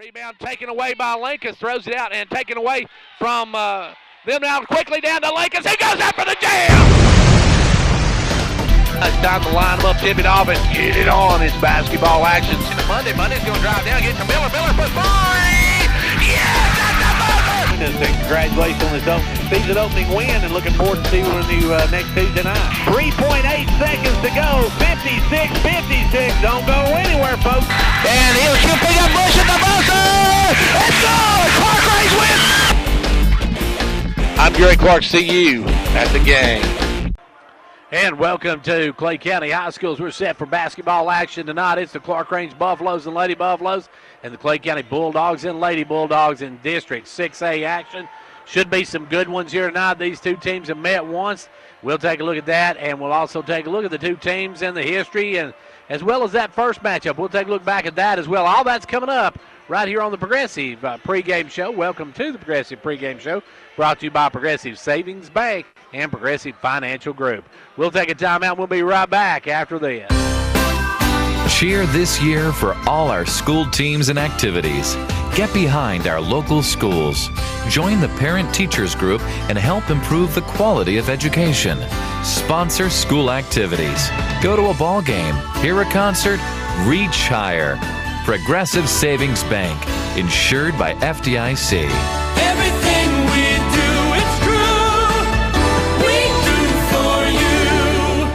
Rebound taken away by Lincoln. Throws it out and taken away from them now quickly down to Lincoln. He goes after the jam! It's time to line them up, tip it off, and get it on. It's basketball action. Monday's going to drive down, get to Miller. Miller for three! Yes! That's the buzzer! Congratulations on this season opening win, and looking forward to seeing you next Tuesday night. 3.8 seconds to go. 56-56. Don't go anywhere, folks. And he'll shoot pick up Bush at the buzzer! It's good! Clarkrange wins! I'm Gary Clark. See you at the game. And welcome to Clay County High Schools. We're set for basketball action tonight. It's the Clarkrange Buffaloes and Lady Buffaloes and the Clay County Bulldogs and Lady Bulldogs in District 6A action. Should be some good ones here tonight. These two teams have met once. We'll take a look at that, and we'll also take a look at the two teams and the history, and as well as that first matchup. We'll take a look back at that as well. All that's coming up right here on the Progressive pregame show. Welcome to the Progressive pregame show, brought to you by Progressive Savings Bank and Progressive Financial Group. We'll take a timeout. We'll be right back after this. Cheer this year for all our school teams and activities. Get behind our local schools. Join the parent-teachers group and help improve the quality of education. Sponsor school activities. Go to a ball game, hear a concert, reach higher. Progressive Savings Bank, insured by FDIC. Everything we do, it's true. We do for you.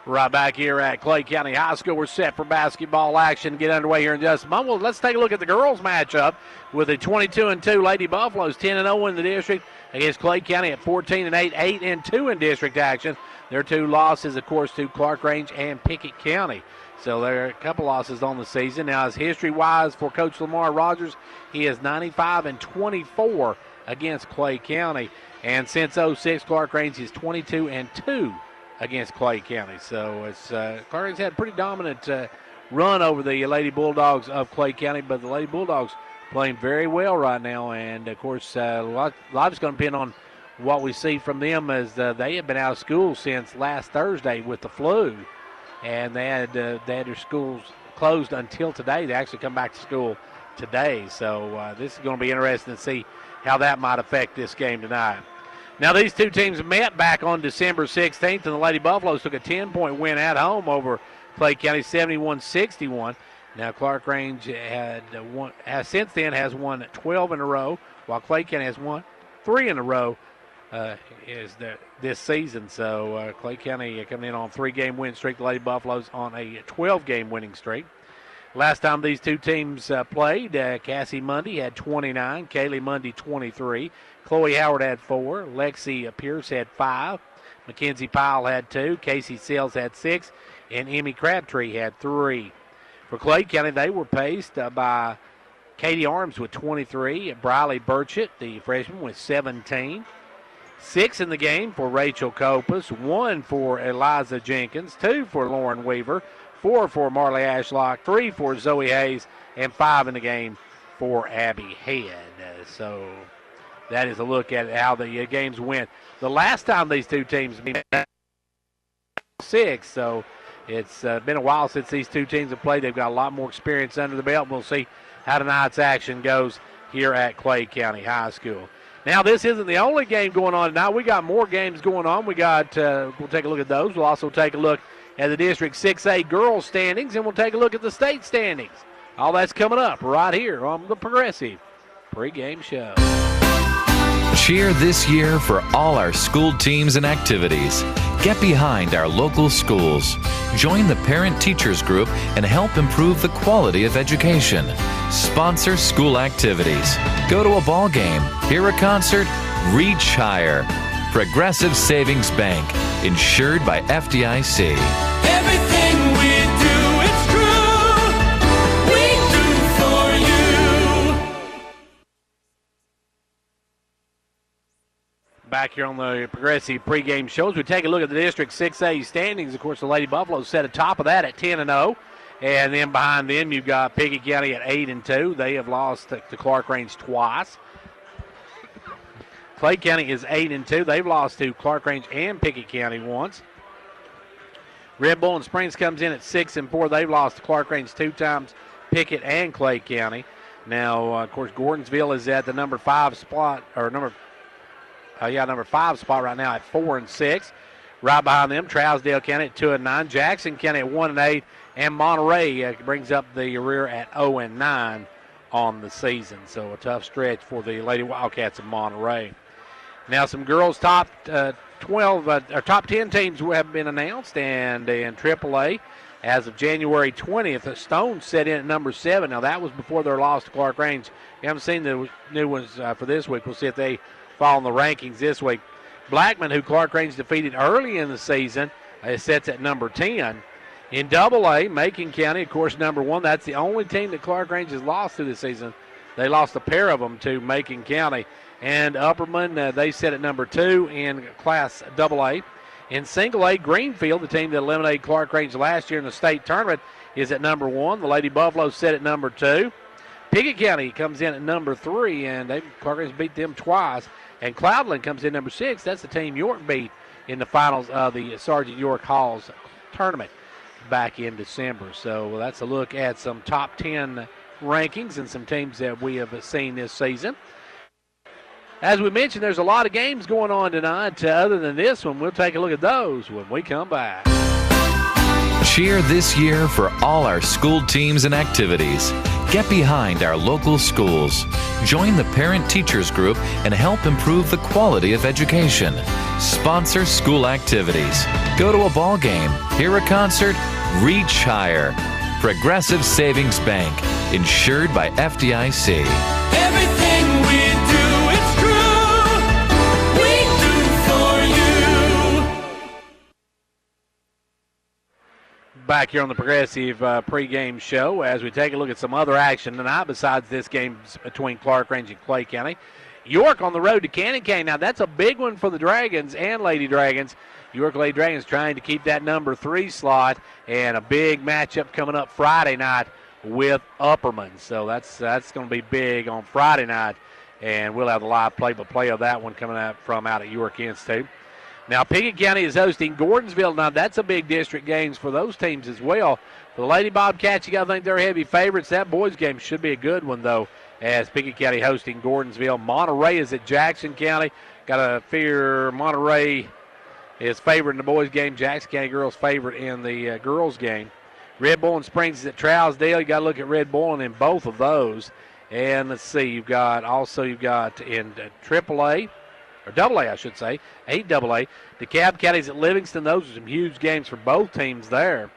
Right back here at Clay County High School. We're set for basketball action. Get underway here in just a moment. Let's take a look at the girls' matchup with the 22-2 Lady Buffaloes, 10-0 in the district against Clay County at 14-8, 8-2 in district action. Their two losses, of course, to Clarkrange and Pickett County. So there are a couple losses on the season. Now, as history-wise for Coach Lamar Rogers, he is 95-24 against Clay County. And since 06, Clarkrange is 22-2 against Clay County. So it's Clarkrange had a pretty dominant run over the Lady Bulldogs of Clay County, but the Lady Bulldogs playing very well right now. And, of course, a lot is going to depend on what we see from them, as they have been out of school since last Thursday with the flu. And they had their schools closed until today. They actually come back to school today. So this is going to be interesting to see how that might affect this game tonight. Now, these two teams met back on December 16th, and the Lady Buffaloes took a 10-point win at home over Clay County, 71-61. Now, Clarkrange since then has won 12 in a row, while Clay County has won 3 in a row this season. So Clay County coming in on a 3-game win streak. The Lady Buffaloes on a 12-game winning streak. Last time these two teams played, Cassie Mundy had 29, Kaylee Mundy 23, Chloe Howard had 4, Lexi Pierce had 5, Mackenzie Pyle had 2, Casey Sells had 6, and Emmy Crabtree had 3. For Clay County, they were paced by Katie Arms with 23, Briley Burchett, the freshman, with 17. 6 in the game for Rachel Copas, 1 for Eliza Jenkins, 2 for Lauren Weaver, 4 for Marley Ashlock, 3 for Zoe Hayes, and 5 in the game for Abby Head. So that is a look at how the games went. The last time these two teams met, 6, so it's been a while since these two teams have played. They've got a lot more experience under the belt. We'll see how tonight's action goes here at Clay County High School. Now, this isn't the only game going on tonight. We got more games going on. We'll take a look at those. We'll also take a look at the District 6A girls standings, and we'll take a look at the state standings. All that's coming up right here on the Progressive pregame show. Cheer this year for all our school teams and activities. Get behind our local schools. Join the parent-teachers group and help improve the quality of education. Sponsor school activities. Go to a ball game, hear a concert, reach higher. Progressive Savings Bank, insured by FDIC. Everything we do, it's true. We do for you. Back here on the Progressive pregame shows, we take a look at the District 6A standings. Of course, the Lady Buffaloes set atop of that at 10-0. And then behind them, you've got Pickett County at 8-2. They have lost to Clarkrange twice. Clay County is 8-2. They've lost to Clarkrange and Pickett County once. Red Bull and Springs comes in at 6-4. They've lost to Clarkrange 2 times Pickett and Clay County. Now, of course, Gordonsville is at the number 5 spot, or number 5 spot right now at 4-6. Right behind them, Trousdale County at 2-9, Jackson County at 1-8, and Monterey brings up the rear at 0-9 on the season. So a tough stretch for the Lady Wildcats of Monterey. Now some girls top 10 teams have been announced, and in AAA, as of January 20th, Stone set in at number 7. Now that was before their loss to Clarkrange. We haven't seen the new ones for this week. We'll see if they fall in the rankings this week. Blackman, who Clarkrange defeated early in the season, sets at number 10. In AA, Macon County, of course, number 1. That's the only team that Clarkrange has lost to this season. They lost a pair of them to Macon County. And Upperman, they set at number 2 in Class AA. In Single A, Greenfield, the team that eliminated Clarkrange last year in the state tournament, is at number 1. The Lady Buffaloes set at number 2. Pickett County comes in at number 3, and Clarkrange beat them twice. And Cloudland comes in number 6. That's the team York beat in the finals of the Sergeant York Halls tournament back in December. So that's a look at some top 10 rankings and some teams that we have seen this season. As we mentioned, there's a lot of games going on tonight. Other than this one, we'll take a look at those when we come back. Cheer this year for all our school teams and activities. Get behind our local schools. Join the parent-teachers group and help improve the quality of education. Sponsor school activities. Go to a ball game, hear a concert, reach higher. Progressive Savings Bank, insured by FDIC. Everything we do, it's true. We do for you. Back here on the Progressive pregame show as we take a look at some other action tonight besides this game between Clarkrange and Clay County. York on the road to Cannon County. Now that's a big one for the Dragons and Lady Dragons. York Lady Dragons trying to keep that number 3 slot, and a big matchup coming up Friday night with Upperman. So that's going to be big on Friday night, and we'll have the live play-by-play of that one coming out at York Institute. Now Pickett County is hosting Gordonsville. Now that's a big district games for those teams as well. For the Lady Bobcats, you got to think they're heavy favorites. That boys game should be a good one though, as Pickett County hosting Gordonsville. Monterey is at Jackson County. Got to fear Monterey is favored in the boys game. Jackson County girls favored in the girls game. Red Bull and Springs is at Trousdale. You got to look at Red Bull in both of those. And let's see, you've got in AAA, or AA, I should say, 8AA. DeKalb County's at Livingston. Those are some huge games for both teams there.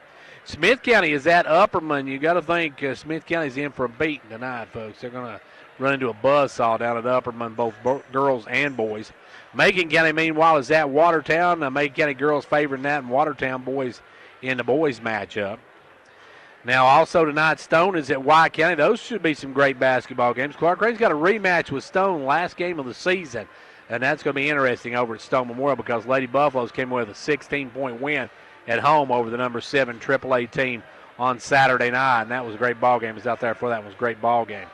Smith County is at Upperman. You got to think Smith County's in for a beating tonight, folks. They're going to run into a buzzsaw down at Upperman, both girls and boys. Macon County, meanwhile, is at Watertown. Macon County girls favoring that, and Watertown boys in the boys matchup. Now, also tonight, Stone is at White County. Those should be some great basketball games. Clarkrange's got a rematch with Stone last game of the season, and that's going to be interesting over at Stone Memorial because Lady Buffaloes came away with a 16-point win at home over the number 7 AAA team on Saturday night, and that was a great ball game. It was out there for that. It was a great ball game.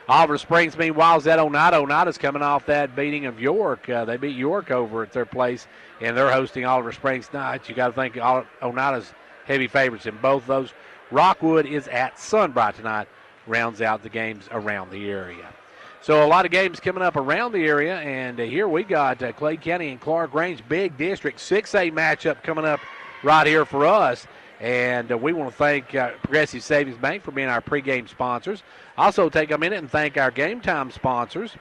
Oliver Springs, meanwhile, is at Oneida. Oneida's coming off that beating of York. They beat York over at their place, and they're hosting Oliver Springs tonight. You got to think Oneida's heavy favorites in both those. Rockwood is at Sunbright tonight, rounds out the games around the area. So a lot of games coming up around the area, and here we got Clay County and Clarkrange, big district 6A matchup coming up right here for us. And we want to thank Progressive Savings Bank for being our pregame sponsors. Also take a minute and thank our game time sponsors.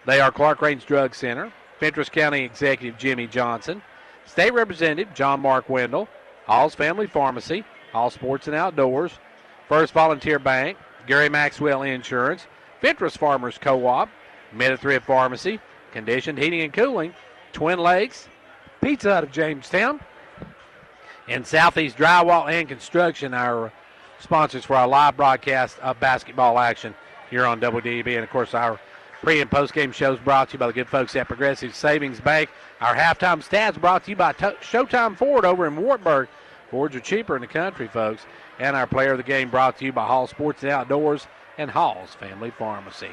They are Clarkrange Drug Center, Fentress County Executive Jimmy Johnson, State Representative John Mark Wendell, Hall's Family Pharmacy, Hall Sports and Outdoors, First Volunteer Bank, Gary Maxwell Insurance, Fentress Farmers Co-op, Mid-Thrift Pharmacy, Conditioned Heating and Cooling, Twin Lakes, Pizza Hut of Jamestown, and Southeast Drywall and Construction, our sponsors for our live broadcast of basketball action here on WDEB. And, of course, our pre- and post-game shows brought to you by the good folks at Progressive Savings Bank. Our halftime stats brought to you by Showtime Ford over in Wartburg. Fords are cheaper in the country, folks. And our player of the game brought to you by Hall Sports and Outdoors and Hall's Family Pharmacy.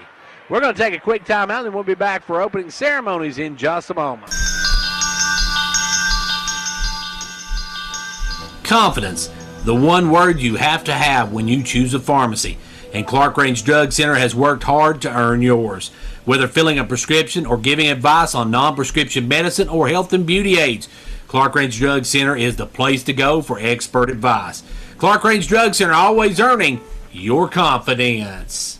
We're going to take a quick timeout, and then we'll be back for opening ceremonies in just a moment. Confidence. the one word you have to have when you choose a pharmacy. And Clarkrange Drug Center has worked hard to earn yours. Whether filling a prescription or giving advice on non-prescription medicine or health and beauty aids, Clarkrange Drug Center is the place to go for expert advice. Clarkrange Drug Center, always earning your confidence.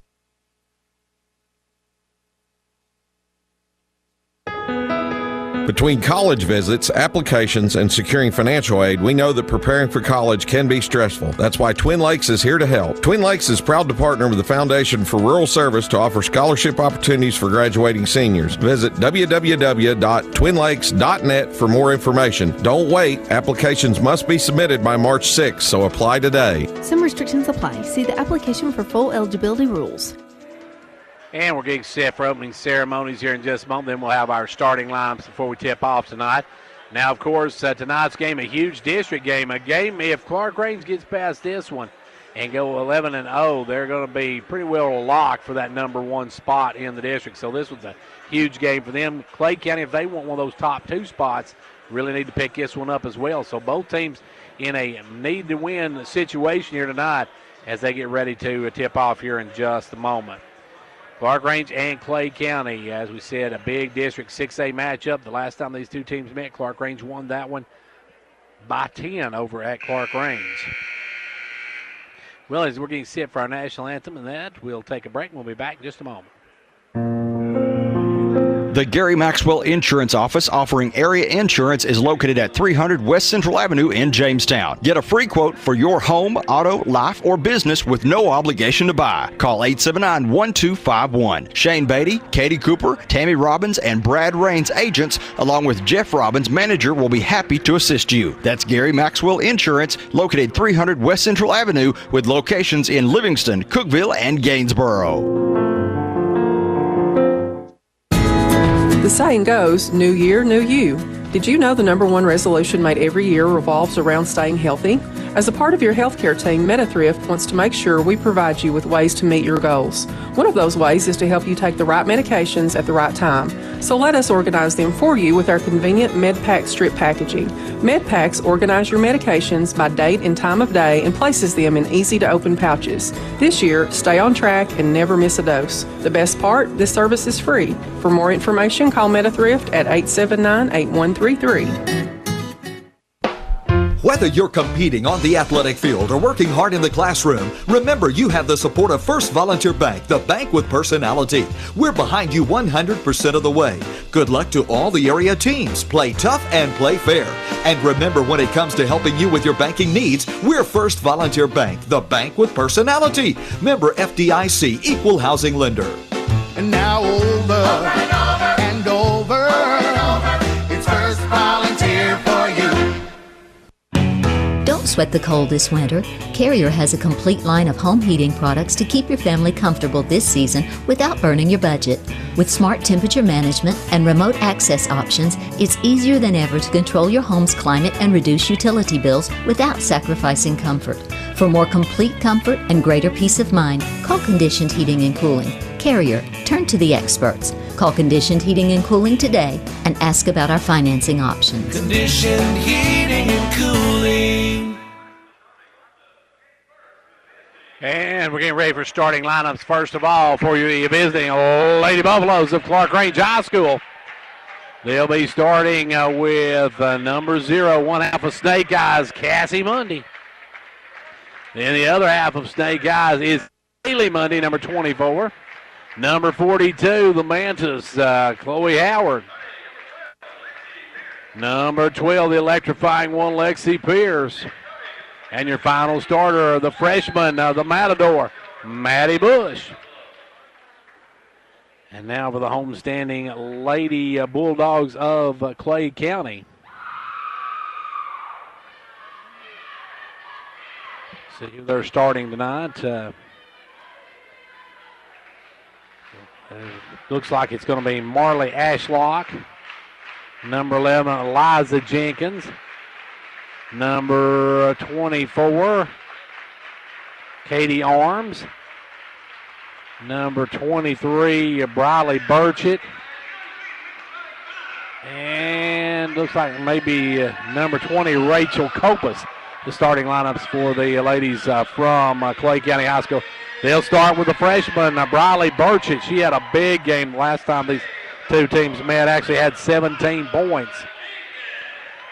Between college visits, applications, and securing financial aid, we know that preparing for college can be stressful. That's why Twin Lakes is here to help. Twin Lakes is proud to partner with the Foundation for Rural Service to offer scholarship opportunities for graduating seniors. Visit www.twinlakes.net for more information. Don't wait. Applications must be submitted by March 6th, so apply today. Some restrictions apply. See the application for full eligibility rules. And we're getting set for opening ceremonies here in just a moment. Then we'll have our starting lineups before we tip off tonight. Now, of course, tonight's game, a huge district game. A game, if Clarkrange gets past this one and go 11-0, they're going to be pretty well locked for that number one spot in the district. So this was a huge game for them. Clay County, if they want one of those top two spots, really need to pick this one up as well. So both teams in a need-to-win situation here tonight as they get ready to tip off here in just a moment. Clarkrange and Clay County, as we said, a big District 6A matchup. The last time these two teams met, Clarkrange won that one by 10 over at Clarkrange. Well, as we're getting set for our national anthem and that, we'll take a break and we'll be back in just a moment. The Gary Maxwell Insurance Office, offering area insurance, is located at 300 West Central Avenue in Jamestown. Get a free quote for your home, auto, life, or business with no obligation to buy. Call 879-1251. Shane Beatty, Katie Cooper, Tammy Robbins, and Brad Raines, agents, along with Jeff Robbins, manager, will be happy to assist you. That's Gary Maxwell Insurance, located 300 West Central Avenue, with locations in Livingston, Cookeville, and Gainesboro. The saying goes, new year, new you. Did you know the number one resolution made every year revolves around staying healthy? As a part of your healthcare team, MetaThrift wants to make sure we provide you with ways to meet your goals. One of those ways is to help you take the right medications at the right time. So let us organize them for you with our convenient MedPack strip packaging. MedPacks organize your medications by date and time of day and places them in easy-to-open pouches. This year, stay on track and never miss a dose. The best part, this service is free. For more information, call MetaThrift at 879-8133. Whether you're competing on the athletic field or working hard in the classroom, remember you have the support of First Volunteer Bank, the bank with personality. We're behind you 100% of the way. Good luck to all the area teams. Play tough and play fair. And remember, when it comes to helping you with your banking needs, we're First Volunteer Bank, the bank with personality. Member FDIC, Equal Housing Lender. And now over and over. It's First Volunteer for you. Don't sweat the cold this winter. Carrier has a complete line of home heating products to keep your family comfortable this season without burning your budget. With smart temperature management and remote access options, it's easier than ever to control your home's climate and reduce utility bills without sacrificing comfort. For more complete comfort and greater peace of mind, call Conditioned Heating and Cooling. Carrier, turn to the experts. Call Conditioned Heating and Cooling today and ask about our financing options. Conditioned heating and cooling. And we're getting ready for starting lineups. First of all, for you visiting Lady Buffaloes of Clarkrange High School. They'll be starting with number 0, one half of Snake Eyes, Cassie Mundy. Then the other half of Snake Eyes is Haley Mundy, number 24. Number 42, the Mantis, Chloe Howard. Number 12, the electrifying one, Lexi Pierce. And your final starter, the freshman, the Matador, Maddie Bush. And now for the homestanding Lady Bulldogs of Clay County. See who they're starting tonight. Looks like it's going to be Marley Ashlock. Number 11, Eliza Jenkins. Number 24, Katie Arms. Number 23, Briley Burchett. And looks like maybe number 20, Rachel Copas. the starting lineups for the ladies from Clay County High School. They'll start with the freshman, Briley Burchett. She had a big game last time these two teams met, actually had 17 points.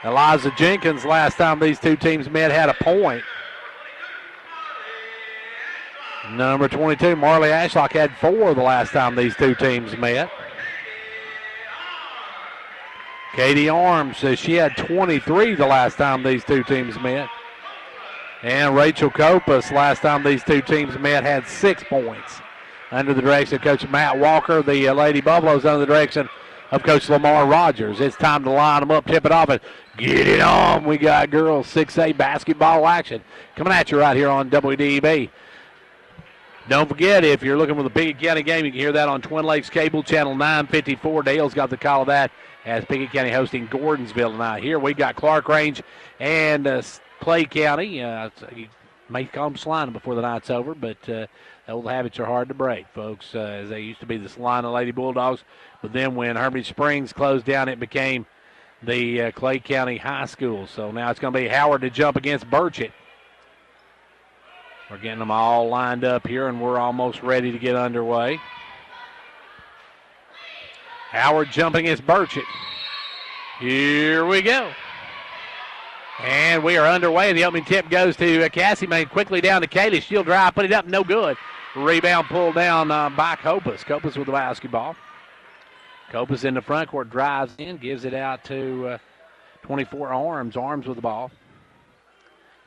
Eliza Jenkins, last time these two teams met, had a point. Number 22, Marley Ashlock, had 4 the last time these two teams met. Katie Arms says she had 23 the last time these two teams met. And Rachel Copas, last time these two teams met, had 6 points. Under the direction of Coach Matt Walker, the Lady Buffaloes under the direction of Coach Lamar Rogers. It's time to line them up, tip it off, and get it on. We got girls 6A basketball action coming at you right here on WDEB. Don't forget, if you're looking for the Pickett County game, you can hear that on Twin Lakes Cable, channel 954. Dale's got the call of that as Pickett County hosting Gordonsville tonight. Here we got Clarkrange and Clay County. You may call them Salina before the night's over, but old habits are hard to break, folks, as they used to be the Salina Lady Bulldogs. But then when Hermitage Springs closed down, it became the Clay County High School. So now it's going to be Howard to jump against Burchett. We're getting them all lined up here, and we're almost ready to get underway. Howard jumping against Burchett. Here we go. And we are underway. The opening tip goes to Cassie. Made quickly down to Kaylee. She'll drive, put it up, no good. Rebound pulled down by Copas. Copas with the basketball. Copas in the front court, drives in, gives it out to 24 Arms. Arms with the ball.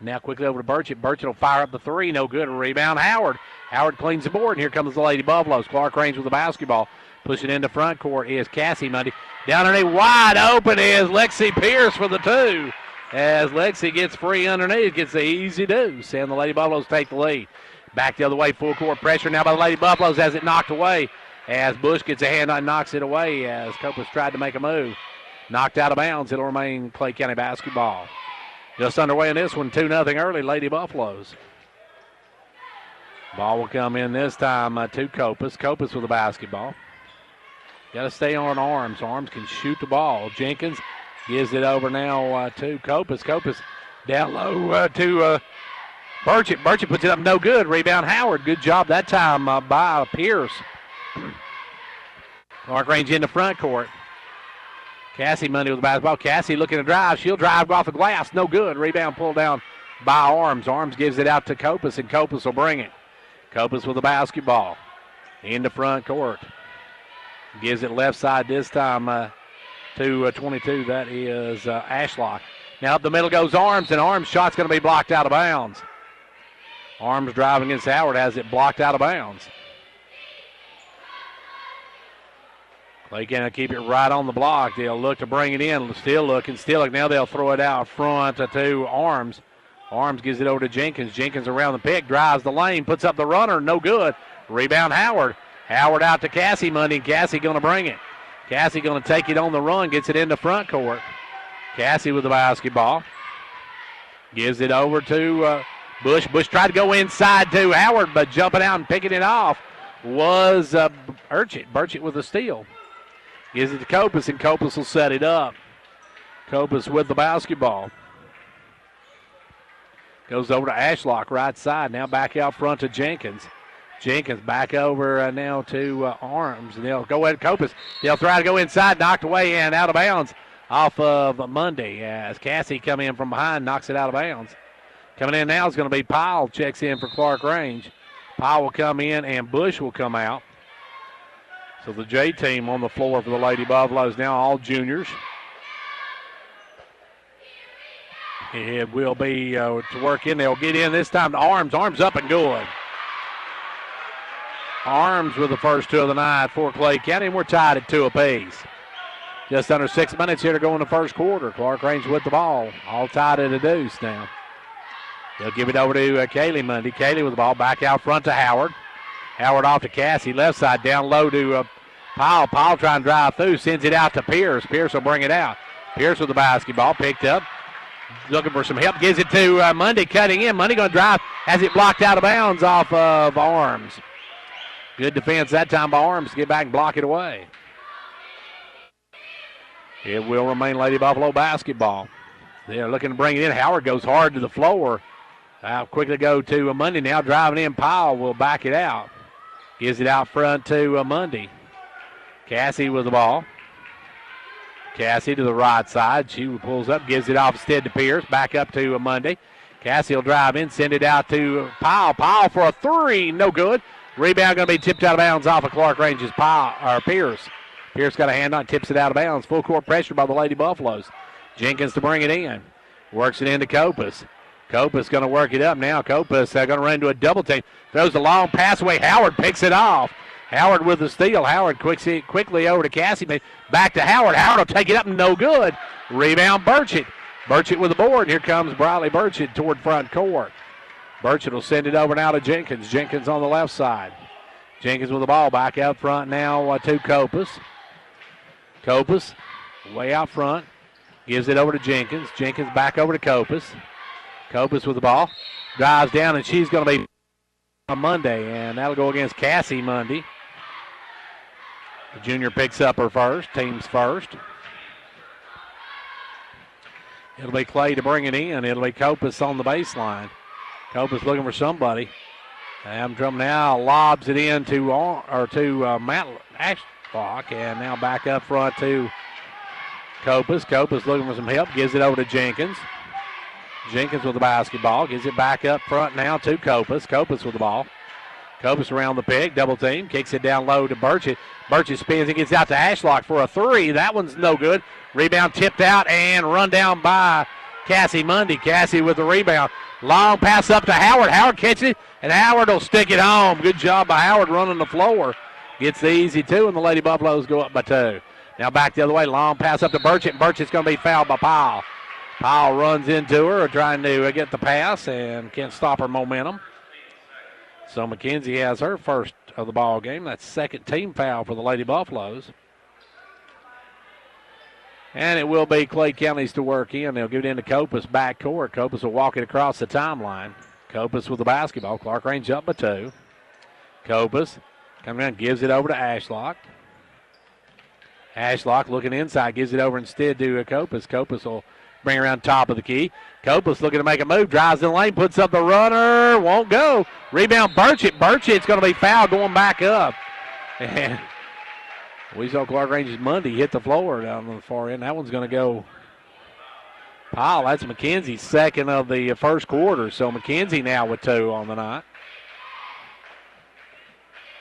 Now quickly over to Burchett. Burchett will fire up the three. No good. Rebound Howard. Howard cleans the board, and here comes the Lady Buffaloes. Clarkrange with the basketball. Pushing into front court is Cassie Mundy. Down underneath, wide open is Lexi Pierce for the 2. As Lexi gets free underneath, gets the easy deuce, and the Lady Buffaloes take the lead. Back the other way, full court pressure now by the Lady Buffaloes as it knocked away. As Bush gets a hand on, knocks it away as Copas tried to make a move. Knocked out of bounds. It'll remain Clay County basketball. Just underway in this one, 2-0 early, Lady Buffaloes. Ball will come in this time to Copas. Copas with the basketball. Got to stay on Arms. Arms can shoot the ball. Jenkins gives it over now to Copas. Copas down low to Burchett. Burchett puts it up, no good. Rebound Howard. Good job that time by Pierce. Clarkrange in the front court. Cassie Mundy with the basketball. Cassie looking to drive. She'll drive off the glass. No good. Rebound pulled down by Arms. Arms gives it out to Copas, and Copas will bring it. Copas with the basketball. In the front court. Gives it left side this time to 22. That is Ashlock. Now up the middle goes Arms, and Arms' shot's going to be blocked out of bounds. Arms driving against Howard, has it blocked out of bounds. Clay County keep it right on the block. They'll look to bring it in. Still looking. Now they'll throw it out front to Arms. Arms gives it over to Jenkins. Jenkins around the pick, drives the lane, puts up the runner. No good. Rebound Howard. Howard out to Cassie Mundy. Cassie going to bring it. Cassie going to take it on the run, gets it in the front court. Cassie with the basketball. Gives it over to Bush. Bush tried to go inside to Howard, but jumping out and picking it off was Burchett. Burchett with a steal. Gives it to Copas, and Copas will set it up. Copas with the basketball. Goes over to Ashlock, right side. Now back out front to Jenkins. Jenkins back over now to Arms. And they'll go ahead, Copas. They'll try to go inside, knocked away and out of bounds off of Mundy. As Cassie come in from behind, knocks it out of bounds. Coming in now is going to be Powell, checks in for Clarkrange. Powell will come in, and Bush will come out. So the J team on the floor for the Lady Buffaloes now, all juniors. It will be to work in. They'll get in this time to Arms. Arms up and good. Arms with the first 2 of the night for Clay County, and we're tied at 2 apiece. Just under 6 minutes here to go in the first quarter. Clarkrange with the ball, all tied at a deuce now. They'll give it over to Kaylee Mundy. Kaylee with the ball back out front to Howard. Howard off to Cassie, left side, down low to Powell. Powell trying to drive through, sends it out to Pierce. Pierce will bring it out. Pierce with the basketball, picked up. Looking for some help, gives it to Mundy, cutting in. Mundy going to drive, has it blocked out of bounds off of Arms. Good defense that time by Arms to get back and block it away. It will remain Lady Buffalo basketball. They're looking to bring it in. Howard goes hard to the floor. Quickly go to Mundy now. Driving in. Powell will back it out. Gives it out front to Mundy. Cassie with the ball. Cassie to the right side. She pulls up, gives it off instead to Pierce. Back up to Mundy. Cassie will drive in, send it out to Powell. Powell for a three. No good. Rebound going to be tipped out of bounds off of Clarkrange's Pierce. Pierce got a hand on it, tips it out of bounds. Full court pressure by the Lady Buffaloes. Jenkins to bring it in. Works it into Copas. Copas going to work it up now. Copas going to run into a double team. Throws the long pass away. Howard picks it off. Howard with the steal. Howard quickly over to Cassie. Back to Howard. Howard will take it up. No good. Rebound Burchett. Burchett with the board. Here comes Briley Burchett toward front court. Burchett will send it over now to Jenkins. Jenkins on the left side. Jenkins with the ball back out front now to Copas. Copas way out front. Gives it over to Jenkins. Jenkins back over to Copas. Copas with the ball. Drives down, and she's going to be on Monday, and that'll go against Cassie Monday. The junior picks up her first, team's first. It'll be Clay to bring it in. It'll be Copas on the baseline. Copas looking for somebody. Amdrum now lobs it in to Matt Ashbrook, and now back up front to Copas. Copas looking for some help, gives it over to Jenkins. Jenkins with the basketball, gives it back up front now to Copas. Copas with the ball. Copas around the peg, double team, kicks it down low to Burchett. Burchett spins and gets out to Ashlock for a three. That one's no good. Rebound tipped out and run down by Cassie Mundy. Cassie with the rebound. Long pass up to Howard. Howard catches it, and Howard will stick it home. Good job by Howard running the floor. Gets the easy two, and the Lady Buffaloes go up by two. Now back the other way. Long pass up to Burchett, and Burchett's going to be fouled by Powell. Powell runs into her, trying to get the pass, and can't stop her momentum. So McKenzie has her first of the ball game. That's second team foul for the Lady Buffaloes. And it will be Clay County's to work in. They'll give it into Copas back court. Copas will walk it across the timeline. Copas with the basketball. Clarkrange up by two. Copas coming around, gives it over to Ashlock. Ashlock looking inside, gives it over instead to Copas. Copas will bring around top of the key. Copas looking to make a move, drives in the lane, puts up the runner, won't go. Rebound Burchett. Burchett's going to be fouled going back up. And we saw Clarkrange's Mundy hit the floor down on the far end. That one's going to go Powell. That's McKenzie's second of the first quarter. So McKenzie now with two on the night.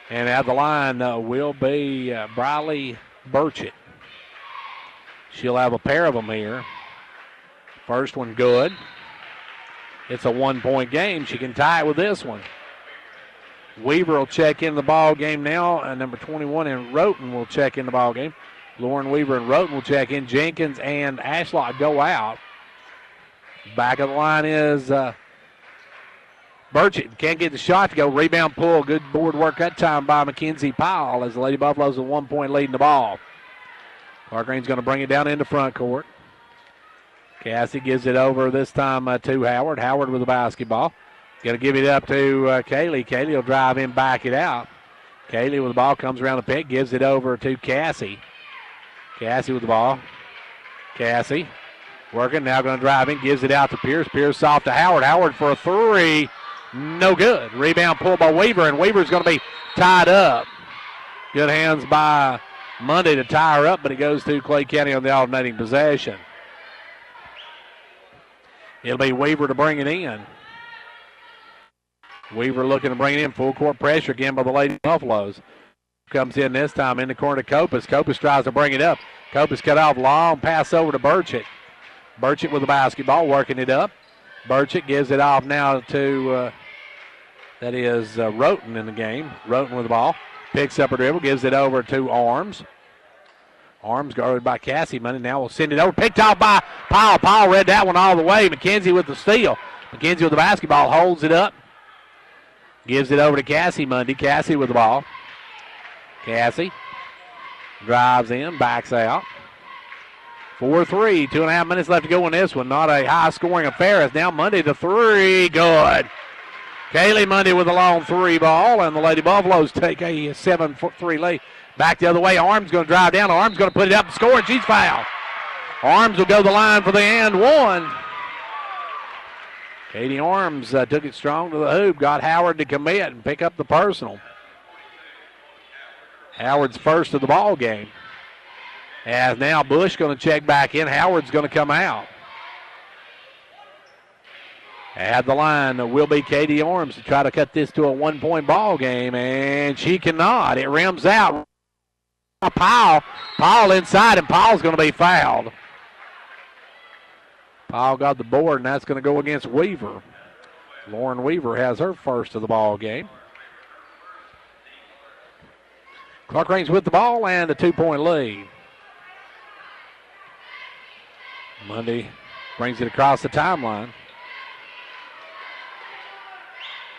And at the line will be Briley Burchett. She'll have a pair of them here. First one good. It's a 1-point game. She can tie it with this one. Weaver will check in the ball game now. And number 21 and Roten will check in the ball game. Lauren Weaver and Roten will check in. Jenkins and Ashlock go out. Back of the line is Burchett. Can't get the shot to go. Rebound pull. Good board work that time by Mackenzie Powell as the Lady Buffaloes with 1 point lead in the ball. Clarkrange's going to bring it down into front court. Cassie gives it over this time to Howard. Howard with the basketball. Going to give it up to Kaylee. Kaylee will drive in, back it out. Kaylee with the ball comes around the pick, gives it over to Cassie. Cassie with the ball. Cassie working, now going to drive in, gives it out to Pierce. Pierce off to Howard. Howard for a three. No good. Rebound pulled by Weaver, and Weaver's going to be tied up. Good hands by Monday to tie her up, but it goes to Clay County on the alternating possession. It'll be Weaver to bring it in. Weaver looking to bring it in. Full court pressure again by the Lady Buffaloes. Comes in this time in the corner to Copas. Copas tries to bring it up. Copas cut off. Long pass over to Burchett. Burchett with the basketball, working it up. Burchett gives it off now to, Roten in the game. Roten with the ball. Picks up a dribble, gives it over to Arms. Arms guarded by Cassie Money. Now will send it over. Picked off by Powell. Powell read that one all the way. McKenzie with the steal. McKenzie with the basketball. Holds it up. Gives it over to Cassie Monday. Cassie with the ball. Cassie drives in. Backs out. 4-3. 2.5 minutes left to go in this one. Not a high-scoring affair. It's now Monday to three. Good. Kaylee Monday with a long three ball. And the Lady Buffaloes take a 7-3 lead. Back the other way. Arms going to drive down. Arms going to put it up and score, and she's fouled. Arms will go to the line for the and one. Katie Arms took it strong to the hoop, got Howard to commit and pick up the personal. Howard's first of the ball game. As now Bush going to check back in. Howard's going to come out. At the line will be Katie Arms to try to cut this to a 1-point ball game, and she cannot. It rims out. Powell inside, and Powell's going to be fouled. Powell got the board, and that's going to go against Weaver. Lauren Weaver has her first of the ball game. Clarkrange with the ball and a 2-point lead. Mundy brings it across the timeline.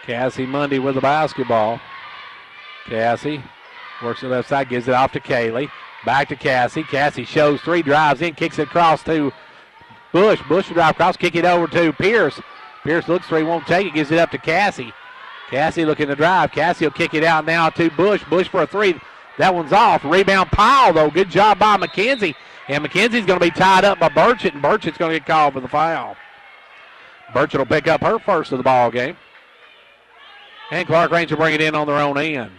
Cassie Mundy with the basketball. Cassie works the left side, gives it off to Kaylee. Back to Cassie. Cassie shows three, drives in, kicks it across to Bush. Bush will drive across, kick it over to Pierce. Pierce looks three, won't take it, gives it up to Cassie. Cassie looking to drive. Cassie will kick it out now to Bush. Bush for a three. That one's off. Rebound Powell, though. Good job by McKenzie. And McKenzie's going to be tied up by Burchett, and Burchett's going to get called for the foul. Burchett will pick up her first of the ball game. And Clarkrange will bring it in on their own end.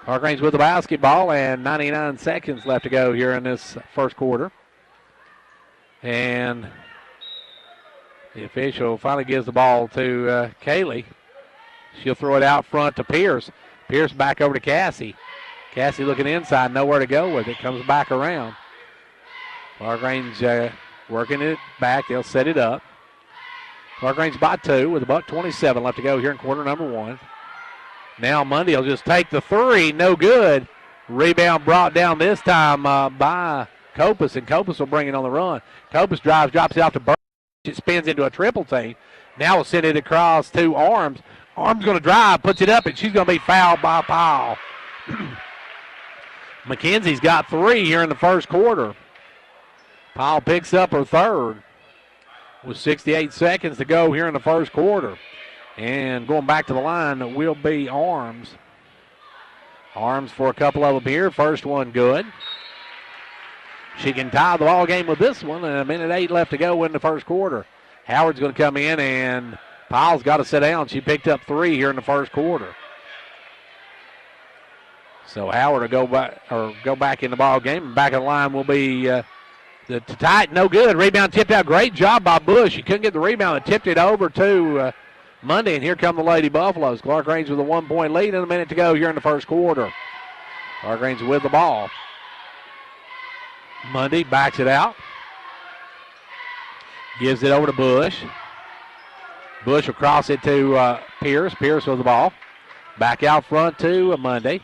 Clarkrange with the basketball, and 99 seconds left to go here in this first quarter. And the official finally gives the ball to Kaylee. She'll throw it out front to Pierce. Pierce back over to Cassie. Cassie looking inside, nowhere to go with it. Comes back around. Clarkrange working it back. They'll set it up. Clarkrange by 2 with $1:27 left to go here in quarter number 1. Now Mundy will just take the three. No good. Rebound brought down this time by Copus, and Copus will bring it on the run. Copus drives, drops it out to Burch. It spins into a triple team. Now we'll send it across to Arms. Arms going to drive, puts it up, and she's going to be fouled by Powell. McKenzie's got 3 here in the first quarter. Powell picks up her third with 68 seconds to go here in the first quarter. And going back to the line will be Arms. Arms for a couple of them here. First one good. She can tie the ball game with this one, and 1:08 left to go in the first quarter. Howard's going to come in, and Powell's got to sit down. She picked up 3 here in the first quarter. So Howard will go back in the ball game. Back of the line will be the tight, no good. Rebound tipped out. Great job by Bush. He couldn't get the rebound. It tipped it over to Mundy, and here come the Lady Buffaloes. Clarkrange with a 1-point lead and a minute to go here in the first quarter. Clarkrange with the ball. Mundy backs it out. Gives it over to Bush. Bush will cross it to Pierce. Pierce with the ball. Back out front to Mundy.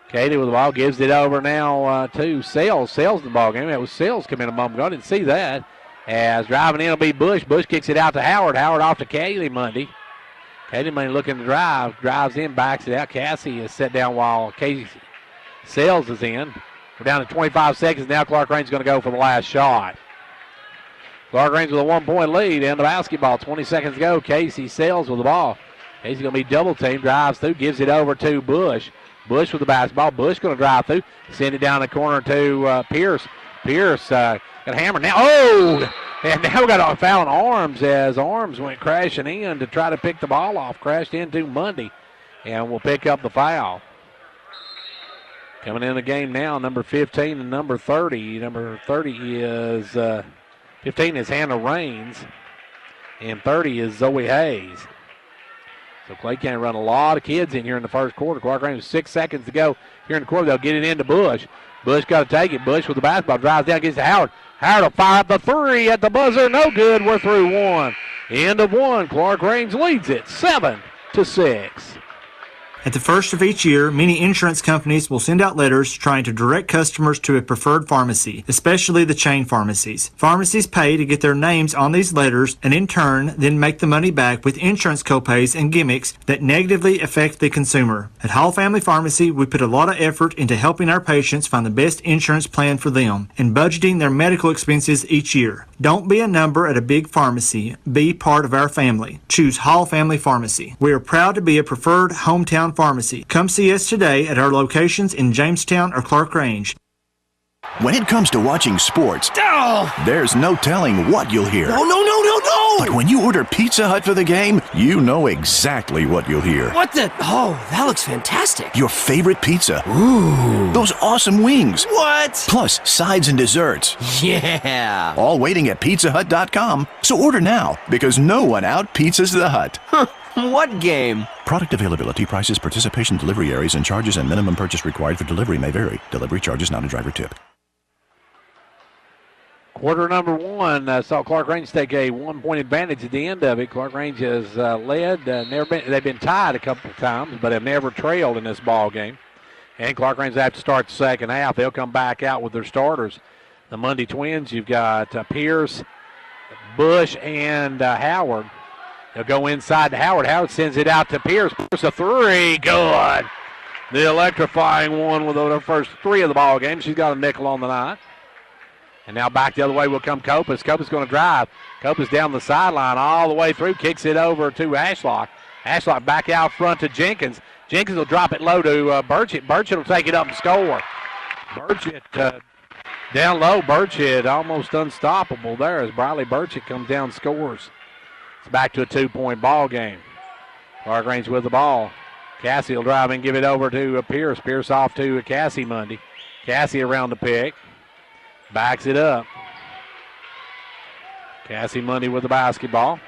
Katie with the ball, gives it over now to Sales. Sales in the ball game. That was Sales coming in a moment ago. I didn't see that. As driving in will be Bush. Bush kicks it out to Howard. Howard off to Katie Mundy. Katie Mundy looking to drive. Drives in, backs it out. Cassie is set down while Katie Sales is in. We're down to 25 seconds. Now Clarkrange is going to go for the last shot. Clarkrange with a 1-point lead in the basketball. 20 seconds to go. Casey Sales with the ball. Casey's going to be double teamed. Drives through. Gives it over to Bush. Bush with the basketball. Bush going to drive through. Send it down the corner to Pierce. Pierce got a hammer now. Oh! And now we got a foul on Arms as Arms went crashing in to try to pick the ball off. Crashed into Mundy. And will pick up the foul. Coming in the game now, number 15 and number 30. Number 30 is 15 is Hannah Raines. And 30 is Zoe Hayes. So Clay County run a lot of kids in here in the first quarter. Clarkrange with 6 seconds to go here in the quarter. They'll get it into Bush. Bush got to take it. Bush with the basketball. Drives down, gets to Howard. Howard will fire up the three at the buzzer. No good. We're through one. End of one. Clarkrange leads it 7-6. At the first of each year, many insurance companies will send out letters trying to direct customers to a preferred pharmacy, especially the chain pharmacies. Pharmacies pay to get their names on these letters and in turn then make the money back with insurance copays and gimmicks that negatively affect the consumer. At Hall Family Pharmacy, we put a lot of effort into helping our patients find the best insurance plan for them and budgeting their medical expenses each year. Don't be a number at a big pharmacy. Be part of our family. Choose Hall Family Pharmacy. We are proud to be a preferred hometown pharmacy. Come see us today at our locations in Jamestown or Clarkrange. When it comes to watching sports, there's no telling what you'll hear. No! But when you order Pizza Hut for the game, you know exactly what you'll hear. What the? Oh, that looks fantastic. Your favorite pizza. Ooh. Those awesome wings. What? Plus sides and desserts. Yeah. All waiting at pizzahut.com. So order now, because no one out-pizzas the Hut. What game? Product availability, prices, participation, delivery areas, and charges and minimum purchase required for delivery may vary. Delivery charges not a driver tip. Quarter number one saw Clarkrange take a 1-point advantage at the end of it. Clarkrange has led. They've been tied a couple of times, but have never trailed in this ball game. And Clarkrange have to start the second half. They'll come back out with their starters. The Monday Twins, you've got Pierce, Bush, and Howard. They'll go inside to Howard. Howard sends it out to Pierce. Pierce a three. Good. The electrifying one with the first three of the ball game. She's got a nickel on the night. And now back the other way will come Copas. Copas going to drive. Copas down the sideline all the way through. Kicks it over to Ashlock. Ashlock back out front to Jenkins. Jenkins will drop it low to Burchett. Burchett will take it up and score. Burchett down low. Burchett almost unstoppable there as Briley Burchett comes down and scores. It's back to a 2-point ball game. Clarkrange with the ball. Cassie will drive and give it over to Pierce. Pierce off to Cassie Mundy. Cassie around the pick. Backs it up. Cassie Mundy with the basketball.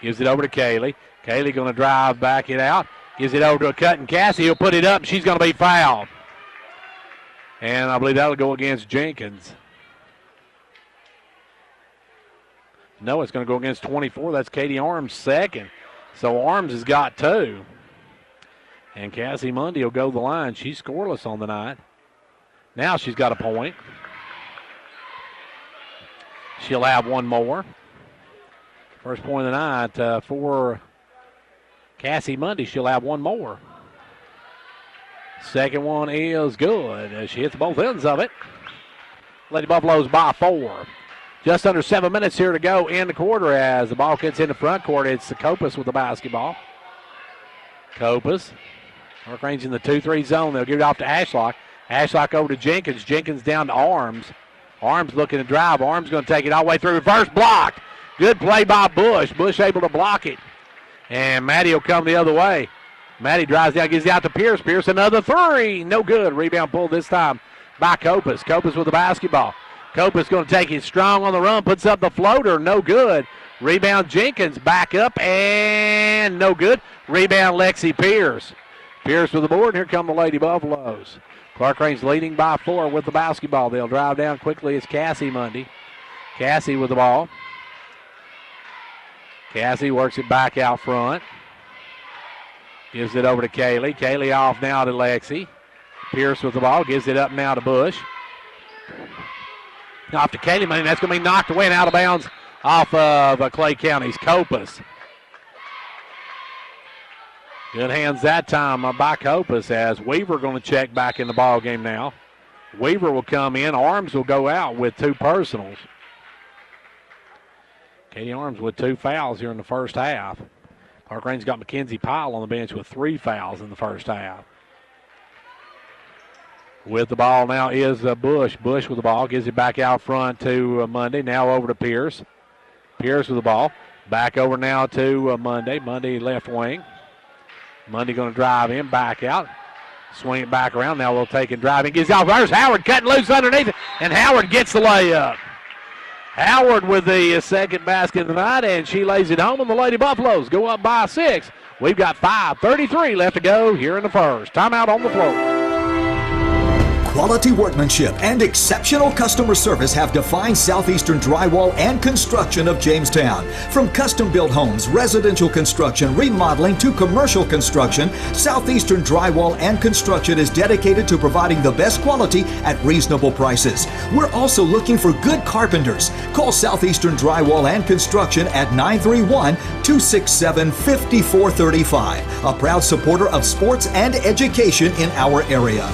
Gives it over to Kaylee. Kaylee going to drive, back it out. Gives it over to a cutting Cassie. He'll put it up. She's going to be fouled. And I believe that'll go against Jenkins. No, it's going to go against 24. That's Katie Arms' second. So Arms has got 2. And Cassie Mundy will go the line. She's scoreless on the night. Now she's got a point. She'll have one more. First point of the night for Cassie Mundy. She'll have one more. Second one is good. She hits both ends of it. Lady Buffaloes by 4. Just under 7 minutes here to go in the quarter as the ball gets in the front court. It's the Copas with the basketball. Copas. Clarkrange in the 2-3 zone. They'll give it off to Ashlock. Ashlock over to Jenkins. Jenkins down to Arms. Arms looking to drive. Arms going to take it all the way through. Reverse blocked. Good play by Bush. Bush able to block it. And Maddie will come the other way. Maddie drives down, gives it out to Pierce. Pierce another 3. No good. Rebound pulled this time by Copas. Copas with the basketball. Copas going to take it strong on the run. Puts up the floater. No good. Rebound Jenkins. Back up and no good. Rebound Lexi Pierce. Pierce with the board. Here come the Lady Buffaloes. Clarkrange leading by 4 with the basketball. They'll drive down quickly. It's Cassie Mundy. Cassie with the ball. Cassie works it back out front. Gives it over to Kaylee. Kaylee off now to Lexi. Pierce with the ball. Gives it up now to Bush. Off to Kaylee Mundy. That's going to be knocked away and out of bounds off of Clay County's Copas. Good hands that time by Copas as Weaver going to check back in the ball game now. Weaver will come in. Arms will go out with 2 personals. Katie Arms with 2 fouls here in the first half. Clarkrange's got Mackenzie Pyle on the bench with 3 fouls in the first half. With the ball now is Bush. Bush with the ball. Gives it back out front to Mundy. Now over to Pierce. Pierce with the ball. Back over now to Mundy. Mundy left wing. Mundy going to drive in, back out. Swing it back around. Now they'll take and drive in. Gives out. There's Howard cutting loose underneath it. And Howard gets the layup. Howard with the second basket of the night, and she lays it home, and the Lady Buffaloes go up by 6. We've got 5:33 left to go here in the first. Timeout on the floor. Quality workmanship and exceptional customer service have defined Southeastern Drywall and Construction of Jamestown. From custom-built homes, residential construction, remodeling to commercial construction, Southeastern Drywall and Construction is dedicated to providing the best quality at reasonable prices. We're also looking for good carpenters. Call Southeastern Drywall and Construction at 931-267-5435, a proud supporter of sports and education in our area.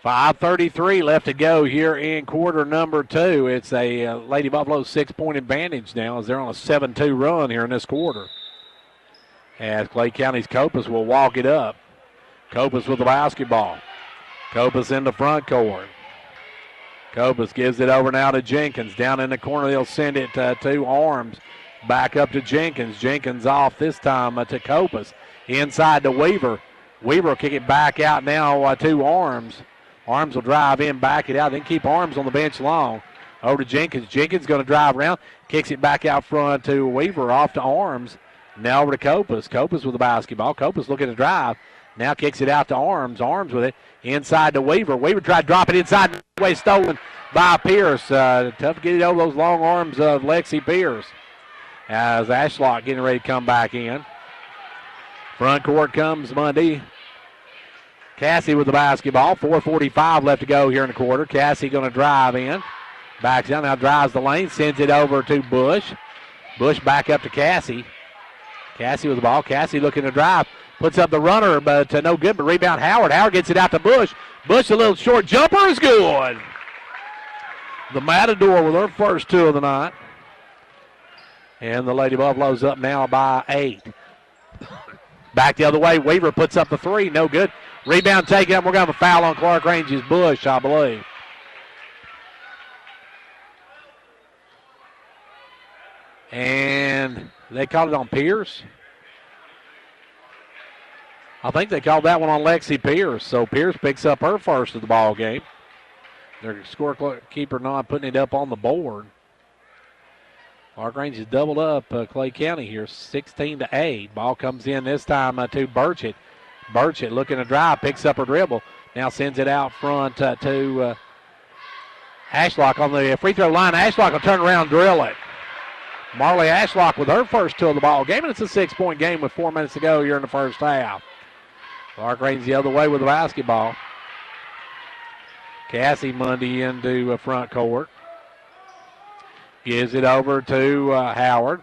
5:33 left to go here in quarter number 2. It's a Lady Buffalo 6-point advantage now as they're on a 7-2 run here in this quarter. As Clay County's Copas will walk it up. Copas with the basketball. Copas in the front court. Copas gives it over now to Jenkins. Down in the corner, they'll send it to Arms. Back up to Jenkins. Jenkins off this time to Copas. Inside to Weaver. Weaver will kick it back out now to Arms. Arms will drive in, back it out, then keep Arms on the bench long. Over to Jenkins. Jenkins going to drive around. Kicks it back out front to Weaver, off to Arms. Now over to Copas. Copas with the basketball. Copas looking to drive. Now kicks it out to Arms. Arms with it. Inside to Weaver. Weaver tried to drop it inside. Way stolen by Pierce. Tough to get it over those long arms of Lexi Pierce. As Ashlock getting ready to come back in. Front court comes Mundy. Cassie with the basketball. 4:45 left to go here in the quarter. Cassie going to drive in. Backs down, now drives the lane. Sends it over to Bush. Bush back up to Cassie. Cassie with the ball. Cassie looking to drive. Puts up the runner, but no good. But rebound Howard. Howard gets it out to Bush. Bush, a little short jumper is good. The Matador with her first two of the night. And the Lady Buffaloes up now by 8. Back the other way. Weaver puts up the three. No good. Rebound taken up. We're going to have a foul on Clarkrange's Bush, I believe. And they called it on Pierce. I think they called that one on Lexi Pierce. So Pierce picks up her first of the ball game. Their scorekeeper not putting it up on the board. Clarkrange has doubled up Clay County here, 16-8. Ball comes in this time to Burchett. Burchett looking to drive, picks up her dribble. Now sends it out front to Ashlock on the free throw line. Ashlock will turn around and drill it. Marley Ashlock with her first two of the ball game, and it's a 6-point game with 4 minutes to go here in the first half. Clarkrange the other way with the basketball. Cassie Mundy into front court. Gives it over to Howard.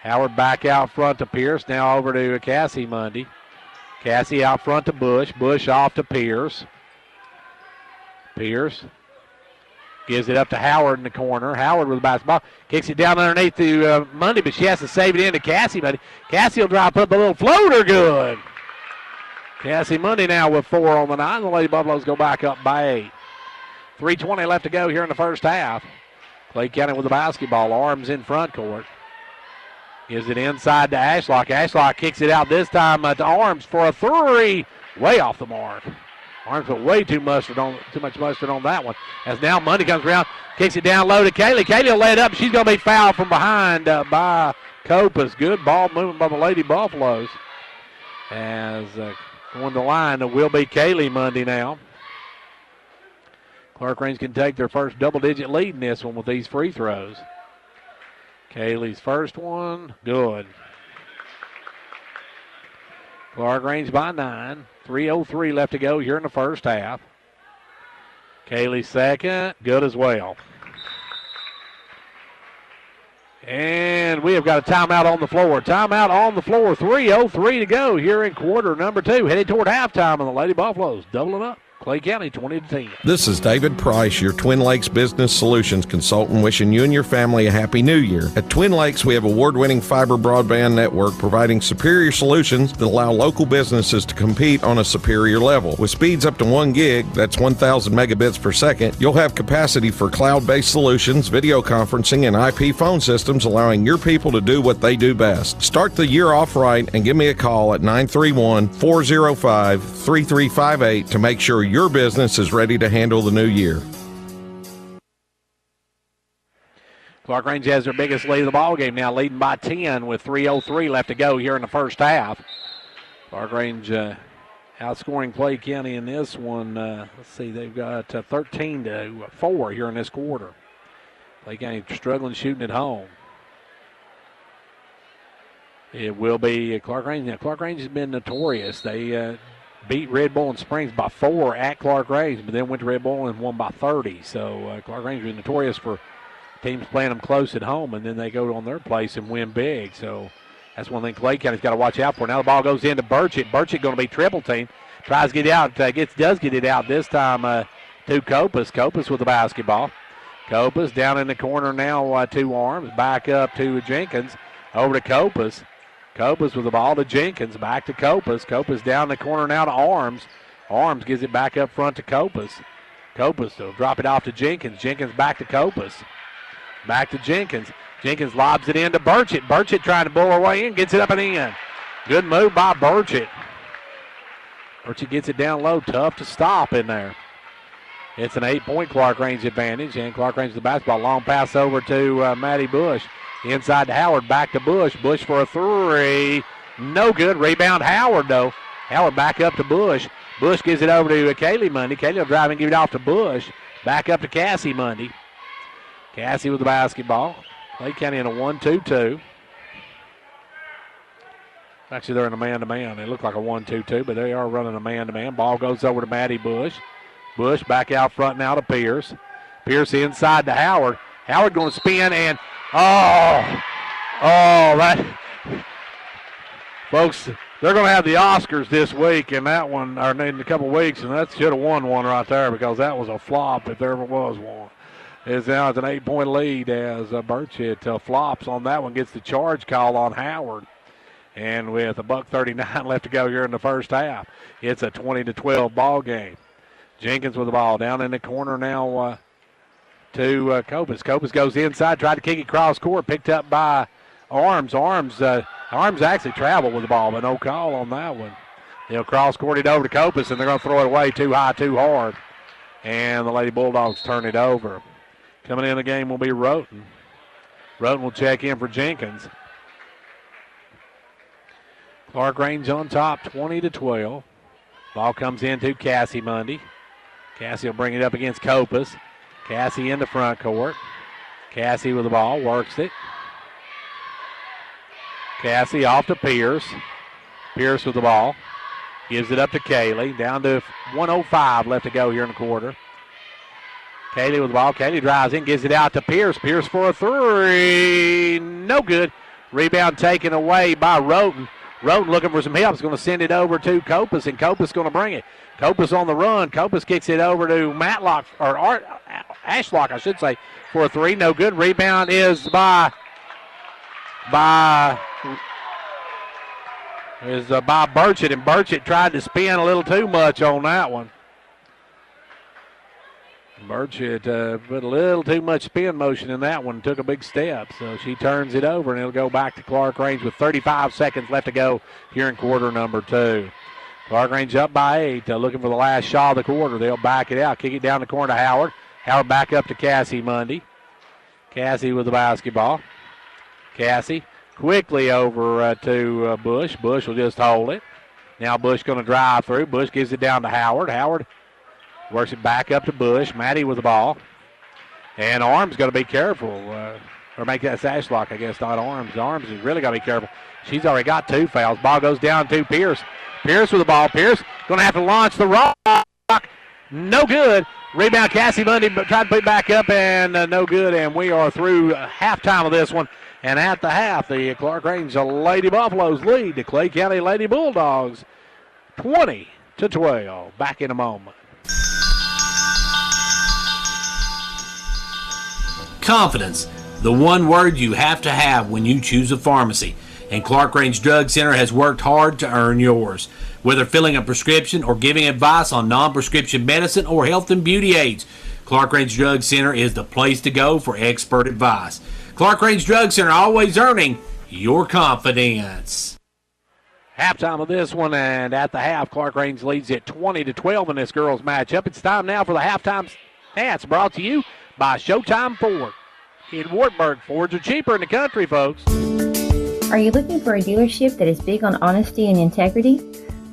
Howard back out front to Pierce. Now over to Cassie Mundy. Cassie out front to Bush. Bush off to Pierce. Pierce gives it up to Howard in the corner. Howard with the basketball. Kicks it down underneath to Mundy, but she has to save it into Cassie Mundy. Cassie will drop up a little floater good. Cassie Mundy now with 4 on the night. The Lady Buffaloes go back up by 8. 3:20 left to go here in the first half. Clay County with the basketball. Arms in front court. Gives it inside to Ashlock. Ashlock kicks it out this time to Arms for a three. Way off the mark. Arms put way too much mustard on that one. As now Mundy comes around, kicks it down low to Kaylee. Kaylee will lay it up. She's going to be fouled from behind by Copas. Good ball movement by the Lady Buffaloes. As going to the line, it will be Kaylee Mundy now. Clarkrange can take their first double-digit lead in this one with these free throws. Kaylee's first one, good. Clarkrange by 9. 3:03 left to go here in the first half. Kaylee's second, good as well. And we have got a timeout on the floor. Timeout on the floor. 3:03 to go here in quarter number 2. Headed toward halftime, and the Lady Buffaloes doubling up. Clay County 20-10. This is David Price, your Twin Lakes Business Solutions consultant, wishing you and your family a happy new year. At Twin Lakes, we have award-winning fiber broadband network providing superior solutions that allow local businesses to compete on a superior level. With speeds up to 1 gig, that's 1,000 megabits per second, you'll have capacity for cloud-based solutions, video conferencing, and IP phone systems, allowing your people to do what they do best. Start the year off right and give me a call at 931-405-3358 to make sure your business is ready to handle the new year. Clarkrange has their biggest lead of the ball game now, leading by 10 with 3:03 left to go here in the first half. Clarkrange outscoring Clay County in this one. Let's see, they've got 13-4 here in this quarter. Clay County struggling shooting at home. It will be Clarkrange. Now, Clarkrange has been notorious. They beat Red Bull and Springs by 4 at Clarkrange, but then went to Red Bull and won by 30. So Clarkrange was notorious for teams playing them close at home, and then they go on their place and win big. So that's one thing Clay County's got to watch out for. Now the ball goes into Burchett. Burchett going to be triple team. Tries to get it out. Does get it out this time to Copas. Copas with the basketball. Copas down in the corner now to Arms. Back up to Jenkins. Over to Copas. Copas with the ball to Jenkins. Back to Copas. Copas down the corner now to Arms. Arms gives it back up front to Copas. Copas will drop it off to Jenkins. Jenkins back to Copas. Back to Jenkins. Jenkins lobs it in to Burchett. Burchett trying to bull her way in. Gets it up and in. Good move by Burchett. Burchett gets it down low. Tough to stop in there. It's an 8-point Clarkrange advantage. And Clarkrange the basketball. Long pass over to Maddie Bush. Inside to Howard. Back to Bush. Bush for a three. No good. Rebound Howard, though. Howard back up to Bush. Bush gives it over to Kaylee Mundy. Kaylee will drive and give it off to Bush. Back up to Cassie Mundy. Cassie with the basketball. Clay County in a 1-2-2. Actually, they're in a man-to-man. They look like a 1-2-2, but they are running a man-to-man. Ball goes over to Maddie Bush. Bush back out front now to Pierce. Pierce inside to Howard. Howard going to spin and, that. Folks, they're going to have the Oscars this week in that one, or in a couple weeks, and that should have won one right there because that was a flop if there ever was one. It's now an 8-point lead as Burchett flops on that one, gets the charge call on Howard. And with $1:39 left to go here in the first half, it's a 20-12 ball game. Jenkins with the ball down in the corner now to Copas. Copas goes inside, tried to kick it cross court, picked up by Arms. Arms actually traveled with the ball, but no call on that one. They'll cross court it over to Copas, and they're going to throw it away too high, too hard. And the Lady Bulldogs turn it over. Coming in the game will be Roten. Roten will check in for Jenkins. Clarkrange on top, 20-12. Ball comes into Cassie Mundy. Cassie will bring it up against Copas. Cassie in the front court. Cassie with the ball, works it. Cassie off to Pierce. Pierce with the ball. Gives it up to Kaylee. Down to 1:05 left to go here in the quarter. Kaylee with the ball. Kaylee drives in, gives it out to Pierce. Pierce for a three. No good. Rebound taken away by Roten. Roten looking for some help. Is going to send it over to Copas, and Copas going to bring it. Copas on the run. Copas kicks it over to Matlock, or Ashlock, I should say, for a three. No good. Rebound is by Burchett, and Burchett tried to spin a little too much on that one. Burchett put a little too much spin motion in that one, took a big step. So she turns it over, and it'll go back to Clarkrange with 35 seconds left to go here in quarter number 2. Clarkrange up by 8, looking for the last shot of the quarter. They'll back it out, kick it down the corner to Howard. Howard back up to Cassie Mundy. Cassie with the basketball. Cassie quickly over to Bush. Bush will just hold it. Now Bush going to drive through. Bush gives it down to Howard. Howard works it back up to Bush. Maddie with the ball. And Arms got to be careful. Or make that Ashlock, I guess, not Arms. Arms is really got to be careful. She's already got 2 fouls. Ball goes down to Pierce. Pierce with the ball. Pierce going to have to launch the rock. No good. Rebound Cassie Mundy, but tried to put it back up, and no good. And we are through halftime of this one. And at the half, the Clarkrange Lady Buffaloes lead the Clay County Lady Bulldogs 20-12. Back in a moment. Confidence, the one word you have to have when you choose a pharmacy. And Clarkrange Drug Center has worked hard to earn yours. Whether filling a prescription or giving advice on non-prescription medicine or health and beauty aids, Clarkrange Drug Center is the place to go for expert advice. Clarkrange Drug Center, always earning your confidence. Halftime of this one, and at the half, Clarkrange leads it 20-12 in this girls matchup. It's time now for the halftime stats, brought to you by Showtime Ford. In Wartburg, Fords are cheaper in the country, folks. Are you looking for a dealership that is big on honesty and integrity?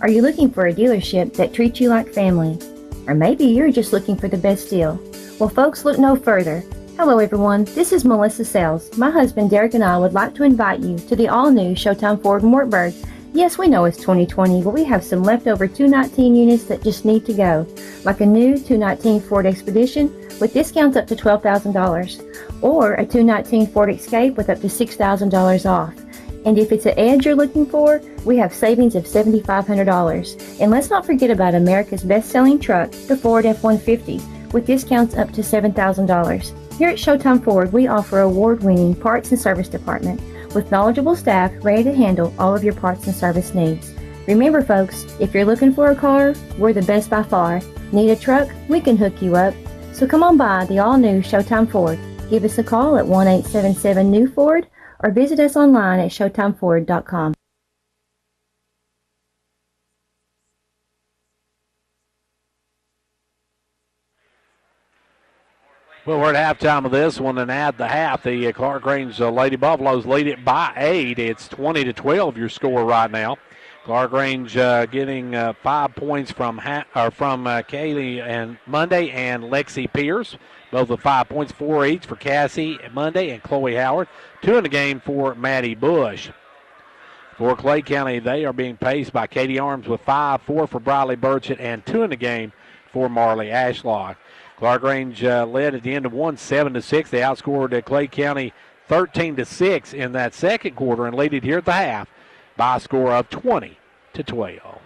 Are you looking for a dealership that treats you like family? Or maybe you're just looking for the best deal? Well, folks, look no further. Hello, everyone. This is Melissa Sells. My husband, Derek, and I would like to invite you to the all-new Showtime Ford in Wartburg. Yes, we know it's 2020, but we have some leftover 219 units that just need to go, like a new 219 Ford Expedition with discounts up to $12,000, or a 219 Ford Escape with up to $6,000 off. And if it's an Edge you're looking for, we have savings of $7,500. And let's not forget about America's best-selling truck, the Ford F-150, with discounts up to $7,000. Here at Showtime Ford, we offer award-winning parts and service department with knowledgeable staff ready to handle all of your parts and service needs. Remember, folks, if you're looking for a car, we're the best by far. Need a truck? We can hook you up. So come on by the all-new Showtime Ford. Give us a call at 1-877-NEW-FORD or visit us online at ShowtimeFord.com. Well, we're at halftime of this one, and at the half, the Clarkrange Lady Buffaloes lead it by 8. It's 20-12 your score right now. Clarkrange getting 5 points from Kaylee and Monday and Lexi Pierce. Both with 5 points, 4 each for Cassie Monday and Chloe Howard. 2 in the game for Maddie Bush. For Clay County, they are being paced by Katie Arms with 5, 4 for Briley Burchett, and 2 in the game for Marley Ashlock. Clarkrange led at the end of 7-6. They outscored Clay County 13-6 in that second quarter and lead it here at the half by a score of 20-12.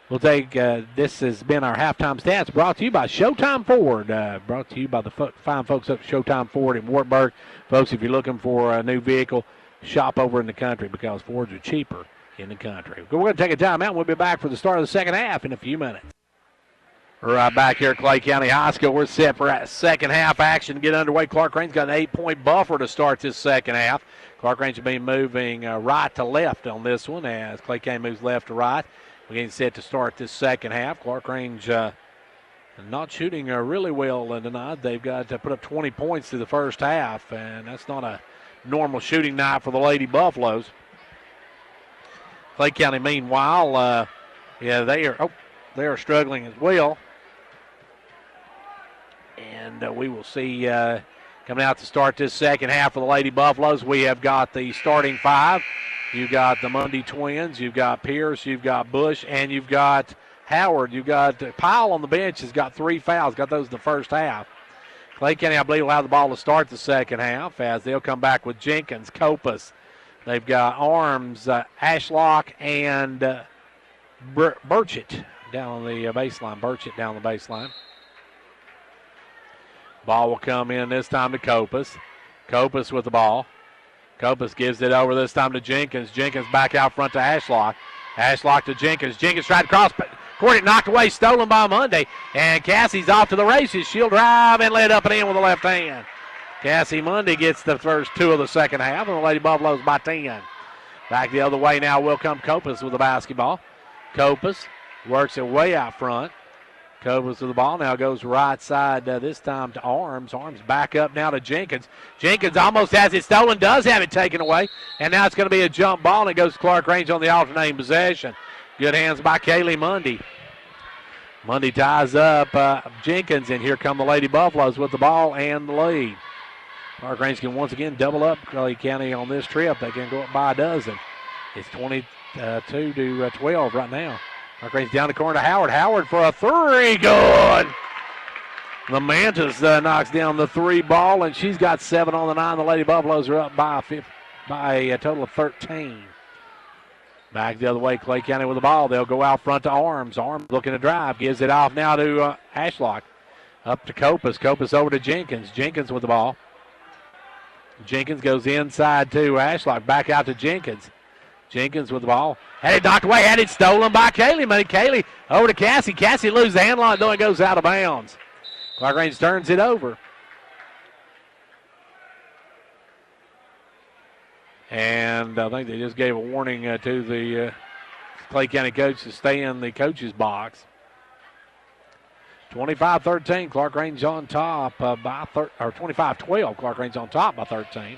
We'll take, this has been our halftime stats brought to you by Showtime Ford. Brought to you by the fine folks up at Showtime Ford in Wartburg. Folks, if you're looking for a new vehicle, shop over in the country because Fords are cheaper in the country. We're going to take a timeout. We'll be back for the start of the second half in a few minutes. Right back here at Clay County High School. We're set for second half action to get underway. Clarkrange's got an 8-point buffer to start this second half. Clarkrange will be moving right to left on this one as Clay County moves left to right. We're getting set to start this second half. Clarkrange not shooting really well tonight. They've got to put up 20 points through the first half, and that's not a normal shooting night for the Lady Buffaloes. Clay County, meanwhile, they are struggling as well. And we will see coming out to start this second half for the Lady Buffaloes. We have got the starting 5. You've got the Mundy twins. You've got Pierce. You've got Bush. And you've got Howard. You've got Powell on the bench has got 3 fouls. Got those in the first half. Clay County, I believe, will have the ball to start the second half as they'll come back with Jenkins, Copas. They've got Arms, Ashlock, and Burchett down on the baseline. Burchett down the baseline. Ball will come in this time to Copas. Copas with the ball. Copas gives it over this time to Jenkins. Jenkins back out front to Ashlock. Ashlock to Jenkins. Jenkins tried to cross court. It knocked away, stolen by Monday. And Cassie's off to the races. She'll drive and lay it up and in with the left hand. Cassie Monday gets the first 2 of the second half, and the Lady Buffaloes by 10. Back the other way now will come Copas with the basketball. Copas works it way out front. Copas with the ball now goes right side this time to Arms. Arms back up now to Jenkins. Jenkins almost has it stolen, does have it taken away, and now it's going to be a jump ball, and it goes to Clarkrange on the alternating possession. Good hands by Kaylee Mundy. Mundy ties up Jenkins, and here come the Lady Buffaloes with the ball and the lead. Clarkrange can once again double up Clay County on this trip. They can go up by a dozen. It's 22-12 right now. Clarkrange down the corner to Howard. Howard for a 3. Good. The Mantis knocks down the 3 ball, and she's got 7 on the 9. The Lady Buffaloes are up by a total of 13. Back the other way, Clay County with the ball. They'll go out front to Arms. Arms looking to drive. Gives it off now to Ashlock. Up to Copas. Copas over to Jenkins. Jenkins with the ball. Jenkins goes inside to Ashlock. Back out to Jenkins. Jenkins with the ball. Had it knocked away. Had it stolen by Kaylee. Kaylee over to Cassie. Cassie loses the handle on it, though it goes out of bounds. Clarkrange turns it over. And I think they just gave a warning to the Clay County coach to stay in the coach's box. 25-13, Clarkrange on top by 25-12. Clarkrange on top by 13.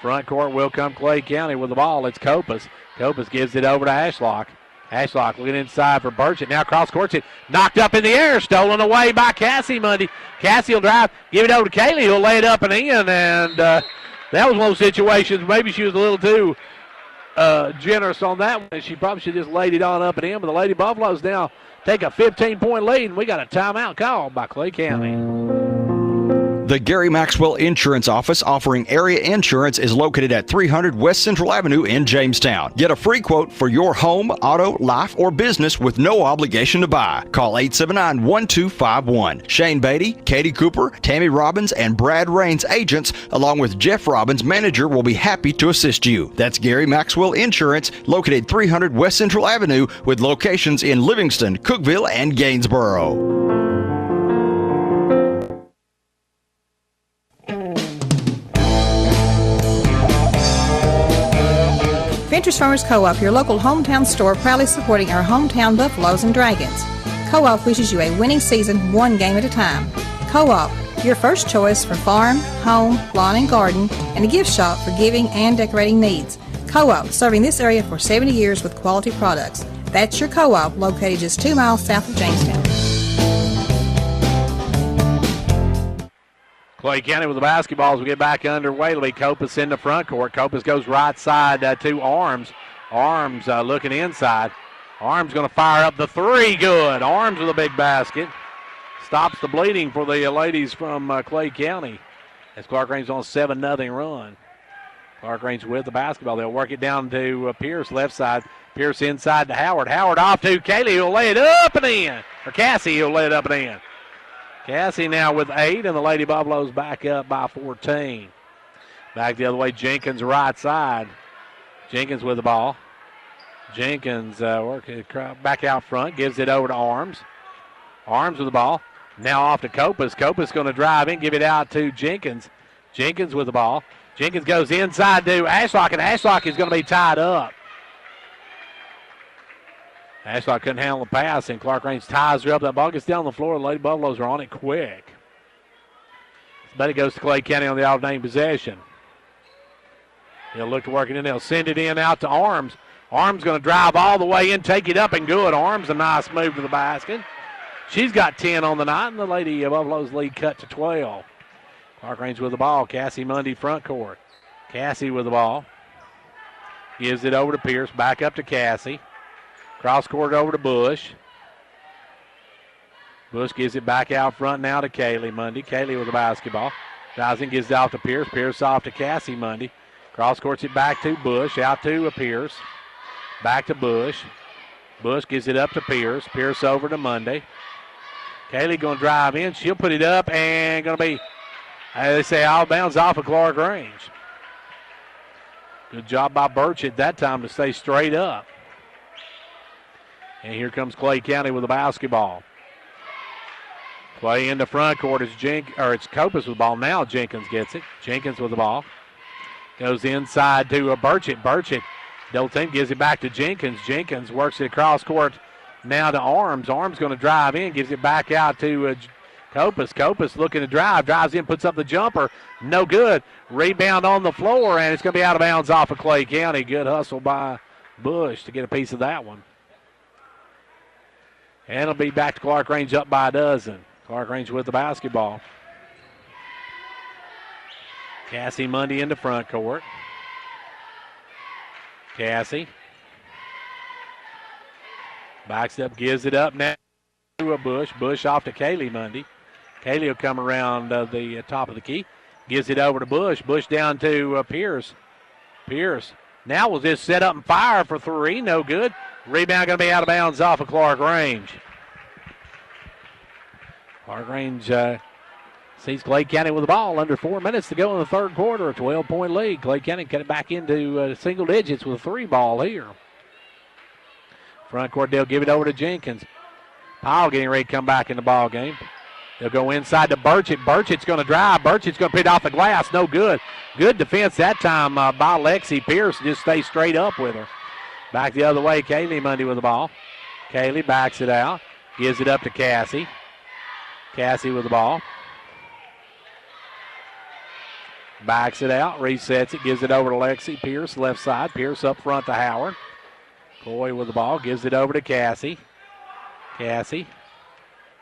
Front court will come Clay County with the ball. It's Copas. Copas gives it over to Ashlock. Ashlock looking inside for Burchett. Now cross court. It knocked up in the air. Stolen away by Cassie Mundy. Cassie will drive. Give it over to Kaylee, who'll lay it up and in. And that was one of those situations. Maybe she was a little too generous on that one. She probably should have just laid it on up and in. But the Lady Buffaloes now take a 15-point lead. And we got a timeout called by Clay County. The Gary Maxwell Insurance Office offering area insurance is located at 300 West Central Avenue in Jamestown. Get a free quote for your home, auto, life, or business with no obligation to buy. Call 879-1251. Shane Beatty, Katie Cooper, Tammy Robbins, and Brad Rains agents, along with Jeff Robbins, manager, will be happy to assist you. That's Gary Maxwell Insurance, located 300 West Central Avenue, with locations in Livingston, Cookeville, and Gainsboro. Ventures Farmers Co-op, your local hometown store, proudly supporting our hometown Buffaloes and Dragons. Co-op wishes you a winning season, one game at a time. Co-op, your first choice for farm, home, lawn and garden, and a gift shop for giving and decorating needs. Co-op, serving this area for 70 years with quality products. That's your Co-op, located just 2 miles south of Jamestown. Clay County with the basketball as we get back underway. It'll be Copas in the front court. Copas goes right side to Arms. Arms looking inside. Arms going to fire up the three. Good. Arms with a big basket. Stops the bleeding for the ladies from Clay County as Clarkrange on a 7-0 run. Clarkrange with the basketball. They'll work it down to Pierce, left side. Pierce inside to Howard. Howard off to Kaylee, who'll lay it up and in. Or Cassie, who'll lay it up and in. Cassie now with 8, and the Lady Buffaloes back up by 14. Back the other way, Jenkins right side. Jenkins with the ball. Jenkins working back out front, gives it over to Arms. Arms with the ball. Now off to Copas. Copas going to drive in, give it out to Jenkins. Jenkins with the ball. Jenkins goes inside to Ashlock, and Ashlock is going to be tied up. Ashlock couldn't handle the pass, and Clarkrange ties her up. That ball gets down the floor. The Lady Buffaloes are on it quick. But it goes to Clay County on the out-of-name possession. They'll look to work it in. They'll send it in out to Arms. Arms going to drive all the way in, take it up, and good. Arms, a nice move to the basket. She's got 10 on the night, and the Lady Buffaloes lead cut to 12. Clarkrange with the ball. Cassie Mundy front court. Cassie with the ball. Gives it over to Pierce. Back up to Cassie. Cross court over to Bush. Bush gives it back out front now to Kaylee Mundy. Kaylee with the basketball. Drives in, gives it off to Pierce. Pierce off to Cassie Mundy. Cross courts it back to Bush. Out to Pierce. Back to Bush. Bush gives it up to Pierce. Pierce over to Mundy. Kaylee going to drive in. She'll put it up and going to be, they say, out of bounds off of Clarkrange. Good job by Birch at that time to stay straight up. And here comes Clay County with the basketball. Clay in the front court. It's Copas with the ball. Now Jenkins gets it. Jenkins with the ball. Goes inside to Burchett. Burchett, double team, gives it back to Jenkins. Jenkins works it across court now to Arms. Arms going to drive in, gives it back out to Copas. Copas looking to drive. Drives in, puts up the jumper. No good. Rebound on the floor, and it's going to be out of bounds off of Clay County. Good hustle by Bush to get a piece of that one. And it'll be back to Clarkrange up by a dozen. Clarkrange with the basketball. Cassie Mundy in the front court. Cassie. Backs up, gives it up now to a Bush. Bush off to Kaylee Mundy. Kaylee will come around the top of the key. Gives it over to Bush. Bush down to Pierce. Pierce now will just set up and fire for three. No good. Rebound going to be out of bounds off of Clarkrange. Clarkrange sees Clay County with the ball. Under 4 minutes to go in the third quarter. A 12-point lead. Clay County cut it back into single digits with a 3-ball here. Front court, they'll give it over to Jenkins. Powell getting ready to come back in the ball game. They'll go inside to Burchett. Burchett's going to drive. Burchett's going to put it off the glass. No good. Good defense that time by Lexi Pierce. Just stay straight up with her. Back the other way, Kaylee Mundy with the ball. Kaylee backs it out. Gives it up to Cassie. Cassie with the ball. Backs it out. Resets it. Gives it over to Lexi Pierce, left side. Pierce up front to Howard. Coy with the ball. Gives it over to Cassie. Cassie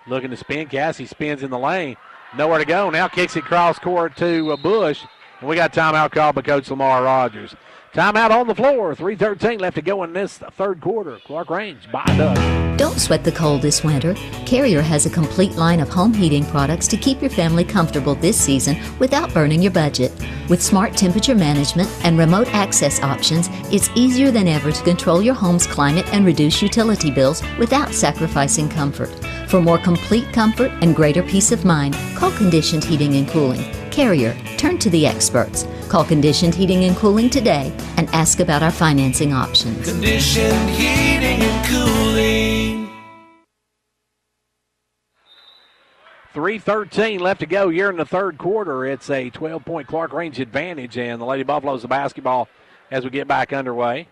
looking to spin. Cassie spins in the lane. Nowhere to go. Now kicks it cross court to Bush. We got timeout called by Coach Lamar Rogers. Timeout on the floor. 3:13 left to go in this third quarter. Clarkrange by Doug. Don't sweat the cold this winter. Carrier has a complete line of home heating products to keep your family comfortable this season without burning your budget. With smart temperature management and remote access options, it's easier than ever to control your home's climate and reduce utility bills without sacrificing comfort. For more complete comfort and greater peace of mind, call Conditioned Heating and Cooling. Carrier, turn to the experts. Call Conditioned Heating and Cooling today and ask about our financing options. Conditioned Heating and Cooling. 3:13 left to go here in the third quarter. It's a 12-point Clarkrange advantage, and the Lady Buffaloes the basketball as we get back underway.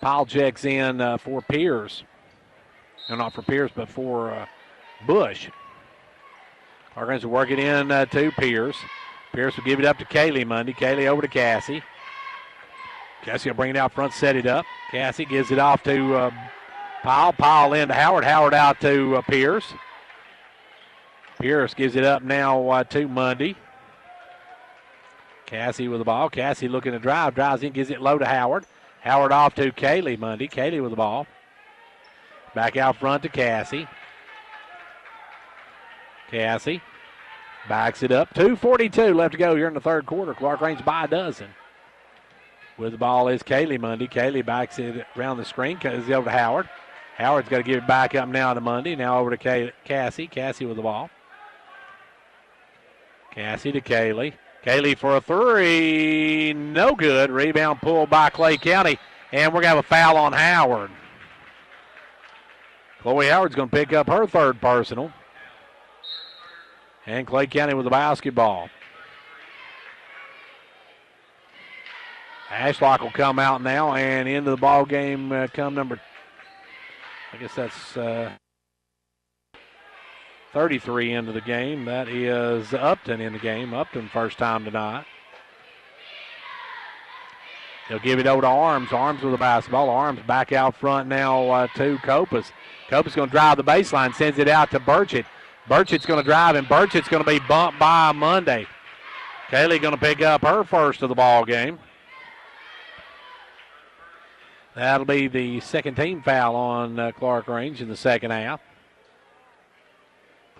Powell checks in for Pierce. No, not for Pierce, but for Bush. Clarkrange will work it in to Pierce. Pierce will give it up to Kaylee Mundy. Kaylee over to Cassie. Cassie will bring it out front, set it up. Cassie gives it off to Powell. Powell in to Howard. Howard out to Pierce. Pierce gives it up now to Mundy. Cassie with the ball. Cassie looking to drive. Drives in, gives it low to Howard. Howard off to Kaylee Mundy. Kaylee with the ball. Back out front to Cassie. Cassie backs it up. 2:42 left to go here in the third quarter. Clarkrange by a dozen. With the ball is Kaylee Mundy. Kaylee backs it around the screen. Goes over to Howard. Howard's got to give it back up now to Mundy. Now over to Cassie. Cassie with the ball. Cassie to Kaylee. Kaylee for a three. No good. Rebound pulled by Clay County. And we're going to have a foul on Howard. Chloe Howard's going to pick up her third personal. And Clay County with the basketball. Ashlock will come out now, and into the ball game come number, I guess that's 33 into the game. That is Upton in the game. Upton first time tonight. He'll give it over to Arms. Arms with the basketball. Arms back out front now to Copas. Copas going to drive the baseline, sends it out to Burchett. Burchett's going to drive, and Burchett's going to be bumped by Monday. Kaylee going to pick up her first of the ball game. That'll be the second team foul on Clarkrange in the second half.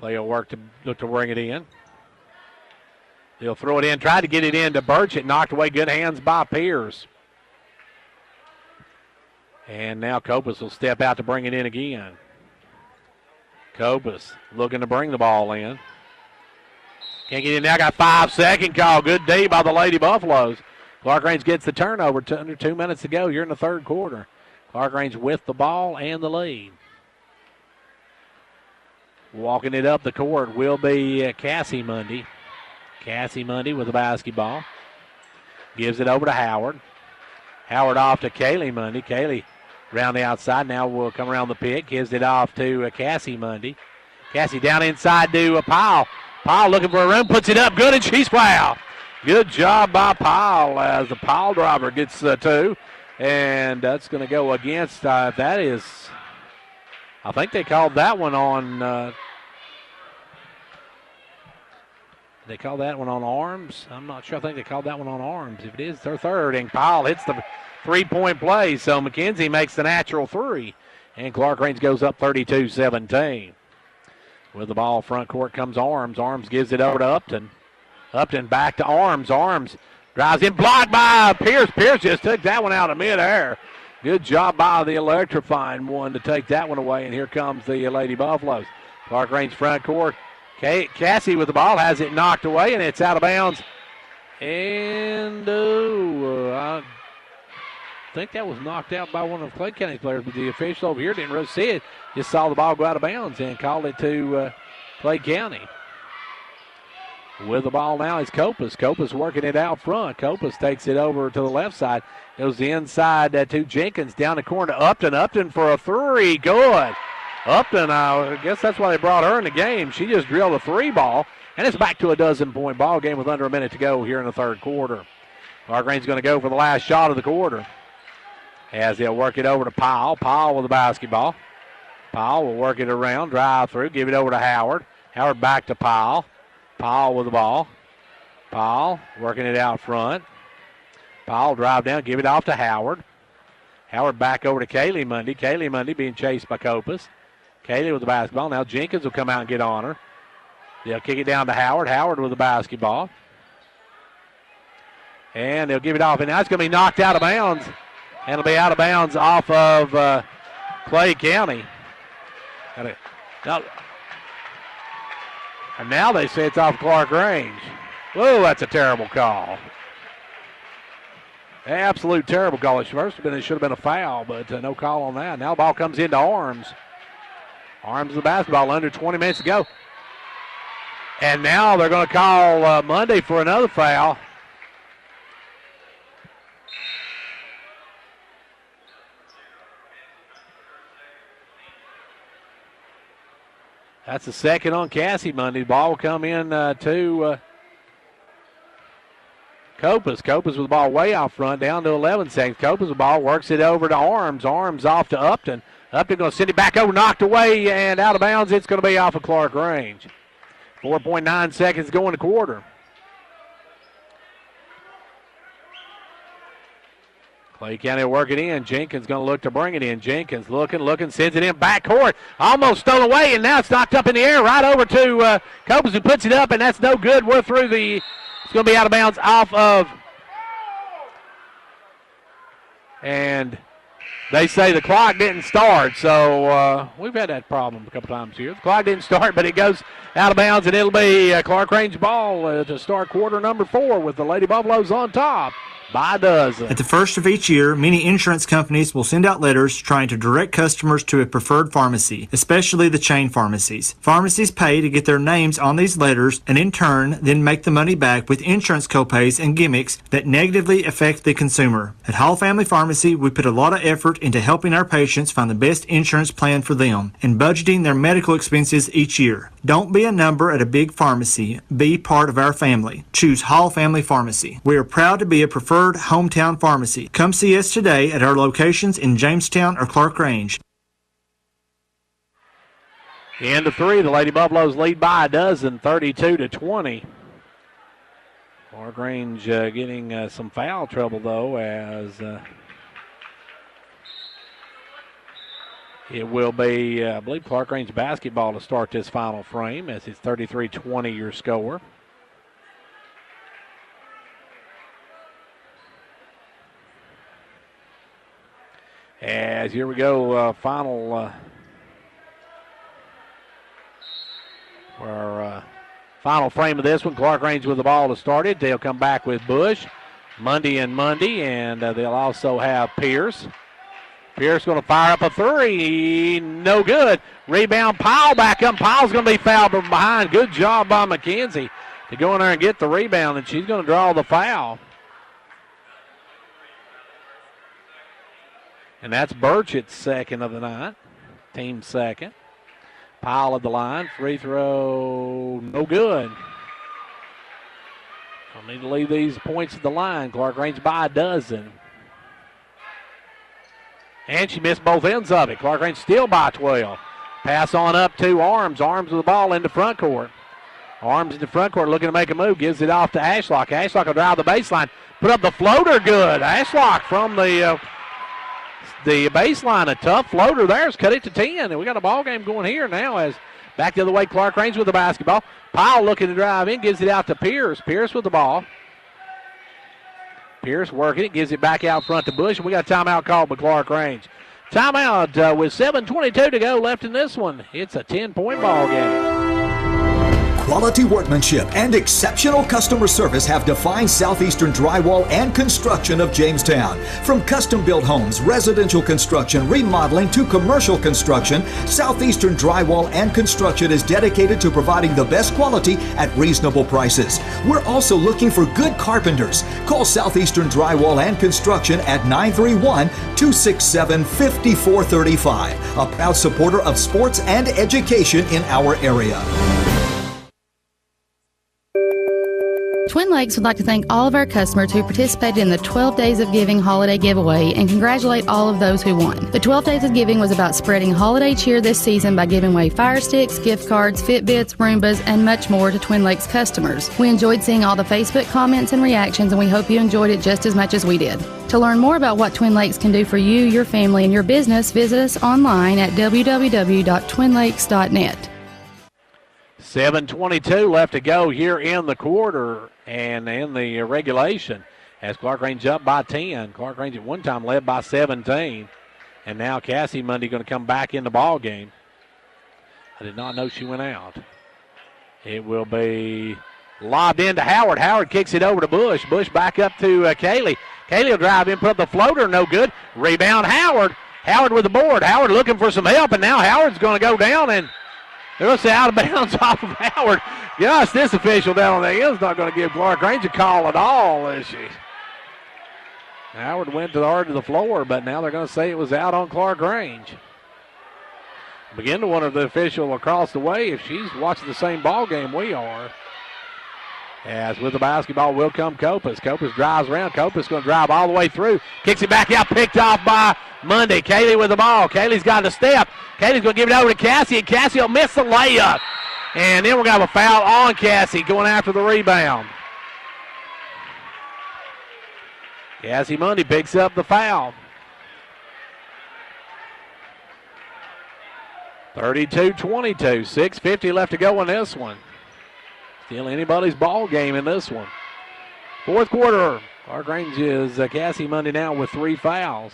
Clay will look to bring it in. He'll throw it in, try to get it in to Burchett, knocked away, good hands by Pierce. And now Copas will step out to bring it in again. Copas looking to bring the ball in. Can't get in now. Got 5-second call. Good D by the Lady Buffaloes. Clarkrange gets the turnover. Under 2 minutes to go here in the third quarter. Clarkrange with the ball and the lead. Walking it up the court will be Cassie Mundy. Cassie Mundy with the basketball. Gives it over to Howard. Howard off to Kaylee Mundy. Kaylee around the outside. Now will come around the pick. Gives it off to Cassie Mundy. Cassie down inside to Powell. Powell looking for a room. Puts it up good, and she's fouled. Good job by Powell as the Powell driver gets two. And that's going to go against, that is, I think they called that one on, they called that one on Arms. I'm not sure. I think they called that one on Arms. If it is, their third. And Powell hits the three-point play. So McKenzie makes the natural three. And Clarkrange goes up 32-17. With the ball front court comes Arms. Arms gives it over to Upton. Upton back to Arms. Arms drives in, blocked by Pierce. Pierce just took that one out of midair. Good job by the electrifying one to take that one away. And here comes the Lady Buffaloes. Clarkrange front court. Cassie with the ball has it knocked away, and it's out of bounds. And I think that was knocked out by one of Clay County's players, but the official over here didn't really see it. Just saw the ball go out of bounds and called it to Clay County. With the ball now is Copas. Copas working it out front. Copas takes it over to the left side. Goes inside to Jenkins. Down the corner to Upton. Upton for a three. Good. Upton, I guess that's why they brought her in the game. She just drilled a three ball, and it's back to a dozen-point ball game with under a minute to go here in the third quarter. Clarkrange's going to go for the last shot of the quarter as they'll work it over to Powell. Powell with the basketball. Powell will work it around, drive through, give it over to Howard. Howard back to Powell. Powell with the ball. Paul working it out front. Paul drive down, give it off to Howard. Howard back over to Kaylee Mundy. Kaylee Mundy being chased by Copas. Kaylee with the basketball. Now Jenkins will come out and get on her. They'll kick it down to Howard. Howard with the basketball. And they'll give it off. And now it's going to be knocked out of bounds. And it'll be out of bounds off of Clay County. And now they say it's off Clarkrange. Whoa, that's a terrible call. Absolute terrible call. It should have been a foul, but no call on that. Now the ball comes into Arms. Arms of the basketball, under 20 minutes to go. And now they're going to call Monday for another foul. That's the second on Cassie Monday. The ball will come in to Copas. Copas with the ball way out front, down to 11 seconds. Copas with the ball, works it over to Arms. Arms off to Upton. Upton going to send it back over, knocked away, and out of bounds. It's going to be off of Clarkrange. 4.9 seconds going to quarter. Clay County will work it in. Jenkins going to look to bring it in. Jenkins looking, sends it in backcourt. Almost stolen away, and now it's knocked up in the air right over to Copas, who puts it up, and that's no good. We're through the... It's going to be out of bounds off of... And they say the clock didn't start, so we've had that problem a couple times here. The clock didn't start, but it goes out of bounds, and it'll be Clarkrange ball to start quarter number 4 with the Lady Buffaloes on top by a dozen. At the first of each year, many insurance companies will send out letters trying to direct customers to a preferred pharmacy, especially the chain pharmacies. Pharmacies pay to get their names on these letters and in turn then make the money back with insurance copays and gimmicks that negatively affect the consumer. At Hall Family Pharmacy, we put a lot of effort into helping our patients find the best insurance plan for them and budgeting their medical expenses each year. Don't be a number at a big pharmacy. Be part of our family. Choose Hall Family Pharmacy. We are proud to be a preferred hometown pharmacy. Come see us today at our locations in Jamestown or Clarkrange. End of 3, the Lady Buffaloes lead by a dozen, 32-20. Clarkrange getting some foul trouble, though, as it will be, I believe, Clarkrange Basketball to start this final frame, as it's 33-20 your score. As here we go, final frame of this one. Clarkrange with the ball to start it. They'll come back with Bush, Mundy, and they'll also have Pierce. Pierce going to fire up a 3. No good. Rebound, Powell back up. Powell's going to be fouled from behind. Good job by McKenzie to go in there and get the rebound, and she's going to draw the foul. And that's Burchett's second of the night. Team second. Powell at the line. Free throw, no good. I'll need to leave these points at the line. Clarkrange by a dozen. And she missed both ends of it. Clarkrange still by 12. Pass on up to Arms. Arms with the ball into front court. Arms in the front court looking to make a move. Gives it off to Ashlock. Ashlock will drive the baseline. Put up the floater good. Ashlock from the baseline. A tough floater there has cut it to 10. And we got a ball game going here now as back the other way. Clarkrange with the basketball. Powell looking to drive in. Gives it out to Pierce. Pierce with the ball. Pierce working it, gives it back out front to Bush, and we got a timeout called by Clarkrange. Timeout with 7:22 to go left in this one. It's a 10-point ball game. Quality workmanship and exceptional customer service have defined Southeastern Drywall and Construction of Jamestown. From custom-built homes, residential construction, remodeling to commercial construction, Southeastern Drywall and Construction is dedicated to providing the best quality at reasonable prices. We're also looking for good carpenters. Call Southeastern Drywall and Construction at 931-267-5435, a proud supporter of sports and education in our area. Twin Lakes would like to thank all of our customers who participated in the 12 Days of Giving holiday giveaway and congratulate all of those who won. The 12 Days of Giving was about spreading holiday cheer this season by giving away Fire Sticks, gift cards, Fitbits, Roombas, and much more to Twin Lakes customers. We enjoyed seeing all the Facebook comments and reactions, and we hope you enjoyed it just as much as we did. To learn more about what Twin Lakes can do for you, your family, and your business, visit us online at www.twinlakes.net. 7:22 left to go here in the quarter and in the regulation as Clarkrange up by 10. Clarkrange at one time led by 17. And now Cassie Mundy going to come back in the ball game. I did not know she went out. It will be lobbed into Howard. Howard kicks it over to Bush. Bush back up to Kaylee. Kaylee will drive in, put up the floater, no good. Rebound Howard. Howard with the board. Howard looking for some help, and now Howard's going to go down, and they're going to say out of bounds off of Howard. Gosh, this official down on the end is not going to give Clarkrange a call at all, is she? Howard went to the heart of the floor, but now they're going to say it was out on Clarkrange. Begin to wonder if the official across the way, if she's watching the same ball game we are. As with the basketball will come Copas. Copas drives around. Copas going to drive all the way through. Kicks it back out, picked off by Mundy. Kaylee with the ball. Kaylee's got a step. Kaylee's going to give it over to Cassie, and Cassie will miss the layup. And then we're going to have a foul on Cassie going after the rebound. Cassie Mundy picks up the foul. 32-22. 6:50 left to go in this one. Still anybody's ball game in this one. Fourth quarter. Clarkrange is Cassie Mundy now with 3 fouls.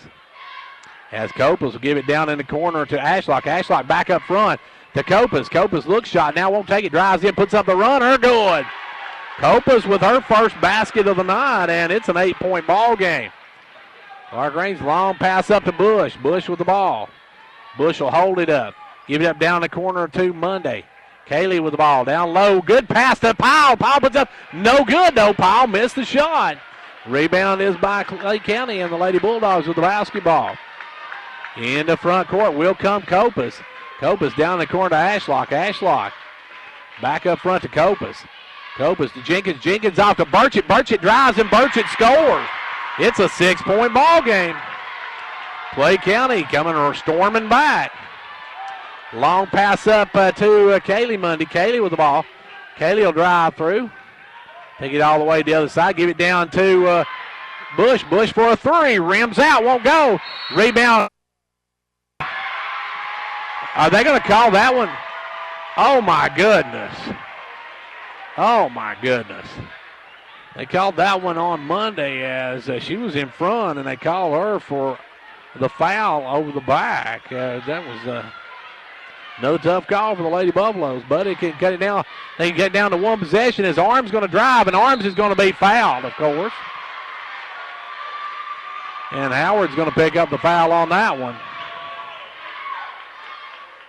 As Copas will give it down in the corner to Ashlock. Ashlock back up front to Copas. Copas looks shot. Now won't take it. Drives in. Puts up the runner. Good. Copas with her first basket of the night, and it's an 8-point ball game. Clarkrange long pass up to Bush. Bush with the ball. Bush will hold it up. Give it up down the corner to Mundy. Kaylee with the ball down low. Good pass to Powell. Powell puts up no good, though. Powell missed the shot. Rebound is by Clay County, and the Lady Bulldogs with the basketball. In the front court will come Copas. Copas down the corner to Ashlock. Ashlock back up front to Copas. Copas to Jenkins. Jenkins off to Burchett. Burchett drives, and Burchett scores. It's a 6-point ball game. Clay County coming or storming back. Long pass up to Kaylee Mundy. Kaylee with the ball. Kaylee will drive through. Take it all the way to the other side. Give it down to Bush. Bush for a 3. Rims out. Won't go. Rebound. Are they going to call that one? Oh, my goodness. Oh, my goodness. They called that one on Monday as she was in front, and they called her for the foul over the back. That was another tough call for the Lady Buffaloes. Buddy can cut it down. They can get down to one possession as Arms going to drive, and Arms is going to be fouled, of course. And Howard's going to pick up the foul on that one.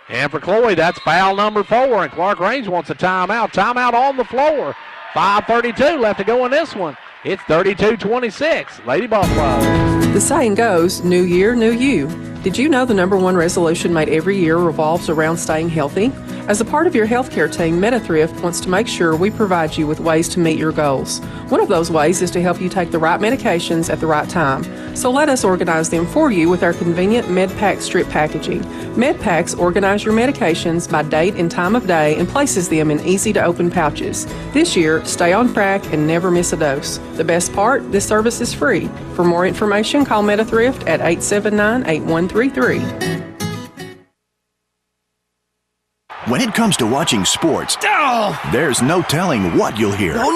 And for Chloe, that's foul number 4, and Clarkrange wants a timeout. Timeout on the floor. 5:32 left to go in this one. It's 32-26, Lady Buffalo. The saying goes, new year, new you. Did you know the #1 resolution made every year revolves around staying healthy? As a part of your healthcare team, MetaThrift wants to make sure we provide you with ways to meet your goals. One of those ways is to help you take the right medications at the right time. So let us organize them for you with our convenient MedPack strip packaging. MedPacks organize your medications by date and time of day and places them in easy-to-open pouches. This year, stay on track and never miss a dose. The best part, this service is free. For more information, call MetaThrift at 879-8133. When it comes to watching sports, there's no telling what you'll hear. No!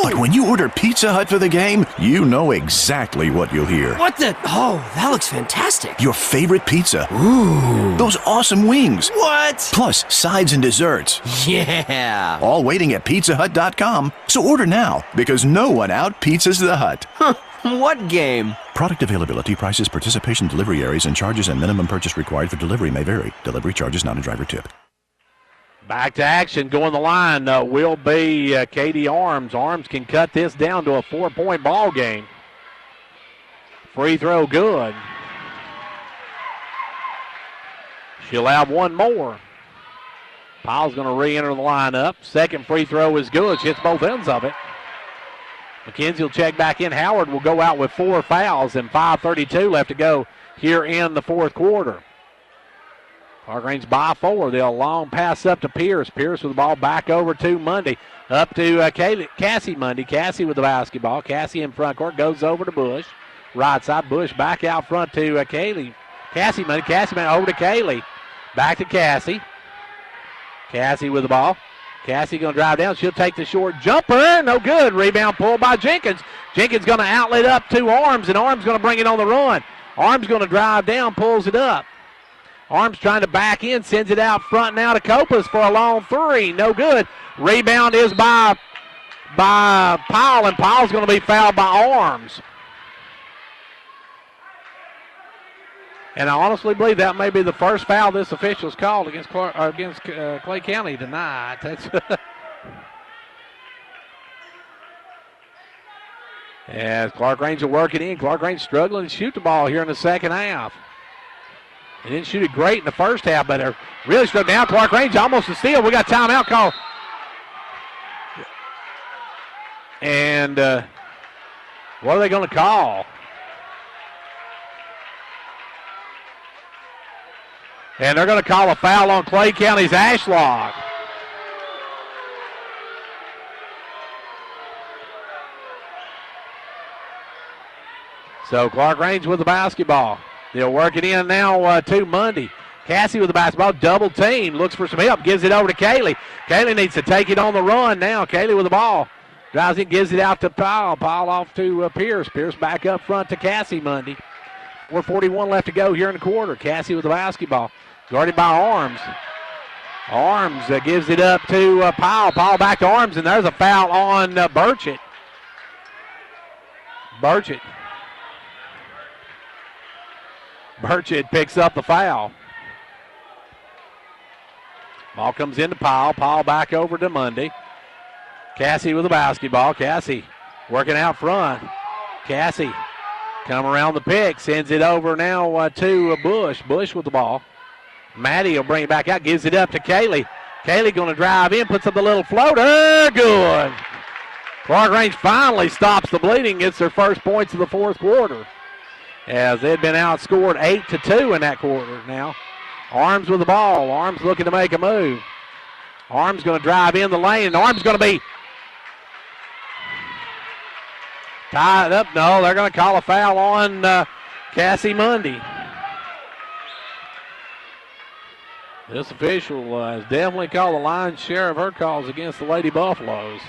But when you order Pizza Hut for the game, you know exactly what you'll hear. What the? Oh, that looks fantastic. Your favorite pizza. Ooh. Those awesome wings. What? Plus sides and desserts. Yeah. All waiting at pizzahut.com. So order now, because no one out-pizzas the Hut. Huh. What game? Product availability, prices, participation, delivery areas, and charges and minimum purchase required for delivery may vary. Delivery charges not a driver tip. Back to action. Going the line will be Katie Arms. Arms can cut this down to a 4-point ball game. Free throw good. She'll have one more. Powell's going to re-enter the lineup. Second free throw is good. She hits both ends of it. McKenzie will check back in. Howard will go out with 4 fouls and 5:32 left to go here in the fourth quarter. Clarkrange by 4. They'll long pass up to Pierce. Pierce with the ball back over to Mundy. Up to Cassie Mundy. Cassie with the basketball. Cassie in front court. Goes over to Bush. Right side. Bush back out front to Kaylee. Cassie Mundy. Cassie Mundy over to Kaylee. Back to Cassie. Cassie with the ball. Cassie going to drive down. She'll take the short jumper. No good. Rebound pulled by Jenkins. Jenkins going to outlet up to Arms, and Arms going to bring it on the run. Arms going to drive down, pulls it up. Arms trying to back in, sends it out front now to Copas for a long 3. No good. Rebound is by Powell, and Powell's going to be fouled by Arms. And I honestly believe that may be the first foul this official's called against Clay County tonight. That's as Clarkrange will work it in. Clarkrange struggling to shoot the ball here in the second half. They didn't shoot it great in the first half, but they're really struggling now. Clarkrange almost a steal. We got timeout call. And what are they going to call? And they're going to call a foul on Clay County's Ashlock. So Clarkrange with the basketball. They'll work it in now to Mundy. Cassie with the basketball, double team, looks for some help, gives it over to Kaylee. Kaylee needs to take it on the run now. Kaylee with the ball. Drives it, gives it out to Powell. Powell off to Pierce. Pierce back up front to Cassie Mundy. 4:41 left to go here in the quarter. Cassie with the basketball. Guarded by Arms. Arms gives it up to Powell. Powell back to Arms, and there's a foul on Burchett. Burchett picks up the foul. Ball comes into Powell. Powell back over to Mundy. Cassie with the basketball. Cassie working out front. Cassie come around the pick. Sends it over now to Bush. Bush with the ball. Maddie will bring it back out. Gives it up to Kaylee. Kaylee going to drive in. Puts up the little floater. Good. Clarkrange finally stops the bleeding. Gets their first points of the fourth quarter, as they'd been outscored 8-2 in that quarter now. Arms with the ball. Arms looking to make a move. Arms going to drive in the lane, and Arms going to be tied up. No, they're going to call a foul on Cassie Mundy. This official has definitely called the lion's share of her calls against the Lady Buffaloes.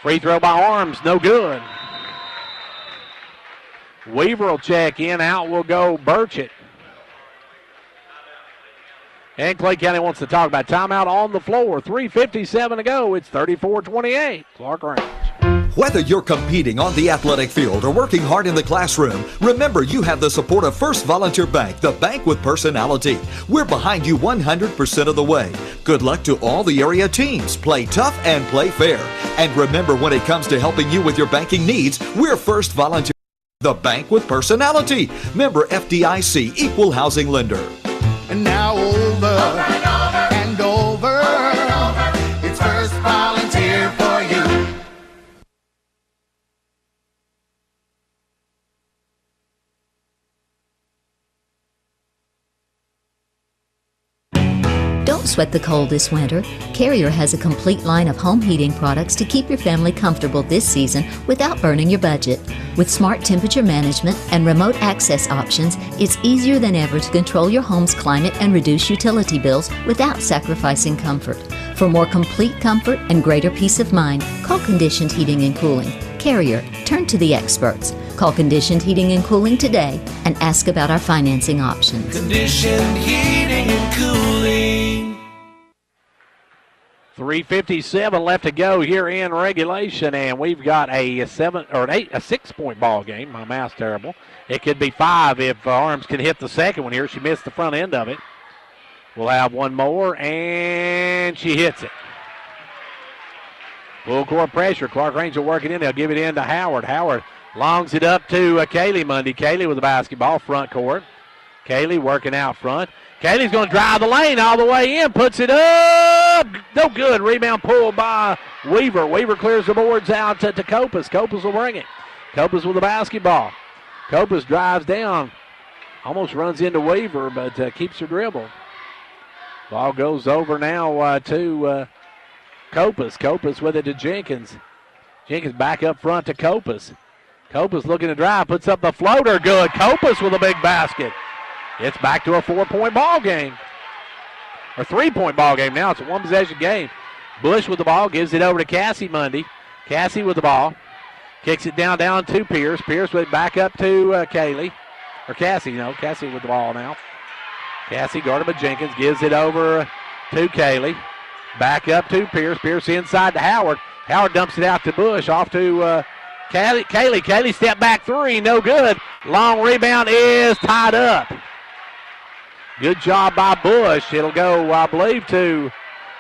Free throw by Arms, no good. Weaver will check in. Out will go Burchett. And Clay County wants to talk about timeout on the floor. 3:57 to go. It's 34-28. Clarkrange. Whether you're competing on the athletic field or working hard in the classroom, remember you have the support of First Volunteer Bank, the bank with personality. We're behind you 100% of the way. Good luck to all the area teams. Play tough and play fair. And remember, when it comes to helping you with your banking needs, we're First Volunteer, the bank with personality. Member FDIC, equal housing lender. And now over and over. It's First Volunteer for you. Don't sweat the cold this winter. Carrier has a complete line of home heating products to keep your family comfortable this season without burning your budget. With smart temperature management and remote access options, it's easier than ever to control your home's climate and reduce utility bills without sacrificing comfort. For more complete comfort and greater peace of mind, call Conditioned Heating and Cooling. Carrier, turn to the experts. Call Conditioned Heating and Cooling today and ask about our financing options. Conditioned Heating and Cooling. 3:57 left to go here in regulation, and we've got a 6-point ball game. My math's terrible. It could be 5 if Arms can hit the second one here. She missed the front end of it. We'll have one more, and she hits it. Full court pressure. Clarkrange will work it in. They'll give it in to Howard. Howard longs it up to Kaylee Mundy. Kaylee with the basketball, front court. Kaylee working out front. Kaylee's going to drive the lane all the way in. Puts it up. No good. Rebound pulled by Weaver. Weaver clears the boards out to Copas. Copas will bring it. Copas with the basketball. Copas drives down. Almost runs into Weaver, but keeps her dribble. Ball goes over now to Copas. Copas with it to Jenkins. Jenkins back up front to Copas. Copas looking to drive, puts up the floater. Good. Copas with a big basket. It's back to a 4-point ball game. Or 3-point ball game now. It's a one-possession game. Bush with the ball, gives it over to Cassie Mundy. Cassie with the ball. Kicks it down to Pierce. Pierce with it back up to Kaylee. Or Cassie, Cassie with the ball now. Cassie guarded by Jenkins, gives it over to Kaylee. Back up to Pierce. Pierce inside to Howard. Howard dumps it out to Bush. Off to Kaylee. Kaylee step back three. No good. Long rebound is tied up. Good job by Bush. It'll go, I believe, to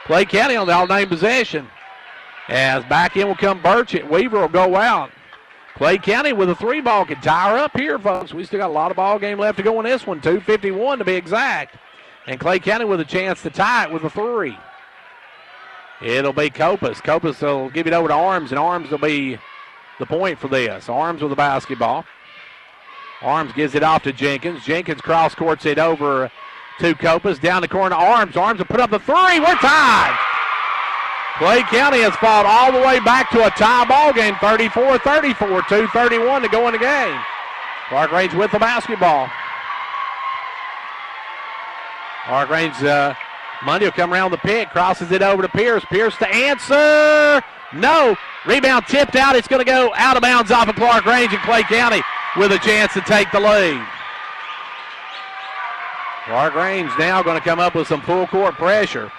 Clay County on the all-name possession. As back in will come Burchett. Weaver will go out. Clay County with a 3-ball can tie her up here, folks. We still got a lot of ball game left to go in this one. 2:51 to be exact. And Clay County with a chance to tie it with a 3. It'll be Copas. Copas will give it over to Arms, and Arms will be the point for this. Arms with the basketball. Arms gives it off to Jenkins. Jenkins cross-courts it over to Copas. Down the corner to Arms. Arms will put up the 3. We're tied. Clay County has fought all the way back to a tie ball game, 34-34, 2:31 to go in the game. Clarkrange with the basketball. Clarkrange, Mundy will come around the pick, crosses it over to Pierce. Pierce to answer. No. Rebound tipped out. It's going to go out of bounds off of Clarkrange, and Clay County with a chance to take the lead. Clarkrange now going to come up with some full court pressure.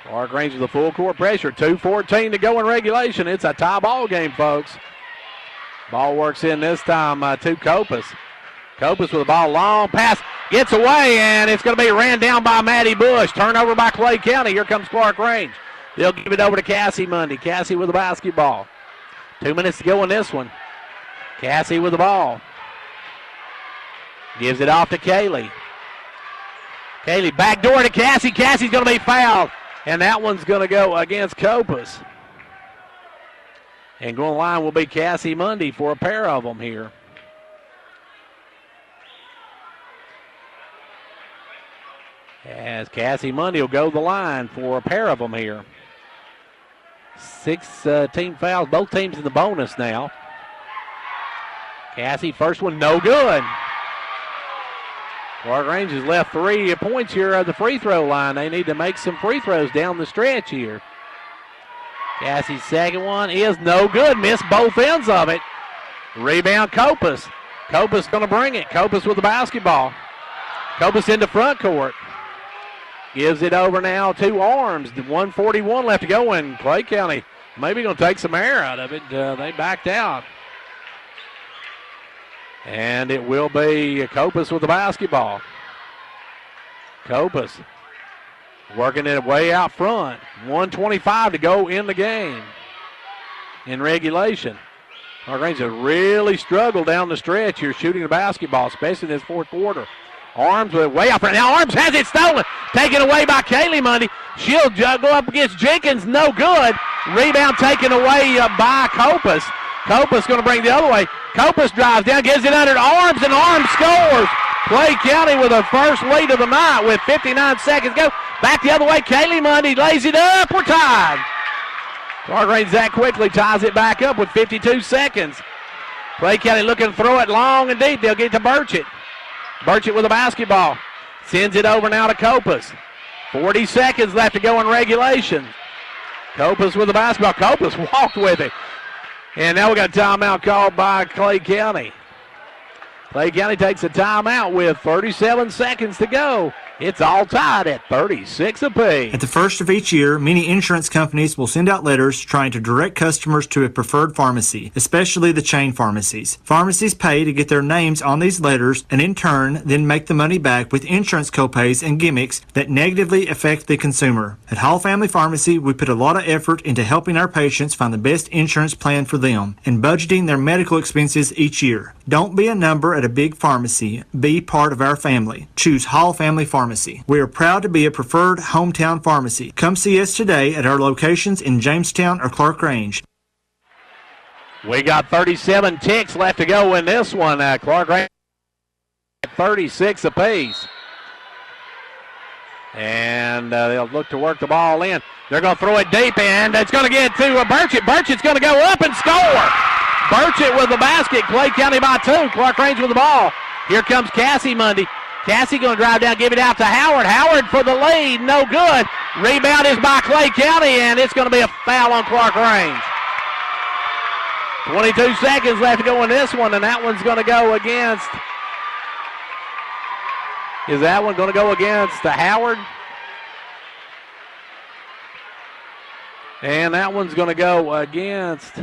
Clarkrange with the full court pressure. 2:14 to go in regulation. It's a tie ball game, folks. Ball works in this time to Copas. Copas with the ball, long pass, gets away, and it's going to be ran down by Maddie Bush. Turnover by Clay County. Here comes Clarkrange. They'll give it over to Cassie Mundy. Cassie with the basketball. 2 minutes to go in this one. Cassie with the ball. Gives it off to Kaylee. Kaylee backdoor to Cassie. Cassie's going to be fouled. And that one's going to go against Copas. And going line will be Cassie Mundy for a pair of them here. As Cassie Mundy will go the line for a pair of them here. 6 team fouls, both teams in the bonus now. Cassie, first one, no good. Clarkrange has left 3 points here at the free throw line. They need to make some free throws down the stretch here. Cassie's second one is no good. Missed both ends of it. Rebound Copas. Copas going to bring it. Copas with the basketball. Copas into front court. Gives it over now to Arms. 1:41 left to go, and Clay County maybe going to take some air out of it. They backed out. And it will be Copas with the basketball. Copas working it way out front. 1:25 to go in the game in regulation. Clarkrange has really struggled down the stretch here shooting the basketball, especially in this fourth quarter. Arms with it way out front. Now Arms has it stolen. Taken away by Kaylee Mundy. She'll go up against Jenkins. No good. Rebound taken away by Copas. Copas going to bring the other way. Copas drives down, gives it under to Arms, and Arms scores. Clay County with a first lead of the night with 59 seconds to go. Back the other way. Kaylee Mundy lays it up. We're tied. Clarkrange that quickly ties it back up with 52 seconds. Clay County looking to throw it long and deep. They'll get to Burchett. Burchett with the basketball. Sends it over now to Copas. 40 seconds left to go in regulation. Copas with the basketball. Copas walked with it. And now we got a timeout called by Clay County. Clay County takes a timeout with 37 seconds to go. It's all tied at 36 apiece. At the first of each year, many insurance companies will send out letters trying to direct customers to a preferred pharmacy, especially the chain pharmacies. Pharmacies pay to get their names on these letters and in turn then make the money back with insurance copays and gimmicks that negatively affect the consumer. At Hall Family Pharmacy, we put a lot of effort into helping our patients find the best insurance plan for them and budgeting their medical expenses each year. Don't be a number at a big pharmacy. Be part of our family. Choose Hall Family Pharmacy. We are proud to be a preferred hometown pharmacy. Come see us today at our locations in Jamestown or Clarkrange. We got 37 ticks left to go in this one. Clarkrange 36 apiece. And they'll look to work the ball in. They're going to throw it deep, and it's going to get to Burchett. Burchett's going to go up and score. Burchett with the basket. Clay County by 2. Clarkrange with the ball. Here comes Cassie Mundy. Cassie going to drive down, give it out to Howard. Howard for the lead. No good. Rebound is by Clay County, and it's going to be a foul on Clarkrange. 22 seconds left to go in this one, and that one's going to go against. Is that one going to go against Howard? And that one's going to go against.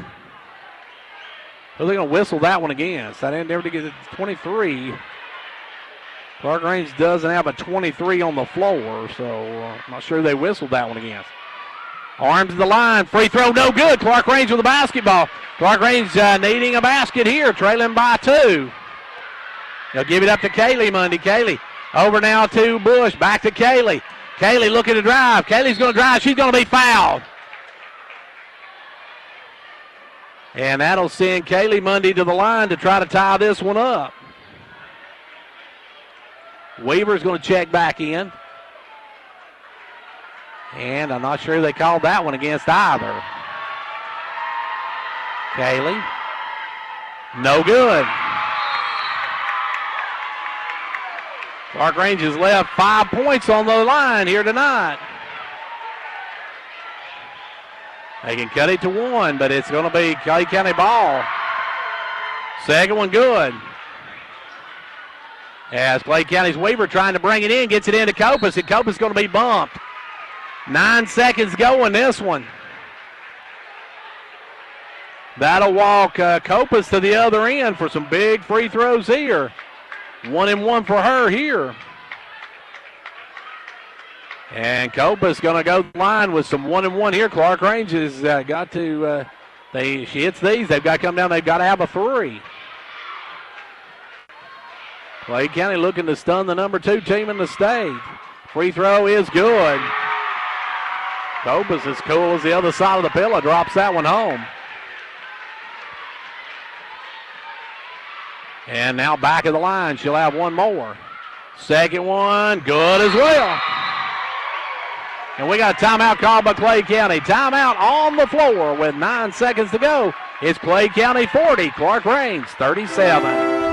Who are they going to whistle that one against? I didn't ever get it. 23. Clarkrange doesn't have a 23 on the floor, so I'm not sure they whistled that one against. Arms to the line. Free throw, no good. Clarkrange with the basketball. Clarkrange needing a basket here, trailing by 2. They'll give it up to Kaylee Mundy. Kaylee over now to Bush. Back to Kaylee. Kaylee looking to drive. Kaylee's going to drive. She's going to be fouled. And that'll send Kaylee Mundy to the line to try to tie this one up. Weaver's going to check back in. And I'm not sure they called that one against either. Kaylee. No good. Clarkrange has left 5 points on the line here tonight. They can cut it to 1, but it's going to be Clay County ball. Second one good. As Clay County's Weaver trying to bring it in, gets it into Copas, and Copas is going to be bumped. 9 seconds go in this one. That'll walk Copas to the other end for some big free throws here. 1 and 1 for her here. And Copas going to go to the line with some 1 and 1 here. Clarkrange has got to, she hits these. They've got to come down. They've got to have a 3. Clay County looking to stun the number 2 team in the state. Free throw is good. Copas is cool as the other side of the pillow. Drops that one home. And now back of the line. She'll have one more. Second one, good as well. And we got a timeout called by Clay County. Timeout on the floor with 9 seconds to go. It's Clay County 40, Clarkrange 37.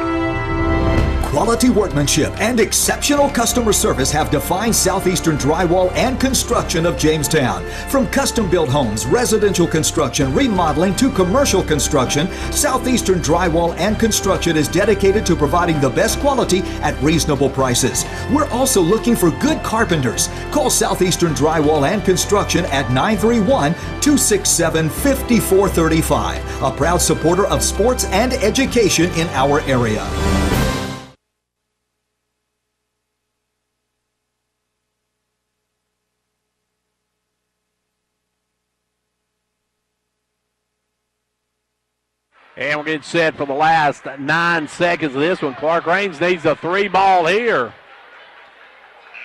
Quality workmanship and exceptional customer service have defined Southeastern Drywall and Construction of Jamestown. From custom-built homes, residential construction, remodeling to commercial construction, Southeastern Drywall and Construction is dedicated to providing the best quality at reasonable prices. We're also looking for good carpenters. Call Southeastern Drywall and Construction at 931-267-5435, a proud supporter of sports and education in our area. And we're getting set for the last 9 seconds of this one. Clarkrange needs a 3 ball here.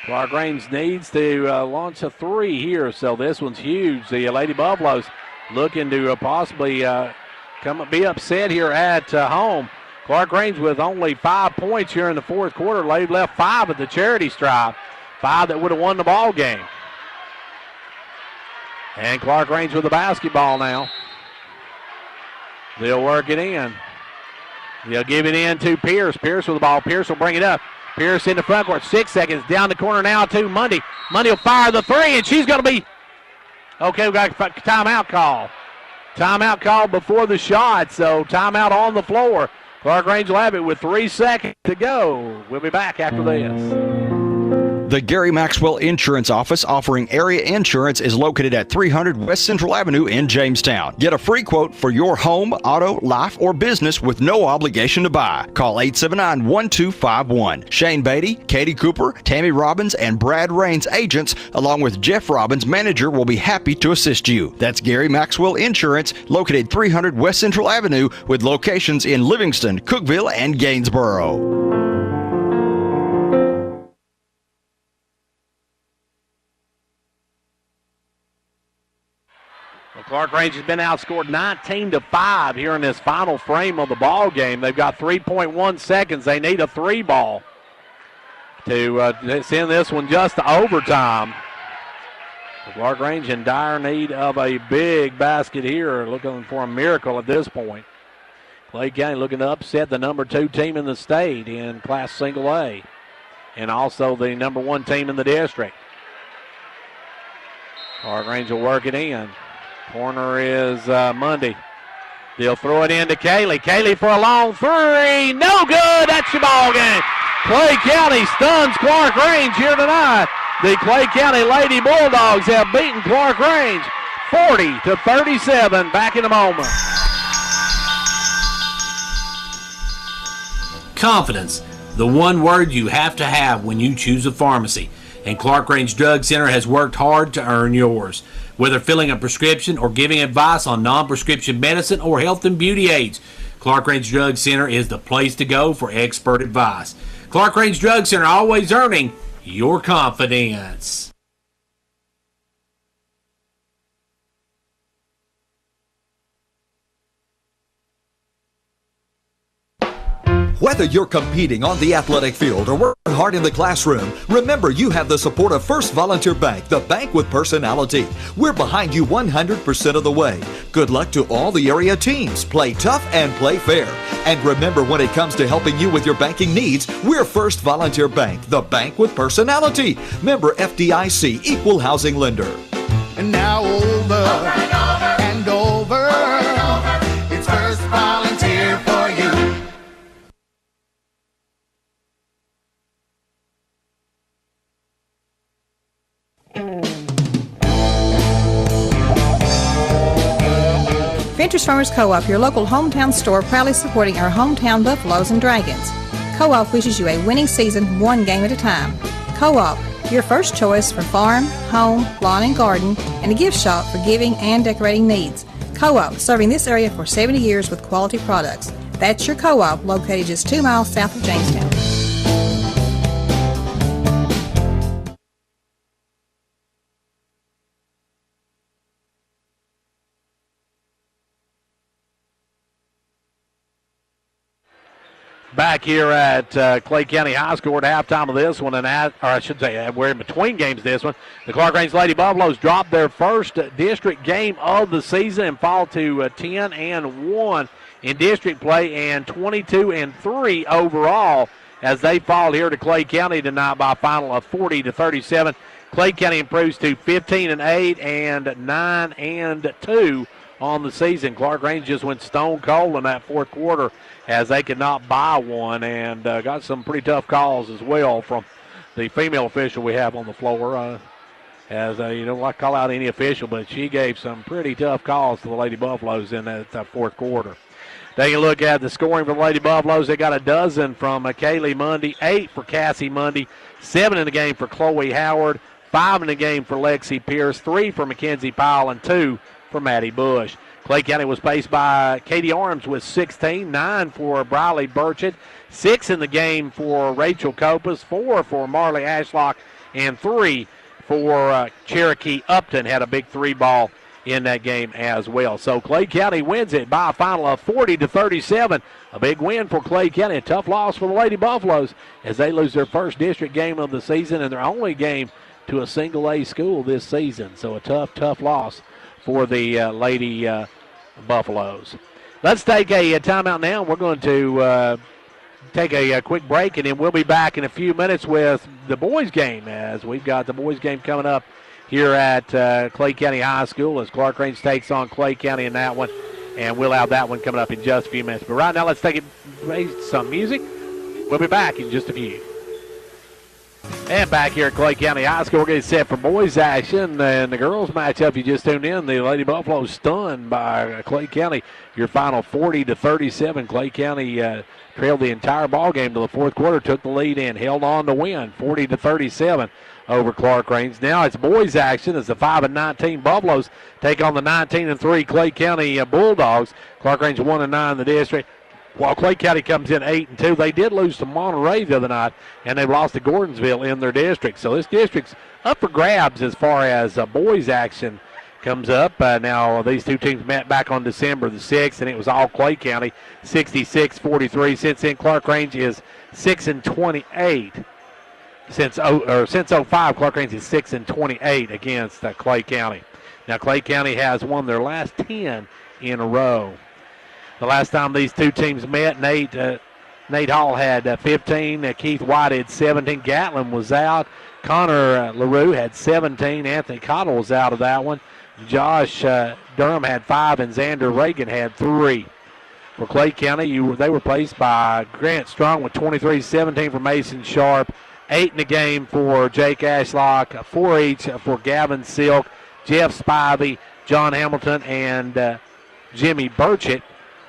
Clarkrange needs to launch a 3 here, so this one's huge. The Lady Buffaloes looking to possibly be upset here at home. Clarkrange with only 5 points here in the fourth quarter. They've left 5 at the charity stripe. 5 that would have won the ball game. And Clarkrange with the basketball now. They'll work it in. They'll give it in to Pierce. Pierce with the ball. Pierce will bring it up. Pierce in the front court. 6 seconds. Down the corner now to Mundy. Mundy will fire the 3, and she's going to be. Okay, we got a timeout call. Timeout call before the shot, so timeout on the floor. Clarkrange will have it with 3 seconds to go. We'll be back after this. The Gary Maxwell Insurance Office offering area insurance is located at 300 West Central Avenue in Jamestown. Get a free quote for your home, auto, life, or business with no obligation to buy. Call 879-1251. Shane Beatty, Katie Cooper, Tammy Robbins, and Brad Rains agents, along with Jeff Robbins, manager, will be happy to assist you. That's Gary Maxwell Insurance, located 300 West Central Avenue with locations in Livingston, Cookeville, and Gainsboro. Clarkrange has been outscored 19-5 here in this final frame of the ball game. They've got 3.1 seconds. They need a 3-ball to send this one just to overtime. Clarkrange in dire need of a big basket here, looking for a miracle at this point. Clay County looking to upset the number 2 team in the state in Class Single A, and also the number 1 team in the district. Clarkrange will work it in. Corner is Mundy. They'll throw it in to Kaylee. Kaylee for a long 3. No good. That's your ball game. Clay County stuns Clarkrange here tonight. The Clay County Lady Bulldogs have beaten Clarkrange 40-37. Back in a moment. Confidence, the one word you have to have when you choose a pharmacy. And Clarkrange Drug Center has worked hard to earn yours. Whether filling a prescription or giving advice on non-prescription medicine or health and beauty aids, Clarkrange Drug Center is the place to go for expert advice. Clarkrange Drug Center, always earning your confidence. Whether you're competing on the athletic field or working hard in the classroom, remember you have the support of First Volunteer Bank, the bank with personality. We're behind you 100% of the way. Good luck to all the area teams. Play tough and play fair. And remember, when it comes to helping you with your banking needs, we're First Volunteer Bank, the bank with personality. Member FDIC, equal housing lender. And now over and over, it's First Volunteer for you. Ventures Farmers Co-op, your local hometown store, proudly supporting our hometown Buffaloes and Dragons. Co-op wishes you a winning season, one game at a time. Co-op, your first choice for farm, home, lawn and garden, and a gift shop for giving and decorating needs. Co-op, serving this area for 70 years with quality products. That's your Co-op, located just 2 miles south of Jamestown. Back here at Clay County High School at halftime of this one, we're in between games this one. The Clarkrange Lady Buffaloes dropped their first district game of the season and fall to 10-1 in district play and 22-3 overall as they fall here to Clay County tonight by a final of 40-37. Clay County improves to 15-8 and 9-2 on the season. Clarkrange just went stone cold in that fourth quarter as they could not buy one and got some pretty tough calls as well from the female official we have on the floor. You don't like to call out any official, but she gave some pretty tough calls to the Lady Buffaloes in that fourth quarter. Taking a look at the scoring for the Lady Buffaloes, they got a dozen from Kaylee Mundy, 8 for Cassie Mundy, 7 in the game for Chloe Howard, 5 in the game for Lexi Pierce, 3 for Mackenzie Powell, and 2 for Maddie Bush. Clay County was paced by Katie Arms with 16, 9 for Briley Burchett, 6 in the game for Rachel Copas, 4 for Marley Ashlock, and 3 for Cherokee Upton. Had a big 3-ball in that game as well. So Clay County wins it by a final of 40-37. A big win for Clay County. A tough loss for the Lady Buffaloes as they lose their first district game of the season and their only game to a single A school this season. So a tough loss for the Lady Buffaloes. Let's take a timeout now. We're going to take a quick break, and then we'll be back in a few minutes with the boys' game as we've got the boys' game coming up here at Clay County High School as Clarkrange takes on Clay County in that one, and we'll have that one coming up in just a few minutes. But right now, let's take some music. We'll be back in just a few. And back here at Clay County High School, we're getting set for boys action. And the girls matchup, you just tuned in. The Lady Buffaloes stunned by Clay County. Your final 40-37. Clay County trailed the entire ball game to the fourth quarter, took the lead and held on to win 40-37 over Clarkrange. Now it's boys action as the 5-19 Buffaloes take on the 19-3 Clay County Bulldogs. Clarkrange 1-9 in the district. While Clay County comes in 8-2, they did lose to Monterey the other night, and they've lost to Gordonsville in their district. So this district's up for grabs as far as boys action comes up. Now these two teams met back on December the 6th, and it was all Clay County, 66-43. Since then, Clarkrange is 6-28. Since 05, Clarkrange is 6-28 against Clay County. Now Clay County has won their last 10 in a row. The last time these two teams met, Nate Hall had 15. Keith White had 17. Gatlin was out. Connor LaRue had 17. Anthony Cottle was out of that one. Josh Durham had 5, and Xander Reagan had 3. For Clay County, they were placed by Grant Strong with 23, 17 for Mason Sharp, 8 in the game for Jake Ashlock, 4 each for Gavin Silk, Jeff Spivey, John Hamilton, and Jimmy Burchett.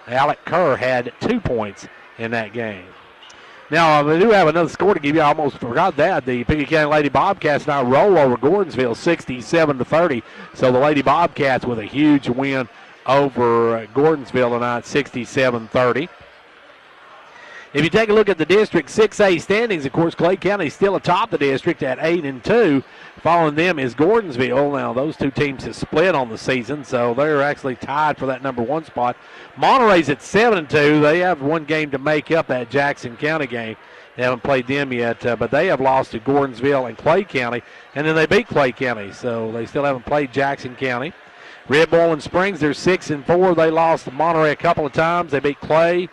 Alec Kerr had 2 points in that game. Now, we do have another score to give you. I almost forgot that. The Pickett County Lady Bobcats now roll over Gordonsville 67-30. So the Lady Bobcats with a huge win over Gordonsville tonight, 67-30. If you take a look at the District 6A standings, of course, Clay County is still atop the district at 8-2. Following them is Gordonsville. Now, those two teams have split on the season, so they're actually tied for that number 1 spot. Monterey's at 7-2. They have one game to make up that Jackson County game. They haven't played them yet, but they have lost to Gordonsville and Clay County, and then they beat Clay County, so they still haven't played Jackson County. Red Boiling Springs, they're 6-4. They lost to Monterey a couple of times. They beat Clay.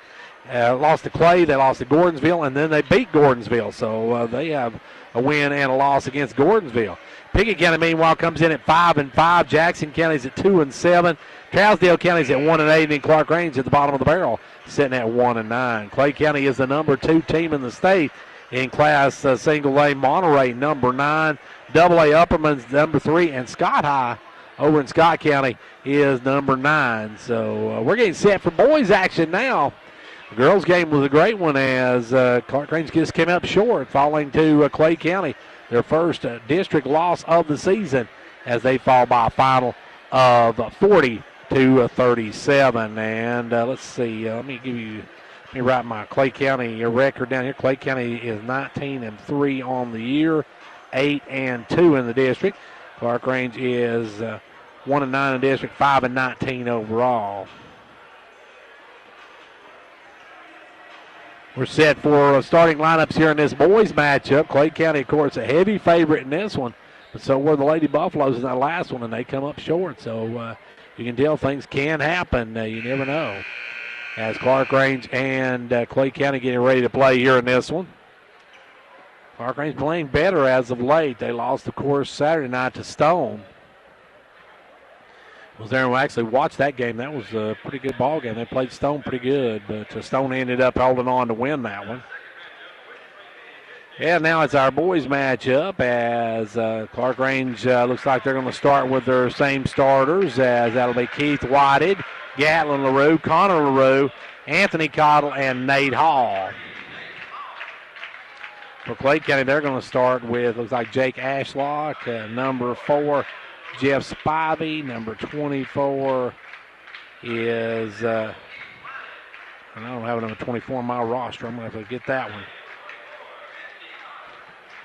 Lost to Clay, they lost to Gordonsville, and then they beat Gordonsville. So they have a win and a loss against Gordonsville. Pickett County, meanwhile, comes in at 5-5. Jackson County's at 2-7. Trousdale County's at 1-8, and Clarkrange at the bottom of the barrel, sitting at 1-9. Clay County is the number 2 team in the state in Class Single A. Monterey, number 9. Double A Upperman's number 3, and Scott High over in Scott County is number 9. So we're getting set for boys action now. The girls' game was a great one as Clarkrange just came up short, falling to Clay County, their first district loss of the season, as they fall by a final of 40-37. And let's see, let me write my Clay County record down here. Clay County is 19-3 on the year, 8-2 in the district. Clarkrange is 1-9 in the district, 5-19 overall. We're set for starting lineups here in this boys matchup. Clay County, of course, a heavy favorite in this one, but so were the Lady Buffaloes in that last one, and they come up short. So you can tell things can happen. You never know. As Clarkrange and Clay County getting ready to play here in this one. Clarkrange playing better as of late. They lost, of course, Saturday night to Stone. Was there and actually watched that game. That was a pretty good ball game. They played Stone pretty good, but Stone ended up holding on to win that one. Yeah, now it's our boys matchup as Clarkrange looks like they're going to start with their same starters, as that'll be Keith Whited, Gatlin LaRue, Connor LaRue, Anthony Cottle, and Nate Hall. For Clay County, they're going to start with, looks like Jake Ashlock, number 4. Jeff Spivey, number 24 is, I don't have a number 24 on my roster. I'm going to have to get that one.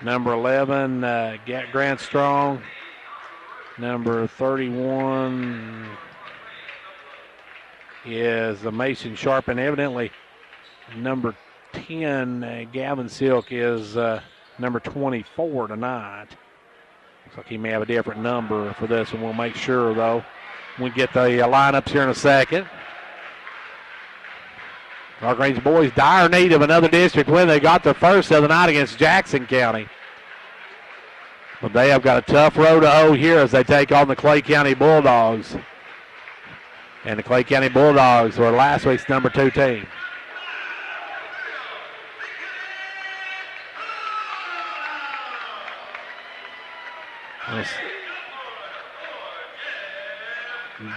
Number 11, Grant Strong. Number 31 is Mason Sharp, and evidently number 10, Gavin Silk, is number 24 tonight. Looks like he may have a different number for this, and we'll make sure, though. We get the lineups here in a second. Clarkrange boys dire need of another district win. They got their first of the night against Jackson County. But they have got a tough road to hoe here as they take on the Clay County Bulldogs. And the Clay County Bulldogs were last week's number 2 team.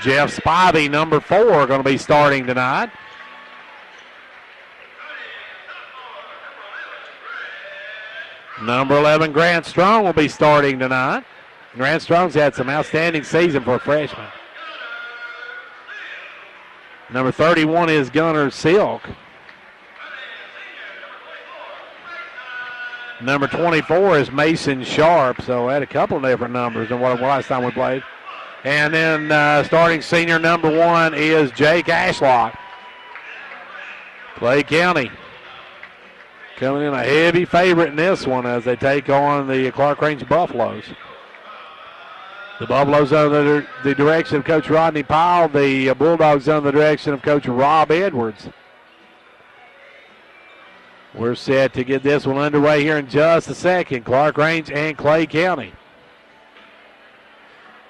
Jeff Spivey, number 4, going to be starting tonight. Number 11, Grant Strong, will be starting tonight. Grant Strong's had some outstanding season for a freshman. Number 31 is Gunnar Silk. Number 24 is Mason Sharp, so had a couple of different numbers than what last time we played. And then starting senior number 1 is Jake Ashlock. Clay County coming in a heavy favorite in this one as they take on the Clarkrange Buffaloes. The Buffaloes under the direction of Coach Rodney Powell. The Bulldogs under the direction of Coach Rob Edwards. We're set to get this one underway here in just a second. Clarkrange and Clay County.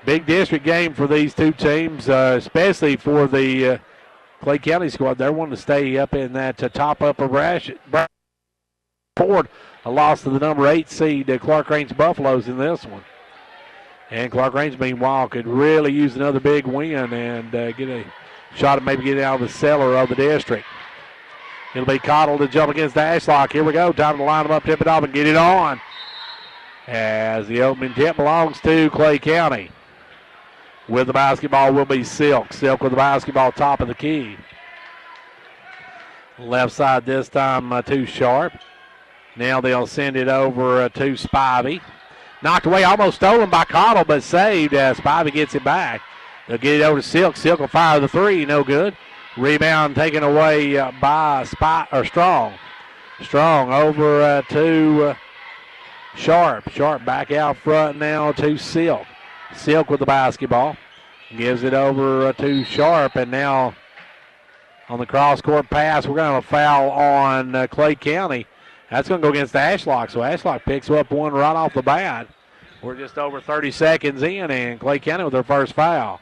Big district game for these two teams, especially for the Clay County squad. They're wanting to stay up in that top upper bracket. Forward, a loss to the number 8 seed, Clarkrange Buffaloes in this one. And Clarkrange, meanwhile, could really use another big win and get a shot at maybe getting out of the cellar of the district. It'll be Cottle to jump against Ashlock. Here we go. Time to line them up, tip it off, and get it on. As the opening tip belongs to Clay County. With the basketball will be Silk. Silk with the basketball top of the key. Left side this time to Sharp. Now they'll send it over to Spivey. Knocked away, almost stolen by Cottle, but saved as Spivey gets it back. They'll get it over to Silk. Silk will fire the 3, no good. Rebound taken away by Strong. Strong over to Sharp. Sharp back out front now to Silk. Silk with the basketball. Gives it over to Sharp, and now on the cross-court pass, we're going to foul on Clay County. That's going to go against Ashlock, so Ashlock picks up one right off the bat. We're just over 30 seconds in, and Clay County with their first foul.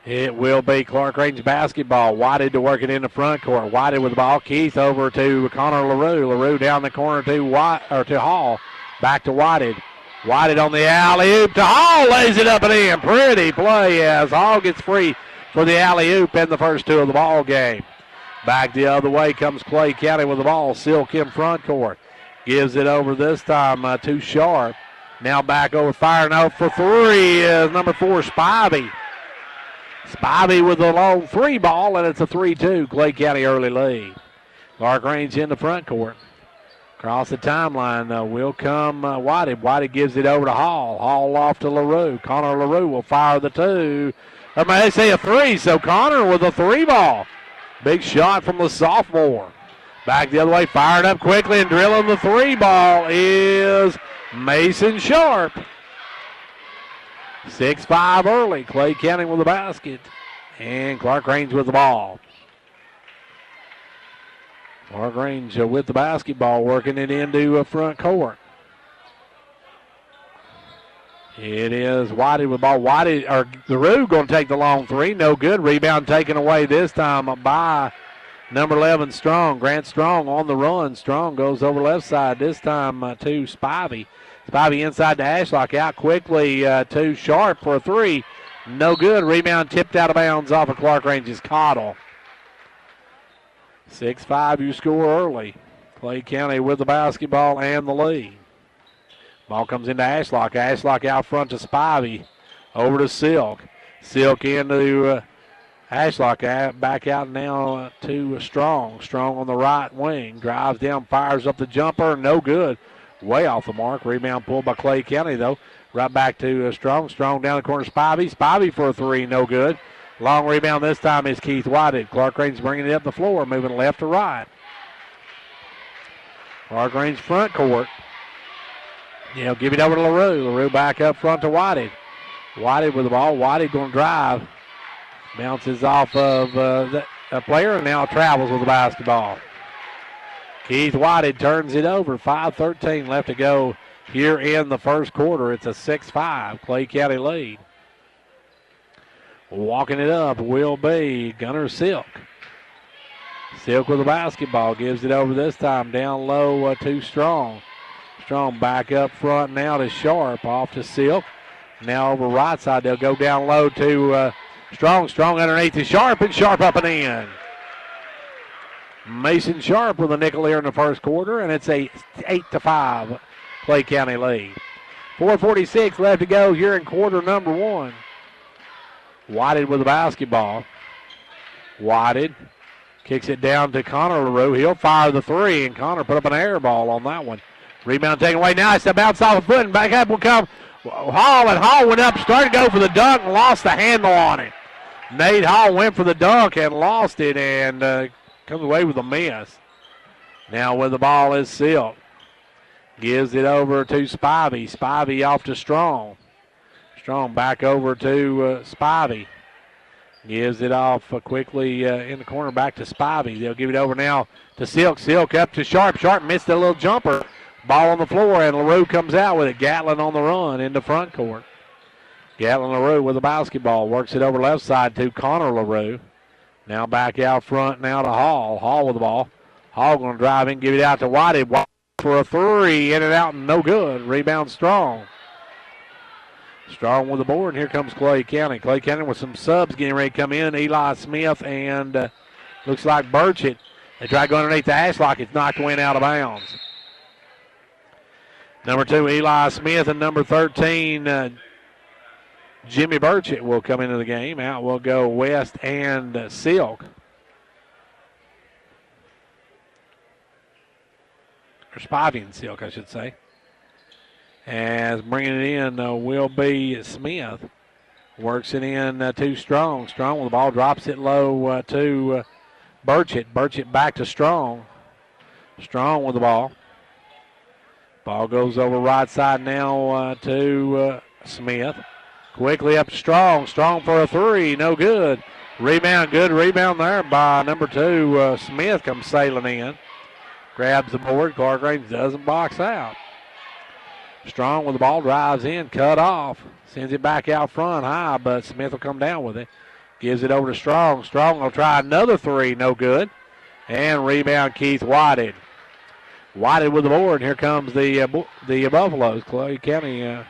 It will be Clarkrange basketball. Whited to work it in the front court. Whited with the ball. Keith over to Connor LaRue. LaRue down the corner to Hall. Back to Whited. Whited on the alley-oop to Hall. Lays it up and in. Pretty play as Hall gets free for the alley-oop in the first 2 of the ball game. Back the other way comes Clay County with the ball. Silk in front court. Gives it over this time to Sharp. Now back over, firing out for 3 is number 4, Spivey. Spivey with the long 3 ball, and it's a 3-2. Clay County early lead. Clarkrange in the front court. Across the timeline will come Whited. Whited gives it over to Hall. Hall off to LaRue. Connor LaRue will fire the 2. Or may I say a 3, so Connor with a 3 ball. Big shot from the sophomore. Back the other way, fired up quickly and drilling the 3 ball is Mason Sharp. 6-5 early. Clay County with the basket. And Clarkrange with the ball. Clarkrange with the basketball, working it into front court. It is Whited with the ball. Whited, or LaRue going to take the long 3. No good. Rebound taken away this time by number 11, Strong. Grant Strong on the run. Strong goes over left side this time to Spivey. Spivey inside to Ashlock. Out quickly to Sharp for a 3. No good. Rebound tipped out of bounds off of Clarkrange's Cottle. 6-5, you score early. Clay County with the basketball and the lead. Ball comes into Ashlock. Ashlock out front to Spivey. Over to Silk. Silk into Ashlock. Back out now to Strong. Strong on the right wing. Drives down, fires up the jumper. No good. Way off the mark. Rebound pulled by Clay County, though. Right back to Strong. Strong down the corner. Spivey. Spivey for a 3. No good. Long rebound this time is Keith Whited. Clarkrange bringing it up the floor, moving left to right. Clarkrange front court. Give it over to LaRue. LaRue back up front to Whited. Whited with the ball. Whited going to drive. Bounces off of a player and now travels with the basketball. Keith Whited turns it over. 5:13 left to go here in the first quarter. It's a 6-5 Clay County lead. Walking it up will be Gunnar Silk. Silk with the basketball. Gives it over this time down low to Strong. Strong back up front now to Sharp, off to Silk. Now over right side, they'll go down low to Strong. Strong underneath to Sharp, and Sharp up and in. Mason Sharp with a nickel here in the first quarter, and it's a 8-5 Clay County lead. 4:46 left to go here in quarter number one. Whited with the basketball. Whited kicks it down to Connor LaRue. He'll fire the three, and Connor put up an air ball on that one. Rebound taken away now. It's a bounce off the foot, and back up will come Hall, and Hall went up, started to go for the dunk, and lost the handle on it. Nate Hall went for the dunk and lost it, and comes away with a miss. Now with the ball is Silk. Gives it over to Spivey. Spivey off to Strong. Strong back over to Spivey. Gives it off quickly in the corner back to Spivey. They'll give it over now to Silk. Silk up to Sharp. Sharp missed a little jumper. Ball on the floor, and LaRue comes out with it. Gatlin on the run in the front court. Gatlin LaRue with the basketball. Works it over left side to Connor LaRue. Now back out front now to Hall. Hall with the ball. Hall going to drive in, give it out to Whited. White for a three. In and out and no good. Rebound Strong. Strong with the board, and here comes Clay County. Clay County with some subs getting ready to come in. Eli Smith and looks like Burchett. They try to go underneath the Ashlock. It's knocked away and out of bounds. Number 2, Eli Smith, and number 13, Jimmy Burchett will come into the game. Out will go West and Silk. Or Spivey and Silk, I should say. As bringing it in will be Smith. Works it in to Strong. Strong with the ball, drops it low to Burchett. Burchett back to Strong. Strong with the ball. Ball goes over right side now to Smith. Quickly up to Strong. Strong for a three. No good. Rebound. Good rebound there by number 2. Smith comes sailing in. Grabs the board. Clarkrange doesn't box out. Strong with the ball. Drives in. Cut off. Sends it back out front high, but Smith will come down with it. Gives it over to Strong. Strong will try another three. No good. And rebound Keith Whited. Whited with the board. Here comes the Buffaloes. Clay County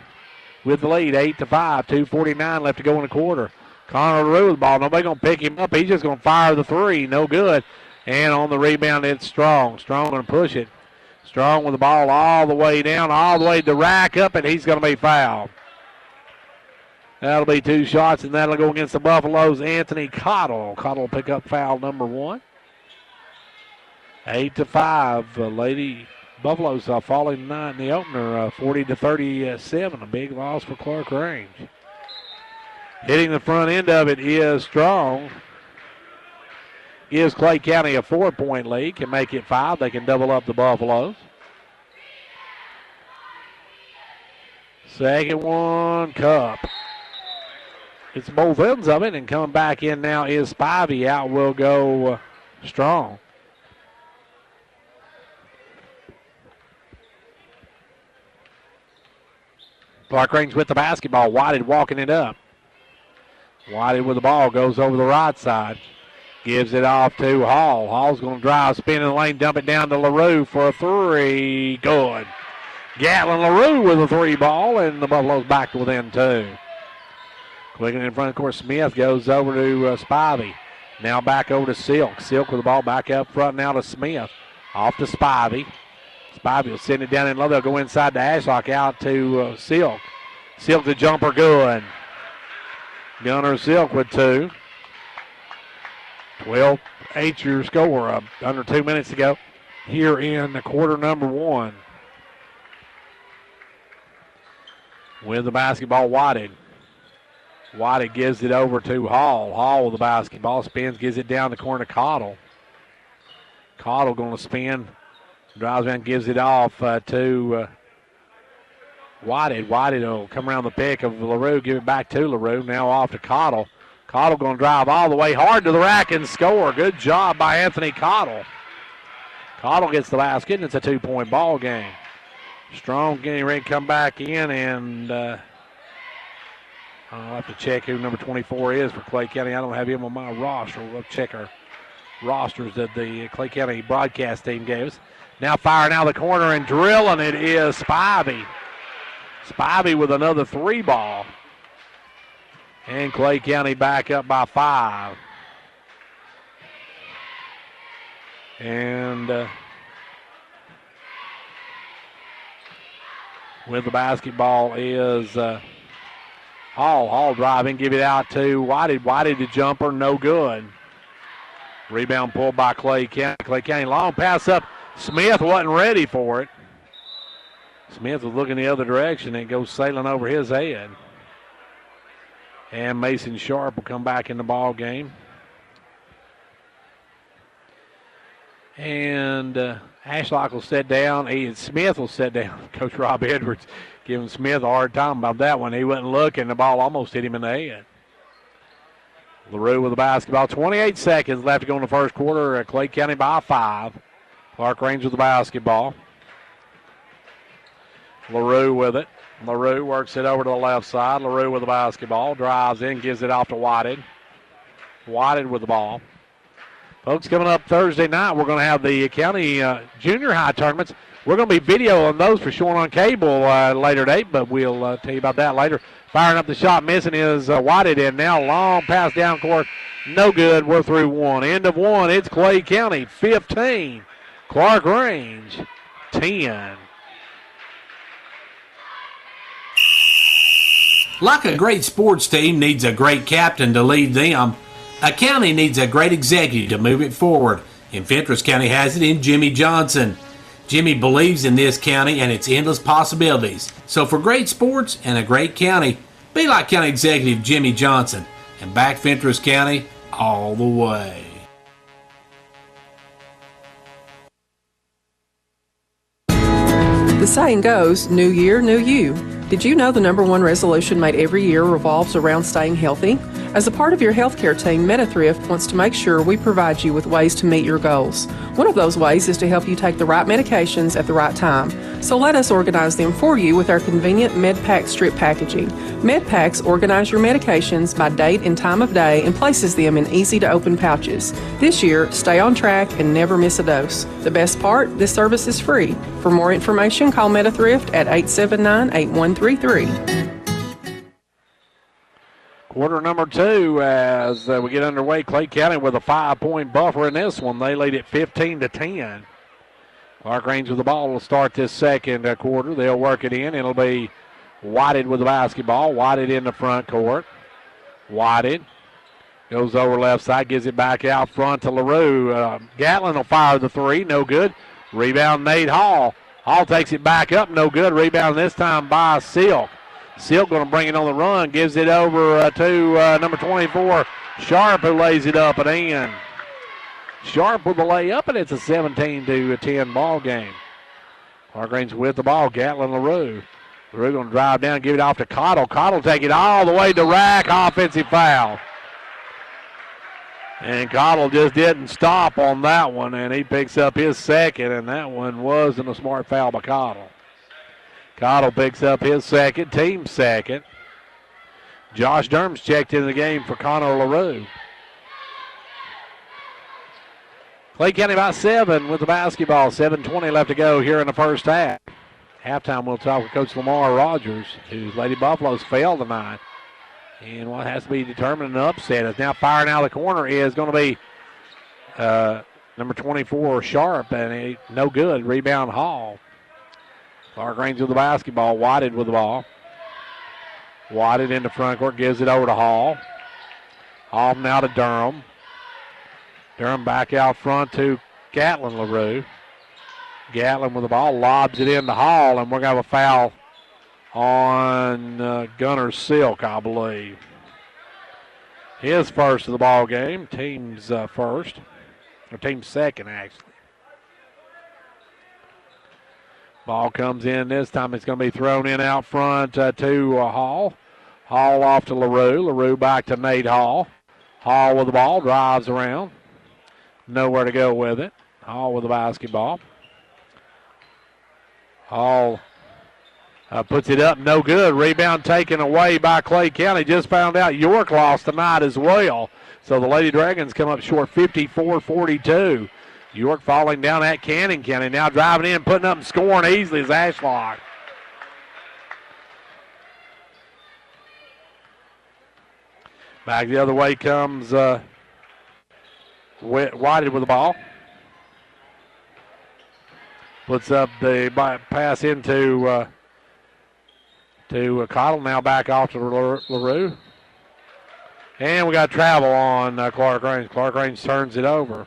with the lead, 8-5. 2:49 left to go in the quarter. Connor LaRue with the ball. Nobody going to pick him up. He's just going to fire the three. No good. And on the rebound, it's Strong. Strong going to push it. Strong with the ball all the way down, all the way to the rack up, and he's going to be fouled. That'll be 2 shots, and that'll go against the Buffaloes. Anthony Cottle. Cottle will pick up foul number 1. 8-5. Lady Buffaloes falling tonight in the opener, 40-37. A big loss for Clarkrange. Hitting the front end of it is Strong. Gives Clay County a 4-point lead. Can make it 5. They can double up the Buffaloes. Second one, Cup. It's both ends of it, and coming back in now is Spivey. Out will go Strong. Clarkrange with the basketball. Whited walking it up. Whited with the ball. Goes over the right side. Gives it off to Hall. Hall's going to drive, spin in the lane, dump it down to LaRue for a three. Good. Gatlin LaRue with a 3 ball, and the Buffaloes back to within 2. Quickly in front, of course, Smith goes over to Spivey. Now back over to Silk. Silk with the ball back up front now to Smith. Off to Spivey. Spivey will send it down in low. They'll go inside to Ashlock, out to Silk. Silk the jumper, good. Gunner Silk with 2. 12-8 your score. Under 2 minutes to go here in the quarter number 1. With the basketball, Whited. Whited gives it over to Hall. Hall with the basketball. Spins, gives it down the corner to Cottle. Cottle going to spin. Drives around, gives it off to Whited. Whited will come around the pick of LaRue, give it back to LaRue. Now off to Cottle. Cottle going to drive all the way hard to the rack and score. Good job by Anthony Cottle. Cottle gets the basket, and it's a 2-point ball game. Strong getting ready to come back in, and I'll have to check who number 24 is for Clay County. I don't have him on my roster. We'll check our rosters that the Clay County broadcast team gave us. Now firing out of the corner and drilling it is Spivey. Spivey with another 3 ball. And Clay County back up by 5. And with the basketball is Hall. Hall driving, give it out to Whitey. Whitey the jumper, no good. Rebound pulled by Clay County. Clay County long pass up. Smith wasn't ready for it. Smith was looking the other direction and it goes sailing over his head. And Mason Sharp will come back in the ball game. And Ashlock will sit down. Ian Smith will sit down. Coach Rob Edwards giving Smith a hard time about that one. He wasn't looking. The ball almost hit him in the head. LaRue with the basketball. 28 seconds left to go in the first quarter. Clay County by 5. Clarkrange with the basketball. LaRue with it. LaRue works it over to the left side. LaRue with the basketball. Drives in, gives it off to Whited. Whited with the ball. Folks, coming up Thursday night, we're going to have the county junior high tournaments. We're going to be videoing those for showing on cable later date, but we'll tell you about that later. Firing up the shot, missing is Whited in now. Long pass down court, no good. We're through 1. End of 1. It's Clay County 15, Clarkrange 10. Like a great sports team needs a great captain to lead them, a county needs a great executive to move it forward, and Fentress County has it in Jimmy Johnson. Jimmy believes in this county and its endless possibilities. So for great sports and a great county, be like County Executive Jimmy Johnson and back Fentress County all the way. The saying goes, new year, new you. Did you know the number one resolution made every year revolves around staying healthy? As a part of your healthcare team, MetaThrift wants to make sure we provide you with ways to meet your goals. One of those ways is to help you take the right medications at the right time. So let us organize them for you with our convenient MedPack strip packaging. MedPacks organize your medications by date and time of day and places them in easy-to-open pouches. This year, stay on track and never miss a dose. The best part, this service is free. For more information, call MetaThrift at 879-8133. Quarter number 2 as we get underway. Clay County with a 5-point buffer in this one. They lead it 15-10. Clarkrange with the ball will start this second quarter. They'll work it in. It'll be Whited with the basketball. Whited in the front court. Whited goes over left side, gives it back out front to LaRue. Gatlin will fire the 3, no good. Rebound Nate Hall. Hall takes it back up, no good. Rebound this time by Silk. Silk going to bring it on the run, gives it over to number 24, Sharp, who lays it up and in. Sharp with the layup, and it's a 17-10 ball game. Clarkrange with the ball, Gatlin LaRue. LaRue going to drive down, give it off to Cottle. Cottle take it all the way to Rack, offensive foul. And Cottle just didn't stop on that one, and he picks up his second, and that one wasn't a smart foul by Cottle. Cottle picks up his second, team second. Josh Durham's checked into the game for Connor LaRue. Clay County by 7 with the basketball. 7:20 left to go here in the first half. Halftime, we'll talk with Coach Lamar Rogers, whose Lady Buffaloes failed tonight. And what has to be determined an upset is now firing out of the corner is going to be number 24, Sharp, and no good. Rebound Hall. Clarkrange with the basketball. Whited with the ball. Whited in the front court, gives it over to Hall. Hall now to Durham. Durham back out front to Gatlin LaRue. Gatlin with the ball, lobs it in to Hall, and we're going to have a foul on Gunner Silk, I believe. His first of the ball game. Team's first. Or team's second, actually. Ball comes in this time. It's going to be thrown in out front to Hall. Hall off to LaRue. LaRue back to Nate Hall. Hall with the ball, drives around. Nowhere to go with it. Hall with the basketball. Hall puts it up, no good. Rebound taken away by Clay County. Just found out York lost tonight as well. So the Lady Dragons come up short 54-42. York falling down at Cannon County. Now driving in, putting up and scoring easily is Ashlock. Back the other way comes Whited with the ball. Puts up the pass into Cottle. Now back off to LaRue. And we got travel on Clarkrange. Clarkrange turns it over.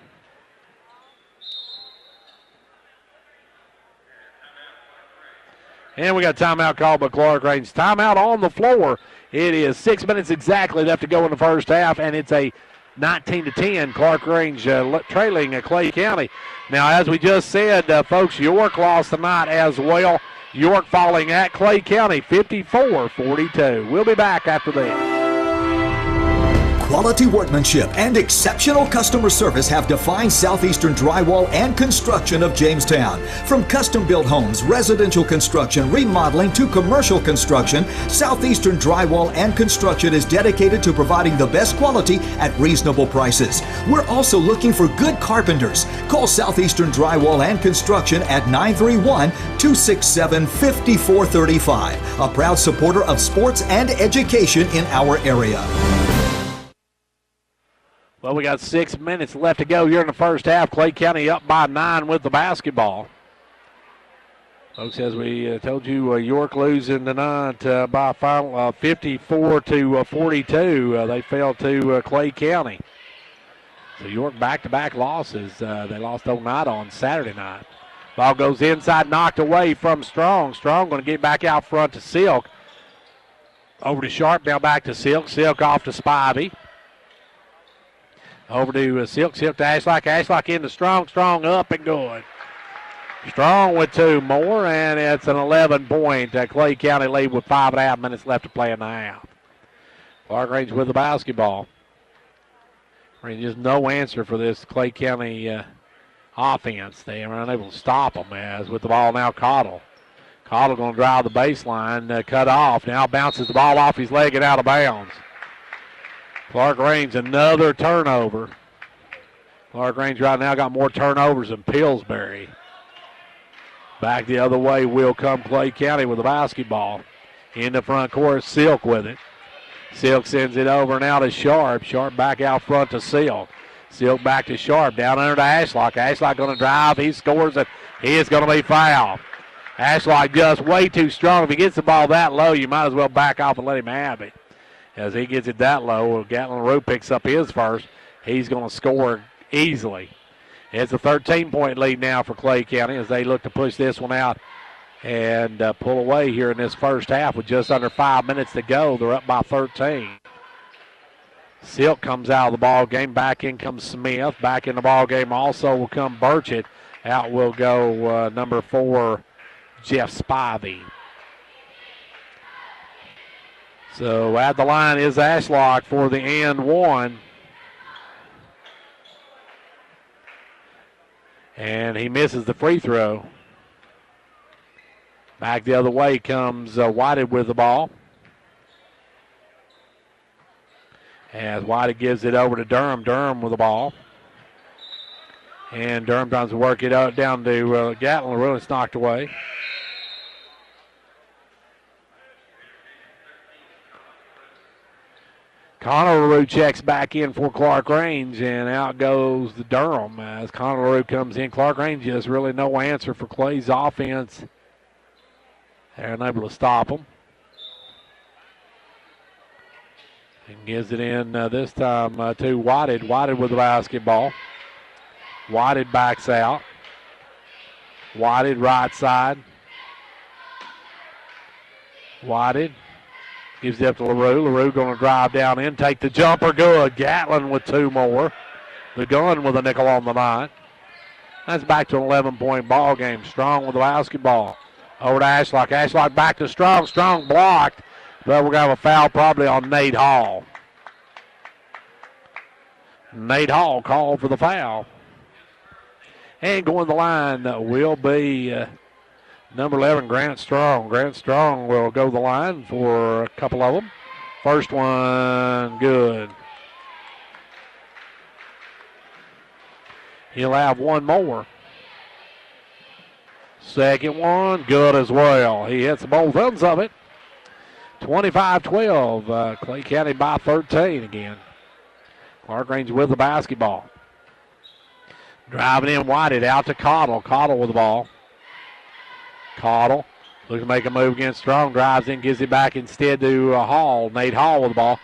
And we got timeout called by Clarkrange. Timeout on the floor. It is 6 minutes exactly left to go in the first half, and it's a 19-10 Clarkrange trailing at Clay County. Now, as we just said, folks, York lost tonight as well. York falling at Clay County 54-42. We'll be back after this. Quality workmanship and exceptional customer service have defined Southeastern Drywall and Construction of Jamestown. From custom-built homes, residential construction, remodeling to commercial construction, Southeastern Drywall and Construction is dedicated to providing the best quality at reasonable prices. We're also looking for good carpenters. Call Southeastern Drywall and Construction at 931-267-5435, a proud supporter of sports and education in our area. Well, we got 6 minutes left to go here in the first half. Clay County up by 9 with the basketball. Folks, as we told you, York losing tonight by a final 54-42. They fell to Clay County. So York back-to-back losses. They lost overnight on Saturday night. Ball goes inside, knocked away from Strong. Strong going to get back out front to Silk. Over to Sharp, now back to Silk. Silk off to Spivey. Over to Silk. Silk to Ashlock. Ashlock into Strong. Strong up and good. Strong with 2 more, and it's an 11-point Clay County lead with 5.5 minutes left to play in the half. Clarkrange with the basketball. Just no answer for this Clay County offense. They were unable to stop them. As with the ball now, Cottle. Cottle going to drive the baseline, cut off. Now bounces the ball off his leg and out of bounds. Clarkrange another turnover. Clarkrange right now got more turnovers than Pillsbury. Back the other way will come Clay County with the basketball. In the front court, Silk with it. Silk sends it over now to Sharp. Sharp back out front to Silk. Silk back to Sharp, down under to Ashlock. Ashlock going to drive. He scores it. He is going to be fouled. Ashlock just way too strong. If he gets the ball that low, you might as well back off and let him have it. As he gets it that low, Gatlin LaRue picks up his first. He's going to score easily. It's a 13-point lead now for Clay County as they look to push this one out and pull away here in this first half with just under 5 minutes to go. They're up by 13. Silk comes out of the ball game. Back in comes Smith. Back in the ball game also will come Burchett. Out will go number 4, Jeff Spivey. So at the line is Ashlock for the and one. And he misses the free throw. Back the other way comes Whited with the ball. As Whited gives it over to Durham. Durham with the ball. And Durham tries to work it out down to Gatlin. Really, it's knocked away. Connor LaRue checks back in for Clarkrange, and out goes the Durham as Connor LaRue comes in. Clarkrange just really no answer for Clay's offense. They're unable to stop him. And gives it in this time to Whited. Whited with the basketball. Whited backs out. Whited right side. Whited. Gives it up to LaRue. LaRue going to drive down in, take the jumper, good. Gatlin with 2 more. The gun with a nickel on the night. That's back to an 11-point ball game. Strong with the basketball. Over to Ashlock. Ashlock back to Strong. Strong blocked, but we're going to have a foul probably on Nate Hall. Nate Hall called for the foul. And going to the line will be number 11, Grant Strong. Grant Strong will go to the line for a couple of them. First one, good. He'll have one more. Second one, good as well. He hits both ends of it. 25-12. Clay County by 13 again. Clarkrange with the basketball. Driving in Whited out to Cottle. Cottle with the ball. Cottle looks to make a move against Strong. Drives in, gives it back instead to Hall. Nate Hall with the ball.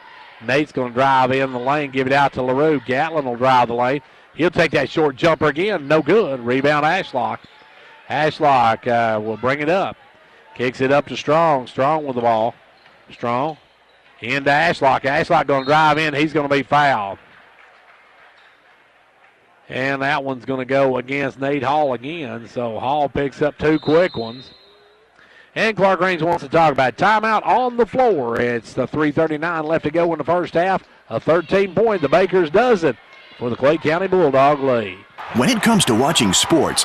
Nate's going to drive in the lane, give it out to LaRue. Gatlin will drive the lane. He'll take that short jumper again. No good. Rebound Ashlock. Ashlock will bring it up. Kicks it up to Strong. Strong with the ball. Strong into Ashlock. Ashlock going to drive in. He's going to be fouled. And that one's going to go against Nate Hall again. So Hall picks up two quick ones. And Clarkrange wants to talk about timeout on the floor. It's the 3:39 left to go in the first half. A 13-point, the Bakers dozen for the Clay County Bulldog lead. When it comes to watching sports,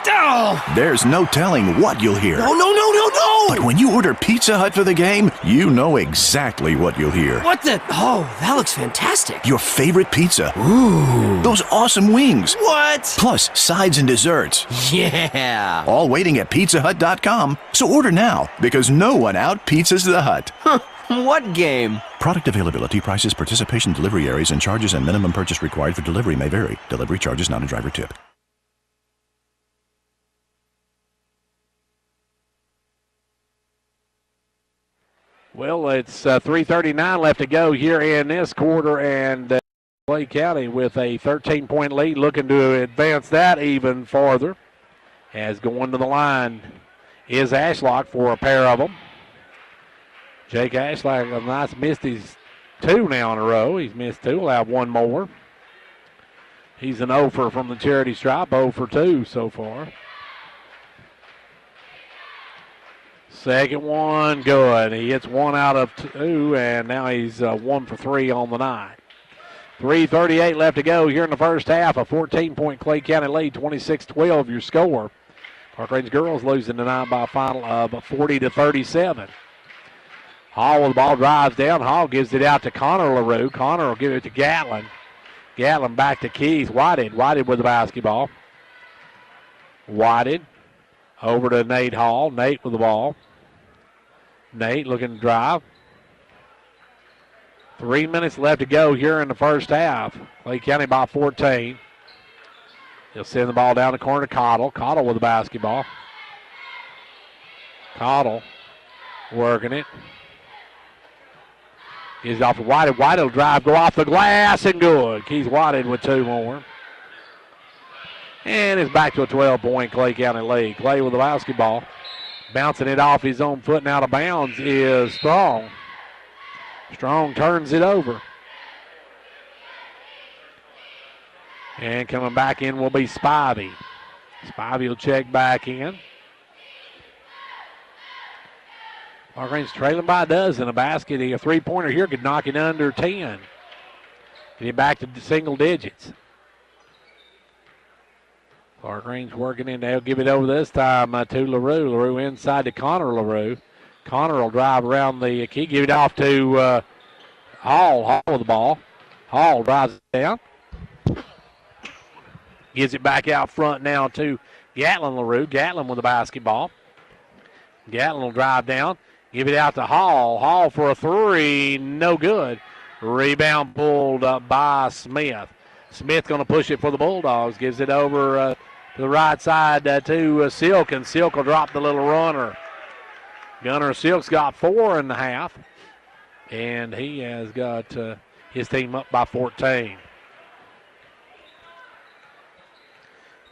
there's no telling what you'll hear. No! But when you order Pizza Hut for the game, you know exactly what you'll hear. What the? Oh, that looks fantastic. Your favorite pizza. Ooh. Those awesome wings. What? Plus sides and desserts. Yeah. All waiting at pizzahut.com. So order now, because no one out-pizzas the Hut. Huh. What game? Product availability, prices, participation, delivery areas, and charges and minimum purchase required for delivery may vary. Delivery charges not a driver tip. Well, it's 3:39 left to go here in this quarter, and Clay County with a 13-point lead, looking to advance that even farther. As going to the line is Ashlock for a pair of them. Jake Ashlock, a nice missed his two now in a row. He's missed two. He'll have one more. He's an 0 from the charity stripe, 0 for 2 so far. Second one, good. He hits one out of two, and now he's 1 for 3 on the night. 3:38 left to go here in the first half. A 14-point Clay County lead, 26-12 your score. Clarkrange girls losing tonight by a final of 40-37. Hall with the ball, drives down. Hall gives it out to Connor LaRue. Connor will give it to Gatlin. Gatlin back to Keith. Whited with the basketball. Whited over to Nate Hall. Nate with the ball. Nate looking to drive. 3 minutes left to go here in the first half. Clay County by 14. He'll send the ball down the corner to Cottle. Cottle with the basketball. Cottle working it. Gives it off to Whited. Whited will drive, go off the glass, and good. Keith Whited with two more. And it's back to a 12-point Clay County lead. Clay with the basketball. Bouncing it off his own foot and out of bounds is Strong. Strong turns it over. And coming back in will be Spivey. Spivey will check back in. Clarkrange trailing by a dozen. A basket, a three-pointer here could knock it under 10. Get it back to single digits. Clarkrange working in. They'll give it over this time to LaRue. LaRue inside to Connor LaRue. Connor will drive around the key. Give it off to Hall. Hall with the ball. Hall drives it down. Gives it back out front now to Gatlin LaRue. Gatlin with the basketball. Gatlin will drive down. Give it out to Hall. Hall for a three. No good. Rebound pulled up by Smith. Smith going to push it for the Bulldogs. Gives it over to the right side to Silk, and Silk will drop the little runner. Gunner Silk's got 4.5, and he has got his team up by 14.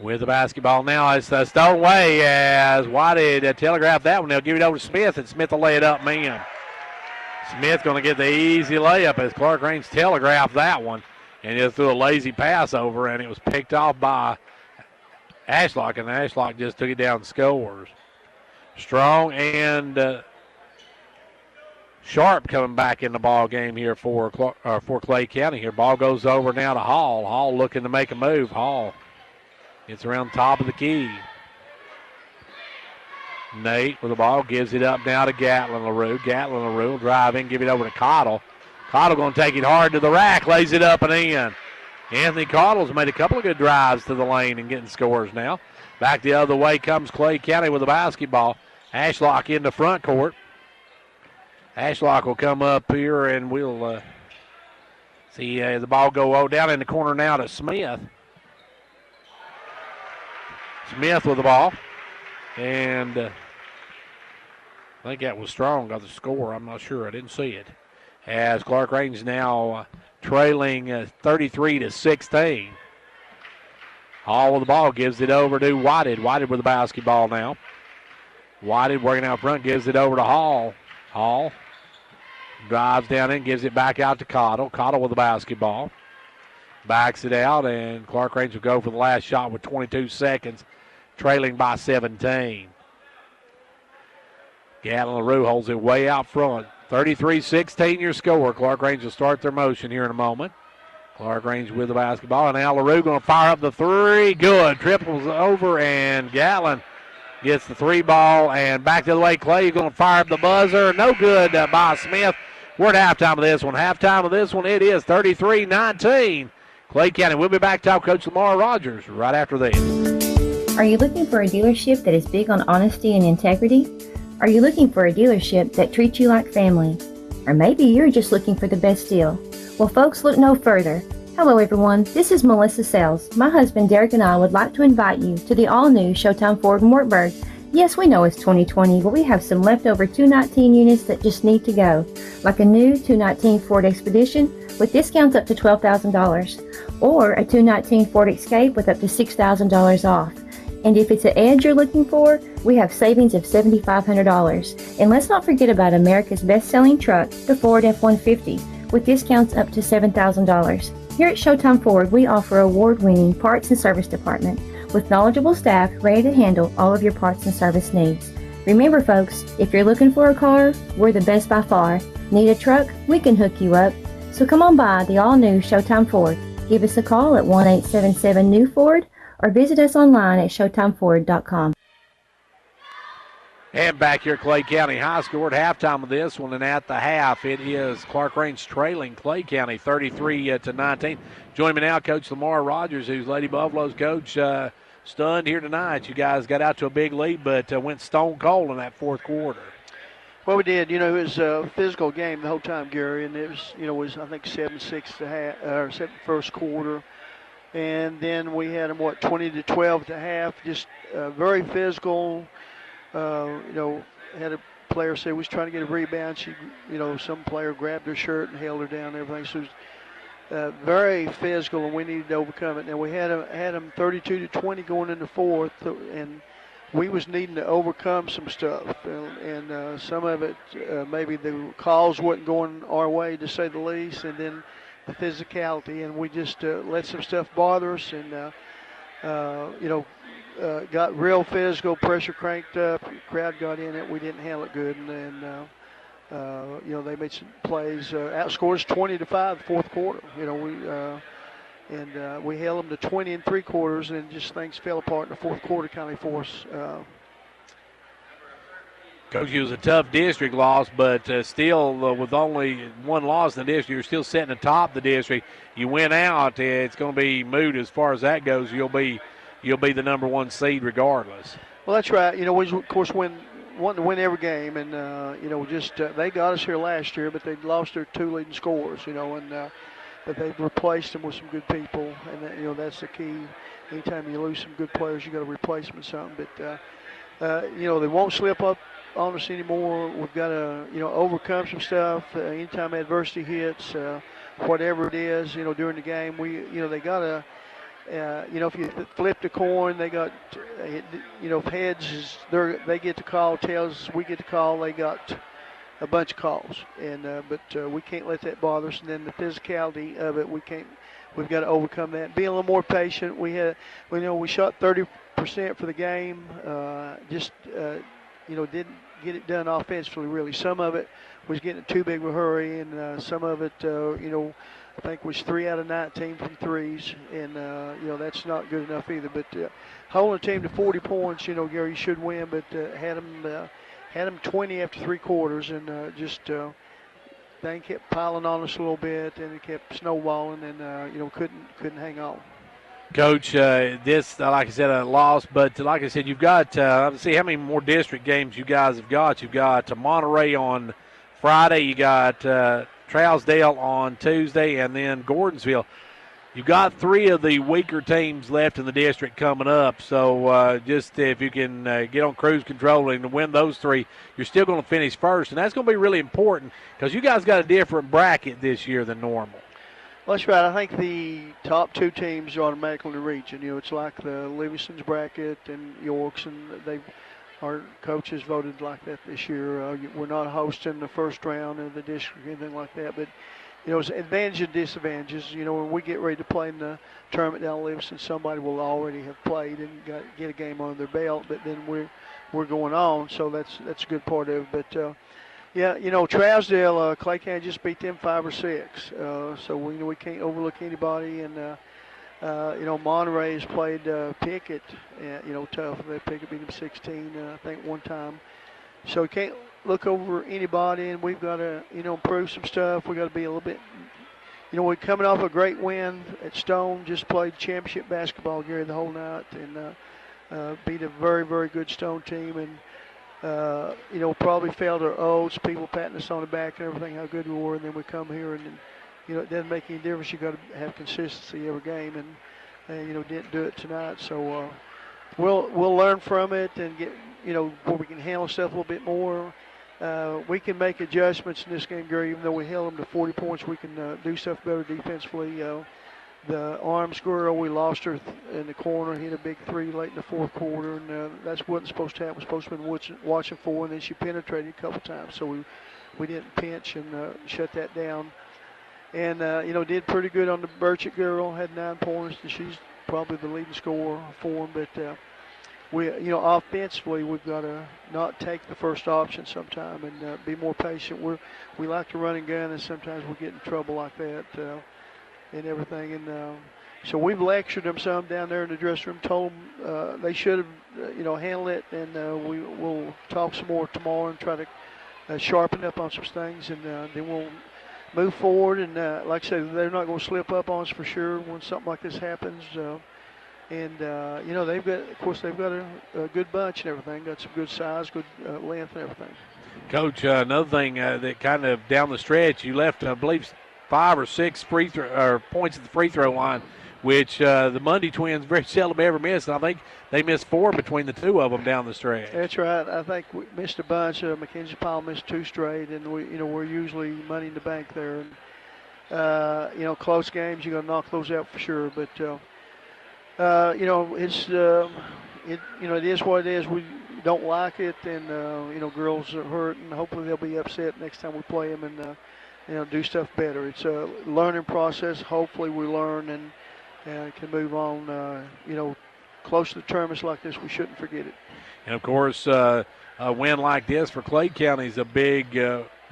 With the basketball now, it's stolen away as Whited telegraphed that one. They'll give it over to Smith, and Smith will lay it up, man. Smith going to get the easy layup as Clarkrange telegraphed that one. And just threw a lazy pass over, and it was picked off by Ashlock, and Ashlock just took it down and scores. Strong and Sharp coming back in the ball game here for Clay County here. Ball goes over now to Hall. Hall looking to make a move. Hall gets around top of the key. Nate with the ball gives it up now to Gatlin LaRue. Gatlin LaRue will drive in, give it over to Cottle. Cottle going to take it hard to the rack, lays it up and in. Anthony Caudle's made a couple of good drives to the lane and getting scores now. Back the other way comes Clay County with the basketball. Ashlock in the front court. Ashlock will come up here and we'll see the ball go down in the corner now to Smith. Smith with the ball. And I think that was Strong got the score. I'm not sure. I didn't see it. As Clarkrange now trailing 33-16. Hall with the ball, gives it over to Whited. Whited with the basketball now. Whited working out front, gives it over to Hall. Hall drives down in, gives it back out to Cottle. Cottle with the basketball. Backs it out, and Clarkrange will go for the last shot with 22 seconds, trailing by 17. Gatlin LaRue holds it way out front. 33-16 your score. Clarkrange will start their motion here in a moment. Clarkrange with the basketball, and now LaRue going to fire up the three. Good. Triples over, and Gatlin gets the three ball, and back the other way. Clay going to fire up the buzzer. No good by Smith. We're at halftime of this one. Halftime of this one, it is 33-19. Clay County. We'll be back to talk Coach Lamar Rogers right after this. Are you looking for a dealership that is big on honesty and integrity? Are you looking for a dealership that treats you like family? Or maybe you're just looking for the best deal. Well, folks, look no further. Hello, everyone. This is Melissa Sells. My husband, Derek, and I would like to invite you to the all-new Showtime Ford in Wartburg. Yes, we know it's 2020, but we have some leftover 219 units that just need to go, like a new 219 Ford Expedition with discounts up to $12,000, or a 219 Ford Escape with up to $6,000 off. And if it's an Edge you're looking for, we have savings of $7,500. And let's not forget about America's best-selling truck, the Ford F-150, with discounts up to $7,000. Here at Showtime Ford, we offer award-winning parts and service department with knowledgeable staff ready to handle all of your parts and service needs. Remember, folks, if you're looking for a car, we're the best by far. Need a truck? We can hook you up. So come on by the all-new Showtime Ford. Give us a call at 1-877-NEW-FORD or visit us online at ShowtimeFord.com. And back here at Clay County High School at halftime of this one, and at the half, it is Clarkrange trailing Clay County 33-19. Join me now, Coach Lamar Rogers, who's Lady Buffalo's coach. Stunned here tonight. You guys got out to a big lead, but went stone cold in that fourth quarter. Well, we did. You know, it was a physical game the whole time, Gary, and it was I think 7-6 to half, or first quarter. And then we had them, 20-12 at the half, just very physical. Had a player say was trying to get a rebound. She, some player grabbed her shirt and held her down and everything. So it was very physical, and we needed to overcome it. And we had them 32-20 going in the fourth, and we was needing to overcome some stuff. And some of it, maybe the calls wasn't going our way, to say the least, and then the physicality, and we just let some stuff bother us, and got real physical, pressure cranked up, crowd got in it, we didn't handle it good, and they made some plays, outscored us 20-5 the fourth quarter. We held them to 20 in three quarters, and just things fell apart in the fourth quarter kind of for us. Coach, it was a tough district loss, but still, with only one loss in the district, you're still sitting atop the district. You win out, it's going to be moot as far as that goes. You'll be the number one seed regardless. Well, that's right. We of course wanting to win every game, and they got us here last year, but they lost their two leading scorers. But they've replaced them with some good people, and that's the key. Anytime you lose some good players, you got to replace them with something. But they won't slip up on us anymore. We've got to, overcome some stuff. Anytime adversity hits, whatever it is, during the game, they got to, if you flip the coin, they got, heads, they get the call, tails, we get the call, they got a bunch of calls. But we can't let that bother us. And then the physicality of it, we've got to overcome that. Be a little more patient. We shot 30% for the game, didn't get it done offensively, really. Some of it was getting too big of a hurry, and some of it, I think was 3 out of 19 from threes, and, that's not good enough either. But holding a team to 40 points, Gary, you should win, but had them 20 after three quarters, and thing kept piling on us a little bit, and it kept snowballing, and couldn't hang on. Coach, this, like I said, a loss, but like I said, you've got, let's see how many more district games you guys have got. You've got Monterey on Friday, you got Trousdale on Tuesday, and then Gordonsville. You've got 3 of the weaker teams left in the district coming up, so just if you can get on cruise control and win those 3, you're still going to finish first, and that's going to be really important because you guys got a different bracket this year than normal. Well, that's right. I think the top 2 teams are automatically in the region. It's like the Livingston's bracket and York's, and our coaches voted like that this year. We're not hosting the first round of the district or anything like that, but it's advantages and disadvantages. When we get ready to play in the tournament down in Livingston, somebody will already have played and get a game under their belt, but then we're going on, so that's a good part of it. But Trousdale, Clay County just beat them 5 or 6, so we can't overlook anybody. And Monterey has played Pickett, tough. Pickett beat them 16, I think, one time. So we can't look over anybody, and we've got to improve some stuff. We got to be a little bit. We're coming off a great win at Stone. Just played championship basketball, Gary, the whole night, and beat a very, very good Stone team. And probably failed our oats, people patting us on the back and everything, how good we were, and then we come here and it doesn't make any difference. You got to have consistency every game, and didn't do it tonight. So we'll learn from it and get where we can handle stuff a little bit more. We can make adjustments in this game, Gary. Even though we held them to 40 points, we can do stuff better defensively. The Arms girl, we lost her in the corner, hit a big 3 late in the 4th quarter, and that's wasn't supposed to happen. We're supposed to be watching for, and then she penetrated a couple times, so we didn't pinch and shut that down. And, did pretty good on the Burchett girl, had 9 points, and she's probably the leading scorer for them. But offensively, we've got to not take the first option sometime and be more patient. We like to run and gun, and sometimes we get in trouble like that. And everything, and so we've lectured them some down there in the dressing room. Told them they should have, handled it, and we'll talk some more tomorrow and try to sharpen up on some things, and then we'll move forward. And like I said, they're not going to slip up on us for sure when something like this happens. They've got a good bunch and everything. Got some good size, good length, and everything. Coach, another thing that kind of down the stretch, you left, I believe, 5 or 6 points at the free throw line, which the Mundy twins very seldom ever miss. And I think they missed 4 between the 2 of them down the stretch. That's right. I think we missed a bunch. Mackenzie Powell missed 2 straight, and we're usually money in the bank there. And close games, you're gonna knock those out for sure. But it's it is what it is. We don't like it, and girls are hurt, and hopefully they'll be upset next time we play them, and do stuff better. It's a learning process. Hopefully we learn and can move on. Close to the tournaments like this, we shouldn't forget it. And, of course, a win like this for Clay County is a big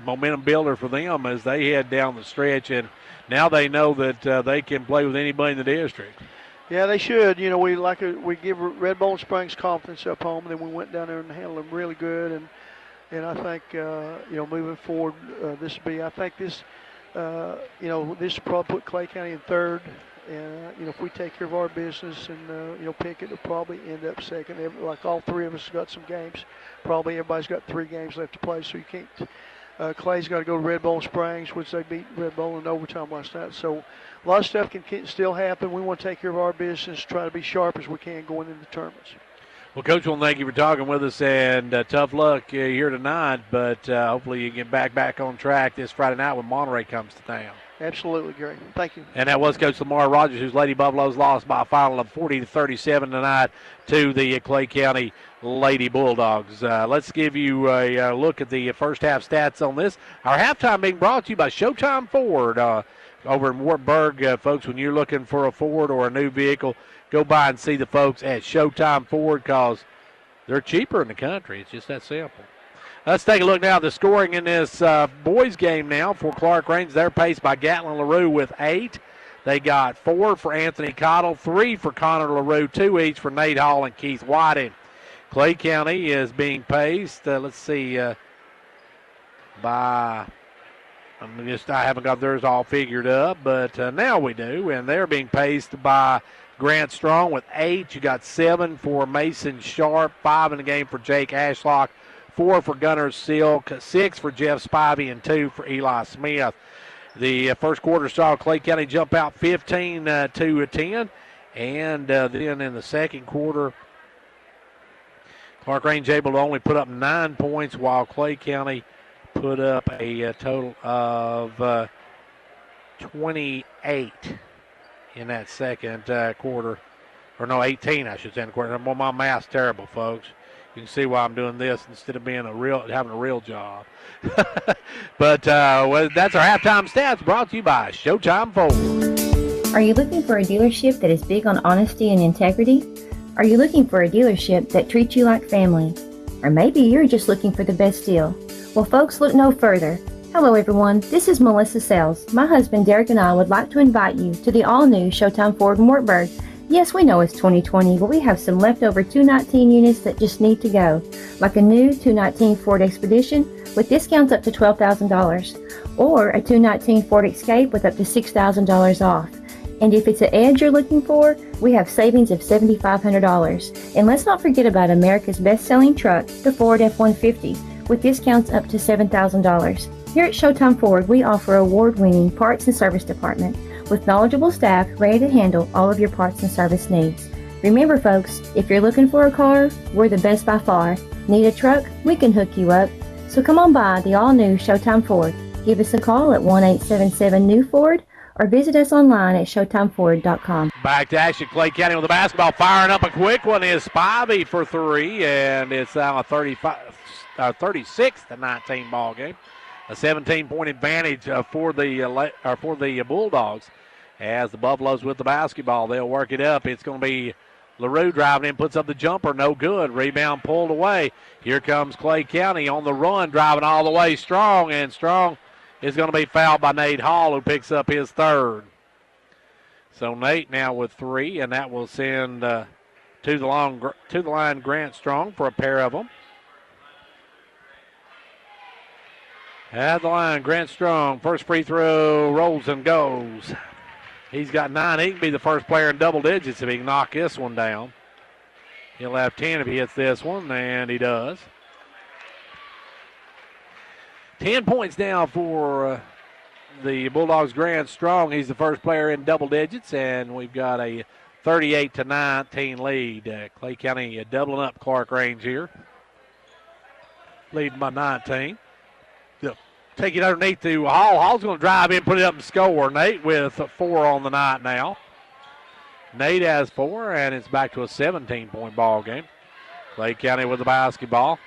momentum builder for them as they head down the stretch. And now they know that they can play with anybody in the district. Yeah, they should. We give Red Bone Springs confidence up home, and then we went down there and handled them really good. And I think, moving forward, this will be, I think this, this will probably put Clay County in 3rd. And, if we take care of our business and, Pickett will probably end up 2nd. Like all 3 of us got some games. Probably everybody's got 3 games left to play, so you can't. Clay's got to go to Red Bone Springs, which they beat Red Bone in overtime last night. So a lot of stuff can still happen. We want to take care of our business, try to be sharp as we can going into the tournaments. Well, Coach, well, thank you for talking with us, and tough luck here tonight, but hopefully you get back on track this Friday night when Monterey comes to town. Absolutely, Gary. Thank you. And that was Coach Lamar Rogers, whose Lady Buffaloes lost by a final of 40-37 tonight to the Clay County Lady Bulldogs. Let's give you a look at the first half stats on this. Our halftime being brought to you by Showtime Ford over in Wartburg. Folks, when you're looking for a Ford or a new vehicle, go by and see the folks at Showtime Ford because they're cheaper in the country. It's just that simple. Let's take a look now at the scoring in this boys game now for Clarkrange. They're paced by Gatlin LaRue with 8. They got 4 for Anthony Cottle, 3 for Connor LaRue, 2 each for Nate Hall and Keith Whiting. Clay County is being paced, by I haven't got theirs all figured up, but now we do, and they're being paced by Grant Strong with 8. You got 7 for Mason Sharp, 5 in the game for Jake Ashlock, 4 for Gunnar Silk, 6 for Jeff Spivey, and 2 for Eli Smith. The first quarter saw Clay County jump out 15 to 10, and then in the second quarter, Clarkrange able to only put up 9 points, while Clay County put up a total of 28 in that second quarter. Or no, 18, I should say, in the quarter. Well, my math's terrible, folks. You can see why I'm doing this instead of having a real job. But well, that's our halftime stats brought to you by Showtime Ford. Are you looking for a dealership that is big on honesty and integrity? Are you looking for a dealership that treats you like family? Or maybe you're just looking for the best deal? Well, folks, look no further. Hello, everyone. This is Melissa Sells. My husband, Derek, and I would like to invite you to the all-new Showtime Ford in Wartburg. Yes, we know it's 2020, but we have some leftover 219 units that just need to go, like a new 219 Ford Expedition with discounts up to $12,000, or a 219 Ford Escape with up to $6,000 off. And if it's an Edge you're looking for, we have savings of $7,500. And let's not forget about America's best-selling truck, the Ford F-150, with discounts up to $7,000. Here at Showtime Ford, we offer award-winning parts and service department with knowledgeable staff ready to handle all of your parts and service needs. Remember, folks, if you're looking for a car, we're the best by far. Need a truck? We can hook you up. So come on by the all-new Showtime Ford. Give us a call at 1-877-NEW-FORD or visit us online at ShowtimeFord.com. Back to action. Clay County with the basketball, firing up a quick one is Spivey for 3, and it's now a 36-19 ball game. A 17-point advantage for the Bulldogs as the Buffaloes with the basketball. They'll work it up. It's going to be LaRue driving in, puts up the jumper, no good. Rebound pulled away. Here comes Clay County on the run, driving all the way. Strong is going to be fouled by Nate Hall, who picks up his third. So Nate now with 3, and that will send to the line Grant Strong for a pair of them. At the line, Grant Strong, first free throw, rolls and goes. He's got 9. He can be the first player in double digits if he can knock this one down. He'll have 10 if he hits this one, and he does. 10 points now for the Bulldogs' Grant Strong. He's the first player in double digits, and we've got a 38-19 lead. Clay County doubling up Clarkrange here, leading by 19. Take it underneath to Hall. Hall's going to drive in, put it up and score. Nate with 4 on the night now. Nate has 4, and it's back to a 17-point ball game. Clay County with the basketball.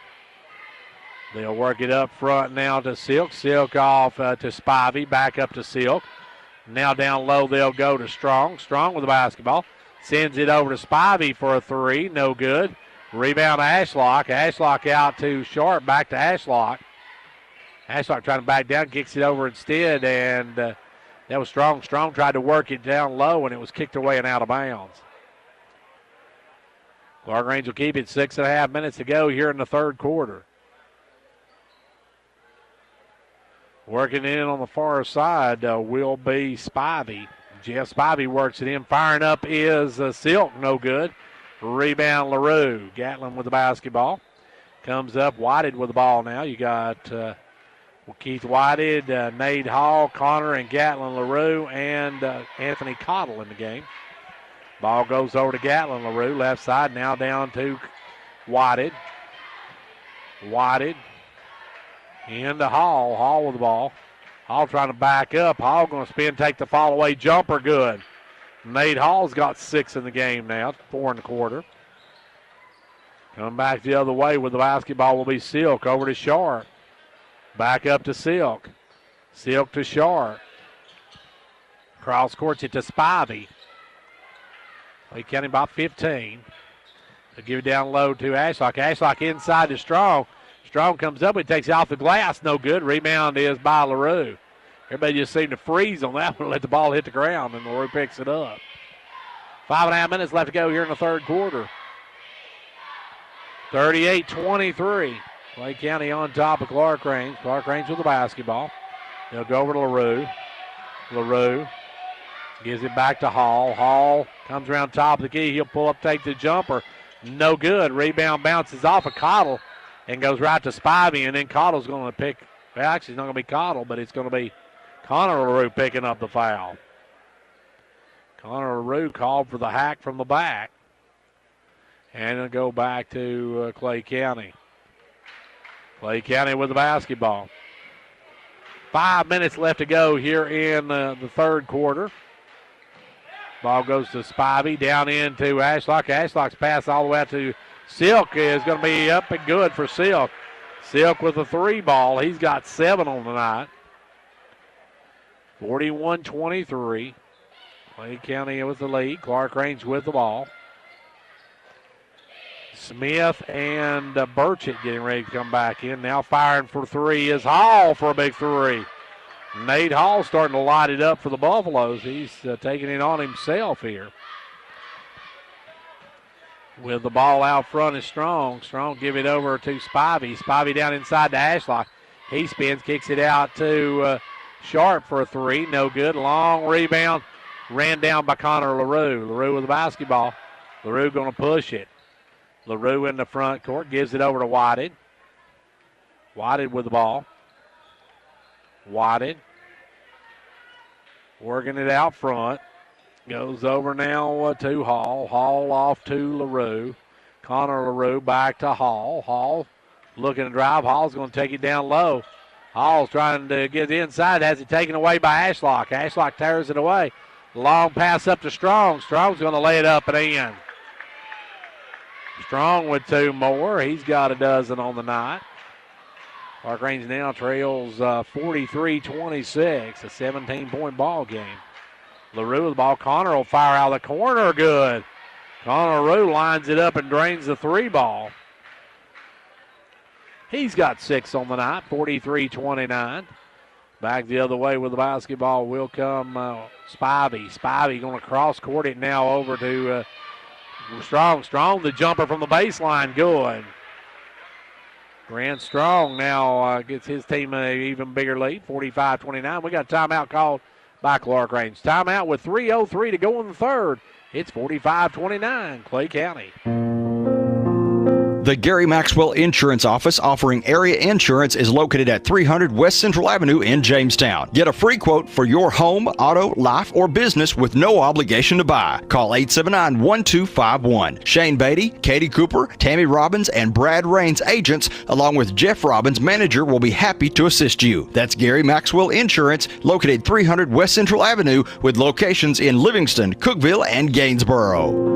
They'll work it up front now to Silk. Silk off to Spivey, back up to Silk. Now down low they'll go to Strong. Strong with the basketball. Sends it over to Spivey for a 3, no good. Rebound Ashlock. Ashlock out to Sharp, back to Ashlock. Ashlock trying to back down, kicks it over instead, and that was Strong. Strong tried to work it down low, and it was kicked away and out of bounds. Clarkrange will keep it. 6.5 minutes to go here in the third quarter. Working in on the far side will be Spivey. Jeff Spivey works it in. Firing up is Silk, no good. Rebound LaRue. Gatlin with the basketball. Comes up, Whited with the ball now. You got Keith Whited, Nate Hall, Connor, and Gatlin LaRue, and Anthony Cottle in the game. Ball goes over to Gatlin LaRue, left side, now down to Whited. Whited into Hall. Hall with the ball. Hall trying to back up. Hall going to spin, take the fall away jumper, good. Nate Hall's got 6 in the game now, 4 in the quarter. Coming back the other way with the basketball will be Silk over to Sharp. Back up to Silk. Silk to Sharp. Cross courts it to Spivey. Clay County about 15. They'll give it down low to Ashlock. Ashlock inside to Strong. Strong comes up and takes it off the glass. No good. Rebound is by LaRue. Everybody just seemed to freeze on that one, let the ball hit the ground, and LaRue picks it up. 5.5 minutes left to go here in the third quarter. 38-23. Clay County on top of Clarkrange. Clarkrange with the basketball. They'll go over to LaRue. LaRue gives it back to Hall. Hall comes around top of the key. He'll pull up, take the jumper. No good. Rebound bounces off of Cottle and goes right to Spivey. And then Cottle's going to pick. Well, actually, it's not going to be Cottle, but it's going to be Connor LaRue picking up the foul. Connor LaRue called for the hack from the back. And it'll go back to Clay County. Clay County with the basketball. 5 minutes left to go here in the third quarter. Ball goes to Spivey, down into Ashlock. Ashlock's pass all the way out to Silk is going to be up and good for Silk. Silk with a 3 ball. He's got 7 on the night. 41-23. Clay County with the lead. Clarkrange with the ball. Smith and Burchett getting ready to come back in. Now firing for 3 is Hall for a big 3. Nate Hall starting to light it up for the Buffaloes. He's taking it on himself here. With the ball out front is Strong. Strong give it over to Spivey. Spivey down inside to Ashlock. He spins, kicks it out to Sharp for a 3. No good. Long rebound. Ran down by Connor LaRue. LaRue with the basketball. LaRue going to push it. LaRue in the front court, gives it over to Whited. Whited with the ball. Whited working it out front. Goes over now to Hall. Hall off to LaRue. Connor LaRue back to Hall. Hall looking to drive. Hall's going to take it down low. Hall's trying to get it inside. Has it taken away by Ashlock. Ashlock tears it away. Long pass up to Strong. Strong's going to lay it up and in. Strong with 2 more. He's got a dozen on the night. Clarkrange now trails 43-26, a 17-point ball game. LaRue with the ball. Connor will fire out of the corner. Good. Connor LaRue lines it up and drains the 3 ball. He's got 6 on the night, 43-29. Back the other way with the basketball will come Spivey. Spivey going to cross court it now over to Strong. Strong, the jumper from the baseline, good. Grant Strong now gets his team an even bigger lead, 45-29. We got a timeout called by Clarkrange. Timeout with 3:03 to go in the third. It's 45-29, Clay County. The Gary Maxwell Insurance Office offering area insurance is located at 300 West Central Avenue in Jamestown. Get a free quote for your home, auto, life, or business with no obligation to buy. Call 879-1251. Shane Beatty, Katie Cooper, Tammy Robbins, and Brad Rains agents, along with Jeff Robbins, manager, will be happy to assist you. That's Gary Maxwell Insurance, located 300 West Central Avenue with locations in Livingston, Cookeville, and Gainsboro.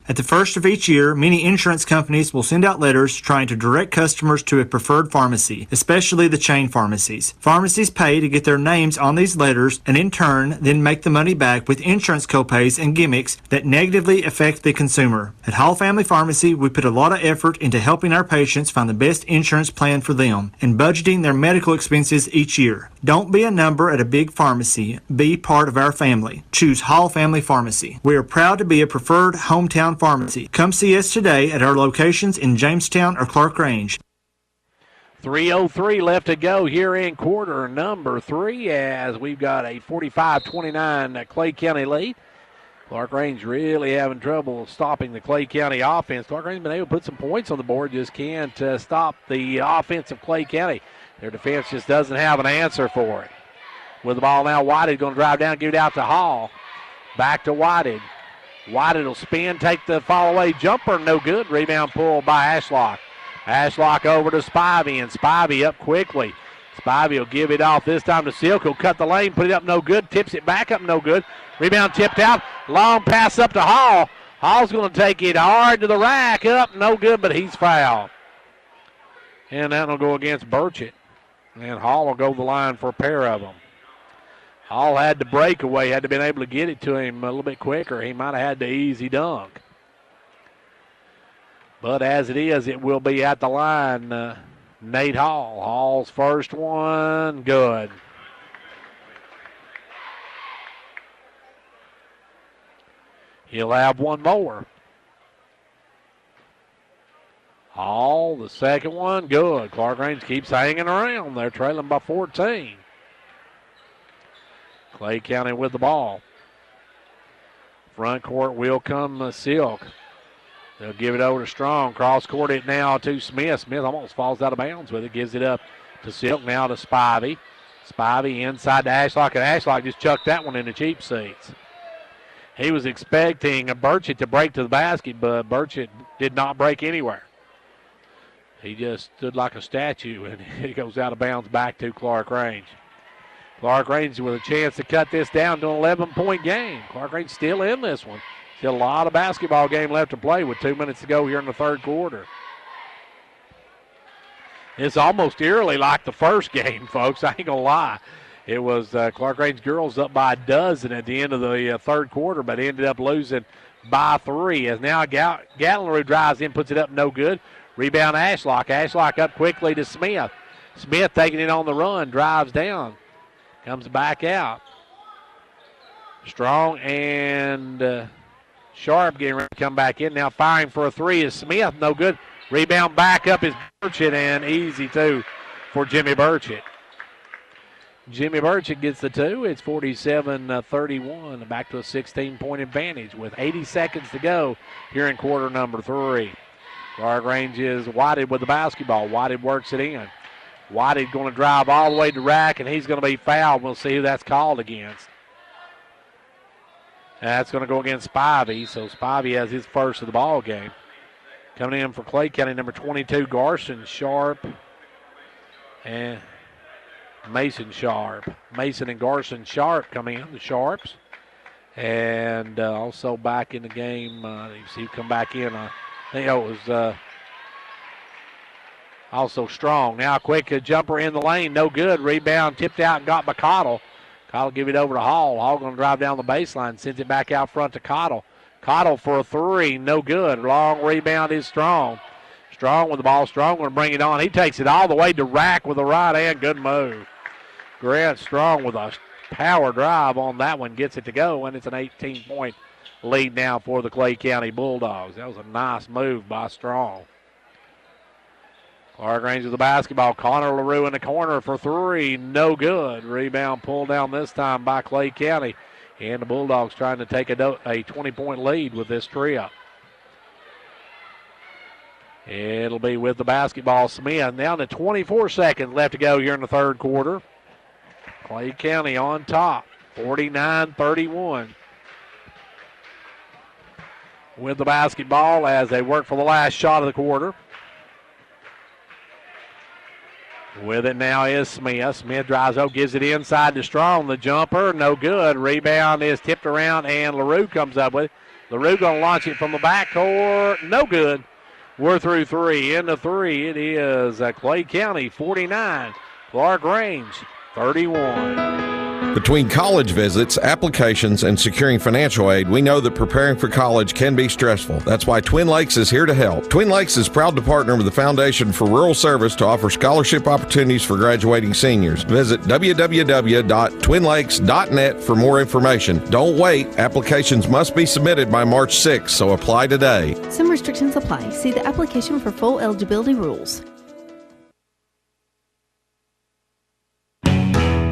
At the first of each year, many insurance companies will send out letters trying to direct customers to a preferred pharmacy, especially the chain pharmacies. Pharmacies pay to get their names on these letters and in turn then make the money back with insurance copays and gimmicks that negatively affect the consumer. At Hall Family Pharmacy, we put a lot of effort into helping our patients find the best insurance plan for them and budgeting their medical expenses each year. Don't be a number at a big pharmacy. Be part of our family. Choose Hall Family Pharmacy. We are proud to be a preferred hometown pharmacy. Come see us today at our locations in Jamestown or Clarkrange. 3:03 left to go here in quarter number 3 as we've got a 45-29 Clay County lead. Clarkrange really having trouble stopping the Clay County offense. Clarkrange been able to put some points on the board, just can't stop the offense of Clay County. Their defense just doesn't have an answer for it. With the ball now, Whited going to drive down, give it out to Hall. Back to Whited. Whited will spin, take the fall-away jumper, no good. Rebound pulled by Ashlock. Ashlock over to Spivey, and Spivey up quickly. Spivey will give it off this time to Silk. He'll cut the lane, put it up, no good. Tips it back up, no good. Rebound tipped out. Long pass up to Hall. Hall's going to take it hard to the rack, up, no good, but he's fouled. And that will go against Burchett. And Hall will go to the line for a pair of them. Hall had the breakaway, had to been able to get it to him a little bit quicker. He might have had the easy dunk. But as it is, it will be at the line. Nate Hall. Hall's first one, good. He'll have one more. Hall, the second one, good. Clarkrange keeps hanging around. They're trailing by 14. Clay County with the ball. Front court will come Silk. They'll give it over to Strong. Cross court it now to Smith. Smith almost falls out of bounds with it. Gives it up to Silk, now to Spivey. Spivey inside to Ashlock, and Ashlock just chucked that one in the cheap seats. He was expecting Burchett to break to the basket, but Burchett did not break anywhere. He just stood like a statue, and he goes out of bounds back to Clarkrange. Clarkrange with a chance to cut this down to an 11-point game. Clarkrange still in this one. Still a lot of basketball game left to play with 2 minutes to go here in the third quarter. It's almost eerily like the first game, folks. I ain't going to lie. It was Clarkrange girls up by a dozen at the end of the third quarter, but ended up losing by 3. As now Gatlinrue drives in, puts it up, no good. Rebound Ashlock. Ashlock up quickly to Smith. Smith taking it on the run, drives down, comes back out. Strong and Sharp getting ready to come back in. Now firing for a 3 is Smith. No good. Rebound back up is Burchett, and easy, too, for Jimmy Burchett. Jimmy Burchett gets the 2. It's 47-31. Back to a 16-point advantage with 80 seconds to go here in quarter number 3. Clarkrange is Whited with the basketball. Whited works it in. Whited going to drive all the way to rack, and he's going to be fouled. We'll see who that's called against. That's going to go against Spivey, so Spivey has his first of the ball game. Coming in for Clay County, number 22, Garson Sharp and Mason Sharp. Mason and Garson Sharp come in, the Sharps. And also back in the game, you see who come back in. I think it was also Strong. Now a quick jumper in the lane, no good. Rebound tipped out and got by Cottle. Cottle give it over to Hall. Hall going to drive down the baseline, sends it back out front to Cottle. Cottle for a 3, no good. Long rebound is Strong. Strong with the ball. Strong going to bring it on. He takes it all the way to rack with the right hand. Good move. Grant Strong with a power drive on that one. Gets it to go, and it's an 18-point lead now for the Clay County Bulldogs. That was a nice move by Strong. Clarkrange with the basketball. Connor LaRue in the corner for 3. No good. Rebound pulled down this time by Clay County. And the Bulldogs trying to take a 20-point lead with this trio. It'll be with the basketball, Smith. Down to 24 seconds left to go here in the third quarter. Clay County on top, 49-31. With the basketball as they work for the last shot of the quarter. With it now is Smith. Smith drives up, gives it inside to Strong. The jumper, no good. Rebound is tipped around, and LaRue comes up with it. LaRue going to launch it from the backcourt. No good. We're through 3. Into 3, it is Clay County 49, Clarkrange 31. Between college visits, applications, and securing financial aid, we know that preparing for college can be stressful. That's why Twin Lakes is here to help. Twin Lakes is proud to partner with the Foundation for Rural Service to offer scholarship opportunities for graduating seniors. Visit www.twinlakes.net for more information. Don't wait. Applications must be submitted by March 6th, so apply today. Some restrictions apply. See the application for full eligibility rules.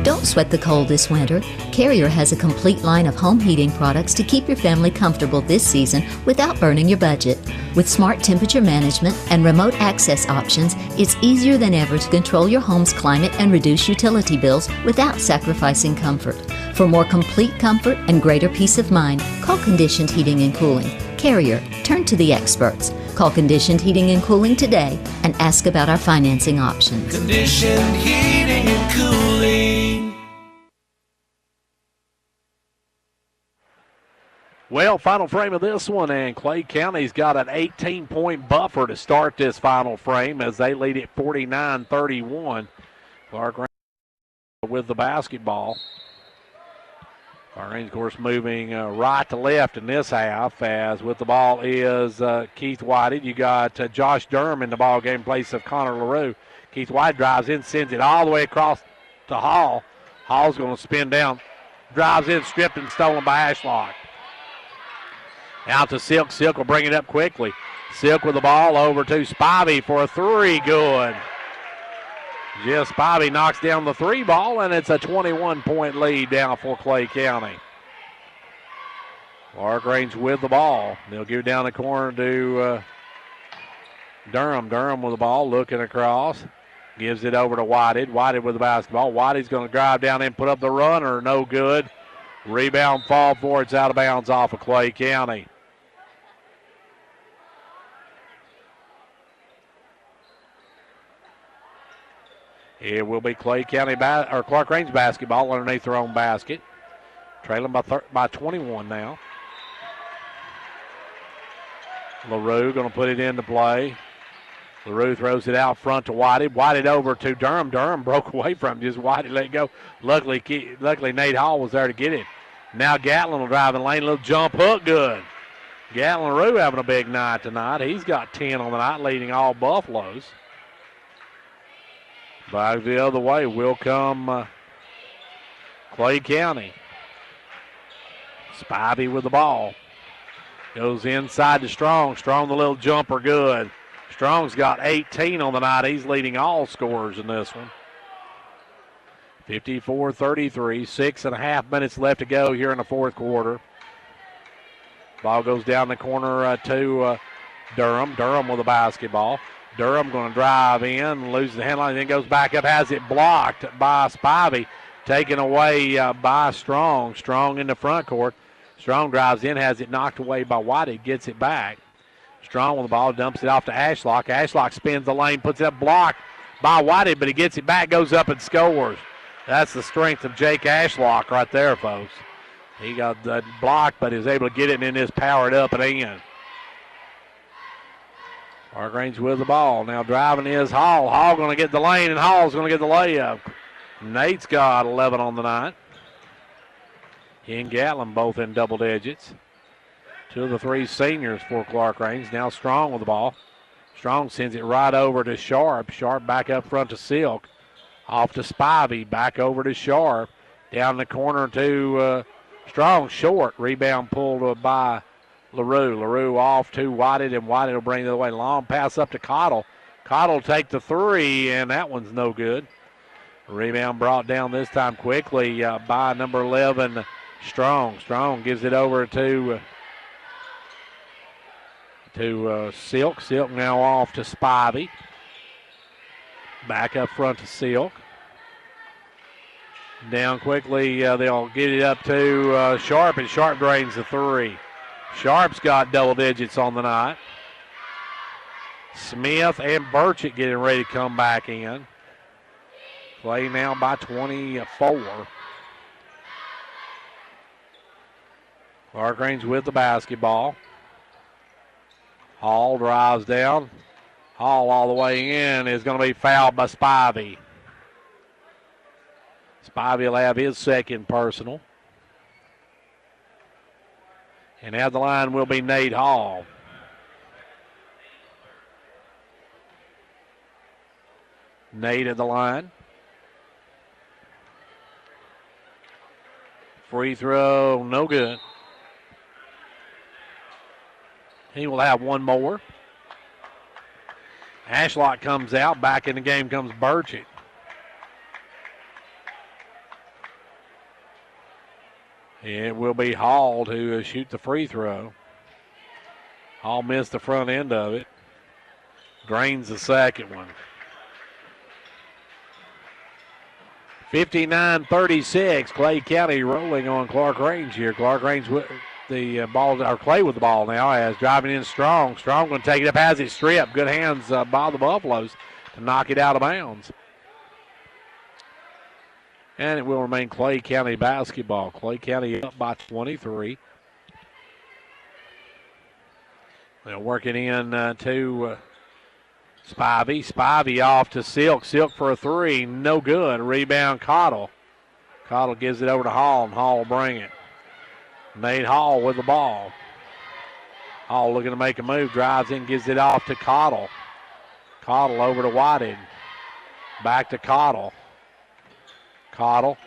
Don't sweat the cold this winter. Carrier has a complete line of home heating products to keep your family comfortable this season without burning your budget. With smart temperature management and remote access options, it's easier than ever to control your home's climate and reduce utility bills without sacrificing comfort. For more complete comfort and greater peace of mind, call Conditioned Heating and Cooling. Carrier, turn to the experts. Call Conditioned Heating and Cooling today and ask about our financing options. Conditioned Heating and Cooling. Well, final frame of this one, and Clay County's got an 18-point buffer to start this final frame as they lead it 49-31. Clarkrange with the basketball. Clarkrange, of course, moving right to left in this half, as with the ball is Keith Whited. You got Josh Durham in the ball game in place of Connor LaRue. Keith White drives in, sends it all the way across to Hall. Hall's going to spin down, drives in, stripped and stolen by Ashlock. Out to Silk. Silk will bring it up quickly. Silk with the ball over to Spivey for a three. Good. Just Spivey knocks down the three ball, and it's a 21-point lead down for Clay County. Clarkrange with the ball. They'll give it down the corner to Durham. Durham with the ball, looking across. Gives it over to Whited. Whited with the basketball. Whitey's going to drive down and put up the runner. No good. Rebound fall for it's out of bounds off of Clay County. It will be Clay County or Clarkrange basketball underneath their own basket. Trailing by 21 now. LaRue going to put it into play. LaRue throws it out front to Whited. Whited over to Durham. Durham broke away from him. Just Whited let it go. Luckily, Nate Hall was there to get it. Now Gatlin will drive in the lane. A little jump hook. Good. Gatlin LaRue having a big night tonight. He's got 10 on the night, leading all Buffaloes. Back the other way will come Clay County. Spivey with the ball. Goes inside to Strong. Strong, the little jumper, good. Strong's got 18 on the night. He's leading all scorers in this one. 54-33, 6.5 minutes left to go here in the fourth quarter. Ball goes down the corner to Durham. Durham with the basketball. Durham going to drive in, loses the handle, and then goes back up, has it blocked by Spivey. Taken away by Strong. Strong in the front court. Strong drives in, has it knocked away by Whitey, gets it back. Strong with the ball, dumps it off to Ashlock. Ashlock spins the lane, puts it up, blocked by Whitey, but he gets it back, goes up and scores. That's the strength of Jake Ashlock right there, folks. He got blocked, but he was able to get it and then just powered up and in. Clarkrange with the ball. Now driving is Hall. Hall going to get the lane, and Hall's going to get the layup. Nate's got 11 on the night. He and Gatlin both in double digits. Two of the three seniors for Clarkrange. Now Strong with the ball. Strong sends it right over to Sharp. Sharp back up front to Silk. Off to Spivey. Back over to Sharp. Down the corner to Strong. Short. Rebound pulled by LaRue. LaRue off to Whited, and Whited will bring it the way. Long pass up to Cottle. Cottle take the three, and that one's no good. Rebound brought down this time quickly by number 11, Strong. Strong gives it over to Silk. Silk now off to Spivey. Back up front to Silk. Down quickly, they'll get it up to Sharp, and Sharp drains the three. Sharp's got double digits on the night. Smith and Burchett getting ready to come back in. Play now by 24. Clarkrange with the basketball. Hall drives down. Hall all the way in is going to be fouled by Spivey. Spivey will have his second personal. And at the line will be Nate Hall. Nate at the line. Free throw, no good. He will have one more. Ashlock comes out. Back in the game comes Burchett. It will be Hall to shoot the free throw. Hall missed the front end of it. Drains the second one. 59-36. Clay County rolling on Clarkrange here. Clarkrange with the ball, or Clay with the ball now, as driving in Strong. Strong going to take it up, has it stripped. Good hands by the Buffaloes to knock it out of bounds. And it will remain Clay County basketball. Clay County up by 23. They'll work it in to Spivey. Spivey off to Silk. Silk for a three. No good. Rebound Cottle. Cottle gives it over to Hall, and Hall will bring it. Nate Hall with the ball. Hall looking to make a move. Drives in, gives it off to Cottle. Cottle over to Whited. Back to Cottle. Cottle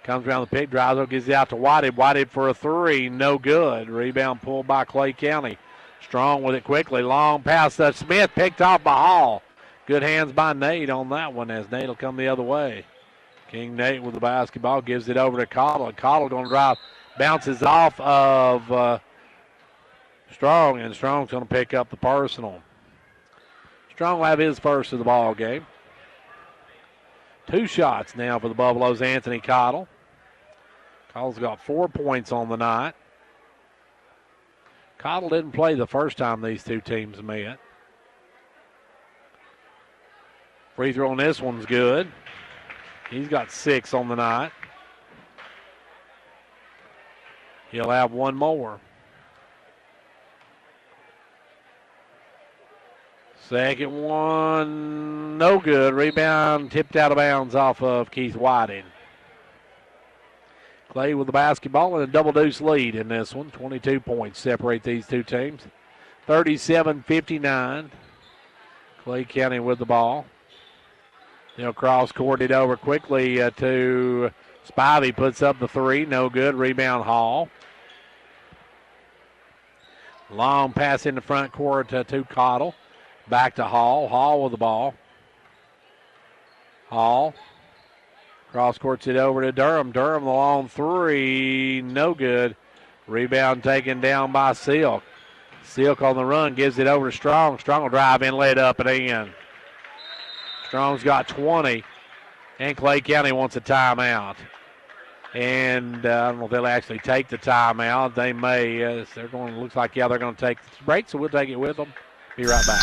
comes around the pick, drives up, gives it out to Whited. Whited for a three, no good. Rebound pulled by Clay County. Strong with it quickly. Long pass to Smith. Picked off by Hall. Good hands by Nate on that one as Nate will come the other way. King Nate with the basketball gives it over to Cottle. And Cottle going to drive. Bounces off of Strong. And Strong's going to pick up the personal. Strong will have his first of the ball game. 2 shots now for the Buffaloes. Anthony Cottle. Cottle's got 4 points on the night. Cottle didn't play the first time these two teams met. Free throw on this one's good. He's got 6 on the night. He'll have one more. Second one, no good. Rebound tipped out of bounds off of Keith Whiting. Clay with the basketball and a double-deuce lead in this one. 22 points separate these two teams. 37-59. Clay County with the ball. They'll cross-court it over quickly to Spivey. Puts up the 3. No good. Rebound Hall. Long pass in the front court to Cottle. Back to Hall. Hall with the ball. Hall. Cross-courts it over to Durham. Durham the long 3. No good. Rebound taken down by Silk. Silk on the run. Gives it over to Strong. Strong will drive in, lay it up and in. Strong's got 20. And Clay County wants a timeout. And I don't know if they'll actually take the timeout. They may. They're going. Looks like, they're going to take the break, so we'll take it with them. Be right back.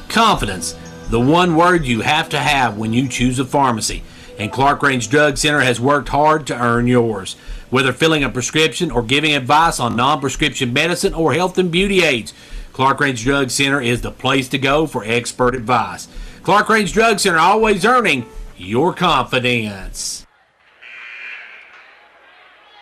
Confidence, the one word you have to have when you choose a pharmacy. And Clarkrange Drug Center has worked hard to earn yours. Whether filling a prescription or giving advice on non-prescription medicine or health and beauty aids, Clarkrange Drug Center is the place to go for expert advice. Clarkrange Drug Center, always earning your confidence.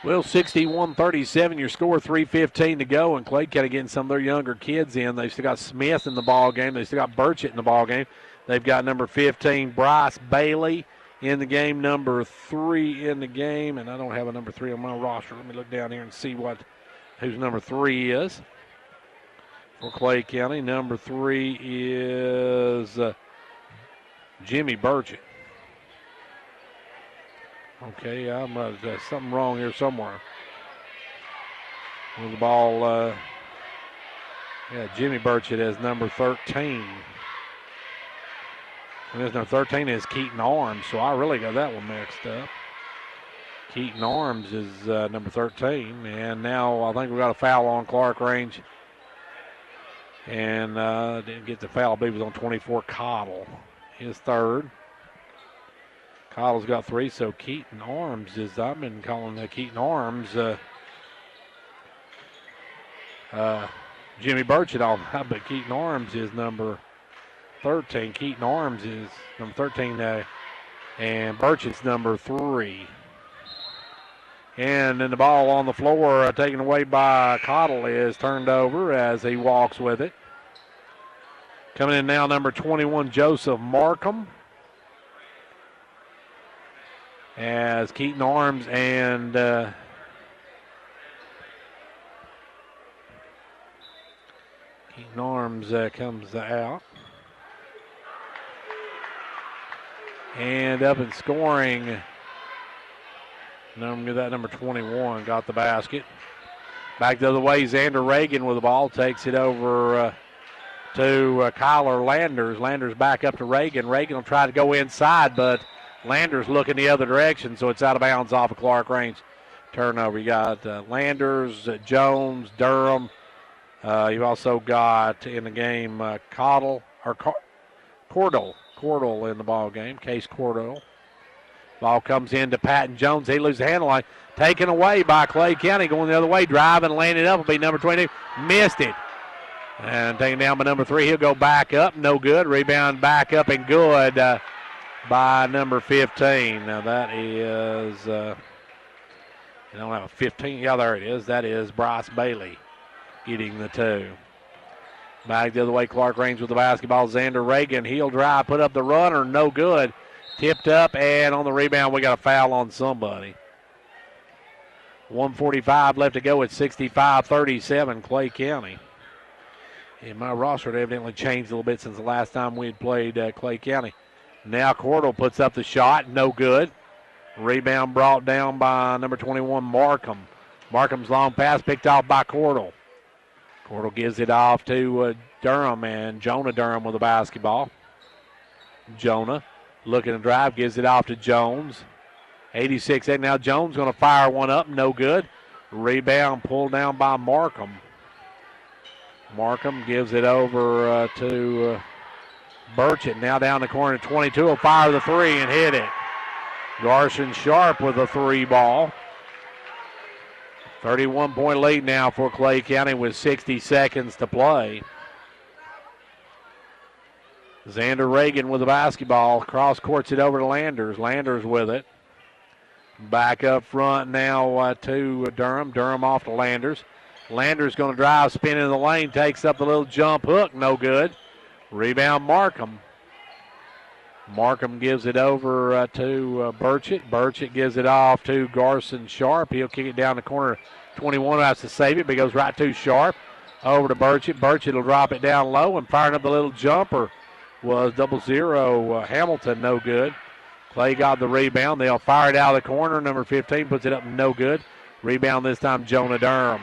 Well, 61-37, your score, 3:15 to go, and Clay County getting some of their younger kids in. They've still got Smith in the ball game. They've still got Burchett in the ball game. They've got number 15, Bryce Bailey, in the game, number 3 in the game, and I don't have a number 3 on my roster. Let me look down here and see whose number 3 is for Clay County. Number 3 is Jimmy Burchett. Okay, I'm something wrong here somewhere. With the ball, Jimmy Burchett has number 13. And his number 13 is Keaton Arms, so I really got that one mixed up. Keaton Arms is number 13, and now I think we got a foul on Clarkrange. And didn't get the foul, I believe it was on 24, Cottle. His third. Cottle's got 3, so Keaton Arms is, I've been calling Keaton Arms Jimmy Burchett on that, but Keaton Arms is number 13. Keaton Arms is number 13, and Burchett's number 3. And then the ball on the floor taken away by Cottle is turned over as he walks with it. Coming in now, number 21, Joseph Markham. As Keaton Arms and Keaton Arms comes out. And up and scoring, number 21 got the basket. Back the other way, Xander Reagan with the ball, takes it over to Kyler Landers. Landers back up to Reagan. Reagan will try to go inside, but Landers looking the other direction, so it's out of bounds off of Clarkrange. Turnover. You got Landers, Jones, Durham. You've also got in the game Cordell in the ball game. Case Cordell. Ball comes in to Patton Jones. He loses the handle line. Taken away by Clay County. Going the other way. Driving, landing up will be number 22. Missed it. And taken down by number 3. He'll go back up. No good. Rebound back up and good by number 15. Now that is, I don't have a 15. Yeah, there it is. That is Bryce Bailey getting the 2. Back the other way, Clarkrange with the basketball. Xander Reagan, he'll drive, put up the runner, no good. Tipped up, and on the rebound, we got a foul on somebody. 1:45 left to go at 65-37 Clay County. And my roster had evidently changed a little bit since the last time we had played Clay County. Now Cordell puts up the shot, no good. Rebound brought down by number 21, Markham. Markham's long pass picked off by Cordell. Cordell gives it off to Durham, and Jonah Durham with the basketball. Jonah looking to drive, gives it off to Jones. 86 now Jones going to fire one up, no good. Rebound pulled down by Markham. Markham gives it over to Burchett. Now down the corner, 22 will fire the three and hit it. Garson Sharp with a three ball. 31-point lead now for Clay County with 60 seconds to play. Xander Reagan with the basketball. Cross courts it over to Landers. Landers with it. Back up front now to Durham. Durham off to Landers. Landers going to drive, spin in the lane, takes up the little jump hook, no good. Rebound Markham. Markham gives it over to Burchett. Burchett gives it off to Garson Sharp. He'll kick it down the corner. 21 has to save it, but it goes right to Sharp. Over to Burchett. Burchett will drop it down low and firing up the little jumper was 0-0 Hamilton, no good. Clay got the rebound. They'll fire it out of the corner. Number 15 puts it up, no good. Rebound this time, Jonah Durham.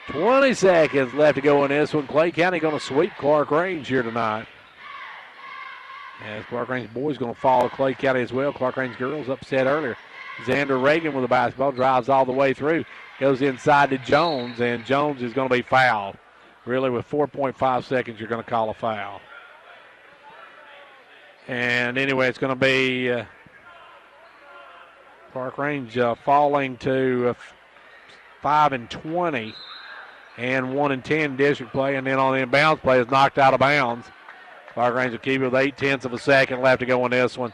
20 seconds left to go in this one. Clay County going to sweep Clarkrange here tonight. As Clarkrange boys going to follow Clay County as well. Clarkrange girls upset earlier. Xander Reagan with the basketball, drives all the way through, goes inside to Jones, and Jones is going to be fouled. Really, with 4.5 seconds, you're going to call a foul. And anyway, it's going to be Clarkrange falling to 5-20 and 1-10 district play, and then on the inbounds play is knocked out of bounds. Clarkrange will keep it with 0.8 of a second left to go in this one.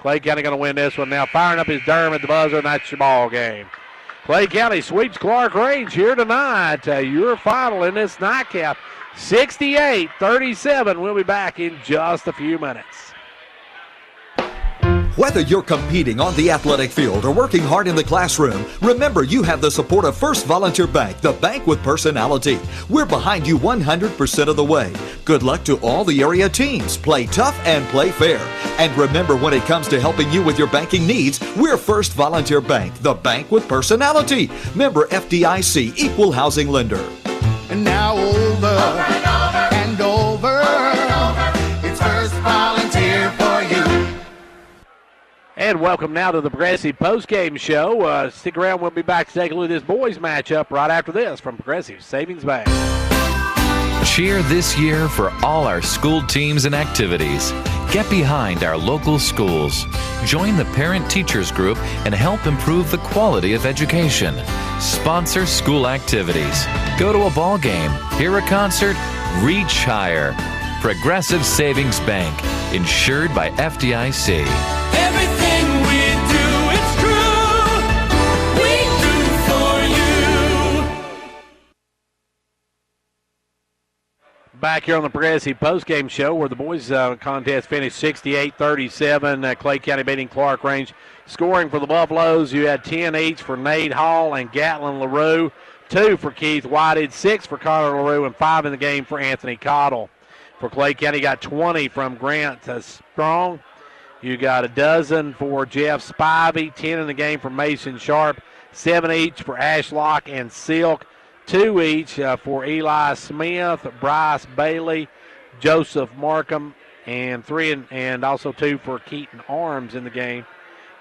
Clay County going to win this one now. Firing up his Durham at the buzzer, and that's your ball game. Clay County sweeps Clarkrange here tonight. Your final in this nightcap, 68-37. We'll be back in just a few minutes. Whether you're competing on the athletic field or working hard in the classroom, remember you have the support of First Volunteer Bank, the bank with personality. We're behind you 100% of the way. Good luck to all the area teams. Play tough and play fair. And remember, when it comes to helping you with your banking needs, we're First Volunteer Bank, the bank with personality. Member FDIC, equal housing lender. And now over and over. It's First Volunteer for you. And welcome now to the Progressive postgame show. Stick around. We'll be back to take a look at this boys matchup right after this from Progressive Savings Bank. Cheer this year for all our school teams and activities. Get behind our local schools. Join the parent-teachers group and help improve the quality of education. Sponsor school activities. Go to a ball game, hear a concert, reach higher. Progressive Savings Bank, insured by FDIC. Everything we do, it's true. We do for you. Back here on the Progressive postgame show where the boys contest finished 68-37. Clay County beating Clarkrange. Scoring for the Buffaloes, you had 10 each for Nate Hall and Gatlin LaRue, 2 for Keith Whitehead, 6 for Connor LaRue, and 5 in the game for Anthony Cottle. For Clay County, got 20 from Grant Strong. You got a dozen for Jeff Spivey, 10 in the game for Mason Sharp, 7 each for Ashlock and Silk, 2 each for Eli Smith, Bryce Bailey, Joseph Markham, and 3 and also 2 for Keaton Arms in the game,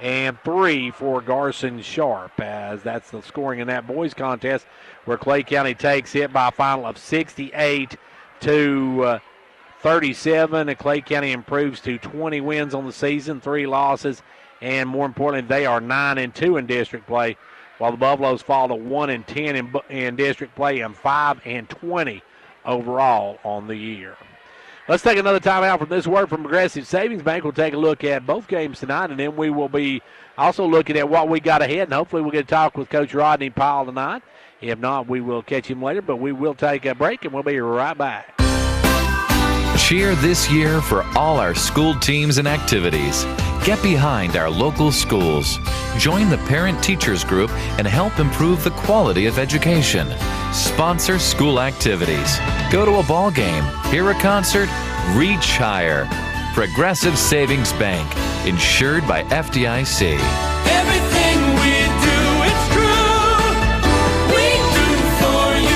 and 3 for Garson Sharp, as that's the scoring in that boys contest where Clay County takes it by a final of 68-37, and Clay County improves to 20 wins on the season, 3 losses, and more importantly, they are 9-2 in district play, while the Buffaloes fall to 1-10 in district play and 5-20 overall on the year. Let's take another time out from this word from Progressive Savings Bank. We'll take a look at both games tonight, and then we will be also looking at what we got ahead, and hopefully we'll get to talk with Coach Rodney Powell tonight. If not, we will catch him later, but we will take a break, and we'll be right back. Cheer this year for all our school teams and activities. Get behind our local schools. Join the Parent Teachers Group and help improve the quality of education. Sponsor school activities. Go to a ball game, hear a concert, reach higher. Progressive Savings Bank, insured by FDIC. Everything we do, it's true. We do for you.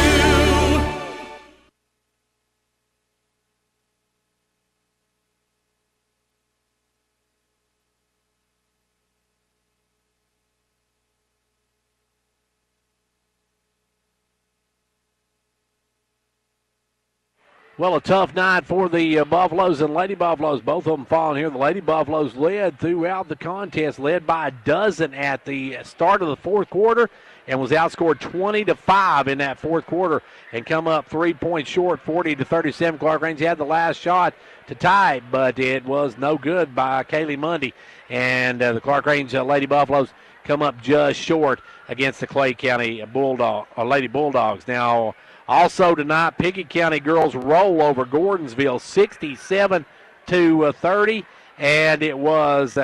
Well, a tough night for the Buffaloes and Lady Buffaloes. Both of them falling here. The Lady Buffaloes led throughout the contest, led by a dozen at the start of the fourth quarter, and was outscored 20-5 in that fourth quarter and come up 3 points short, 40-37. Clarkrange had the last shot to tie it, but it was no good by Kaylee Mundy. And the Clarkrange Lady Buffaloes come up just short against the Clay County Lady Bulldogs. Now, also tonight, Pickett County girls roll over Gordonsville 67-30, and it was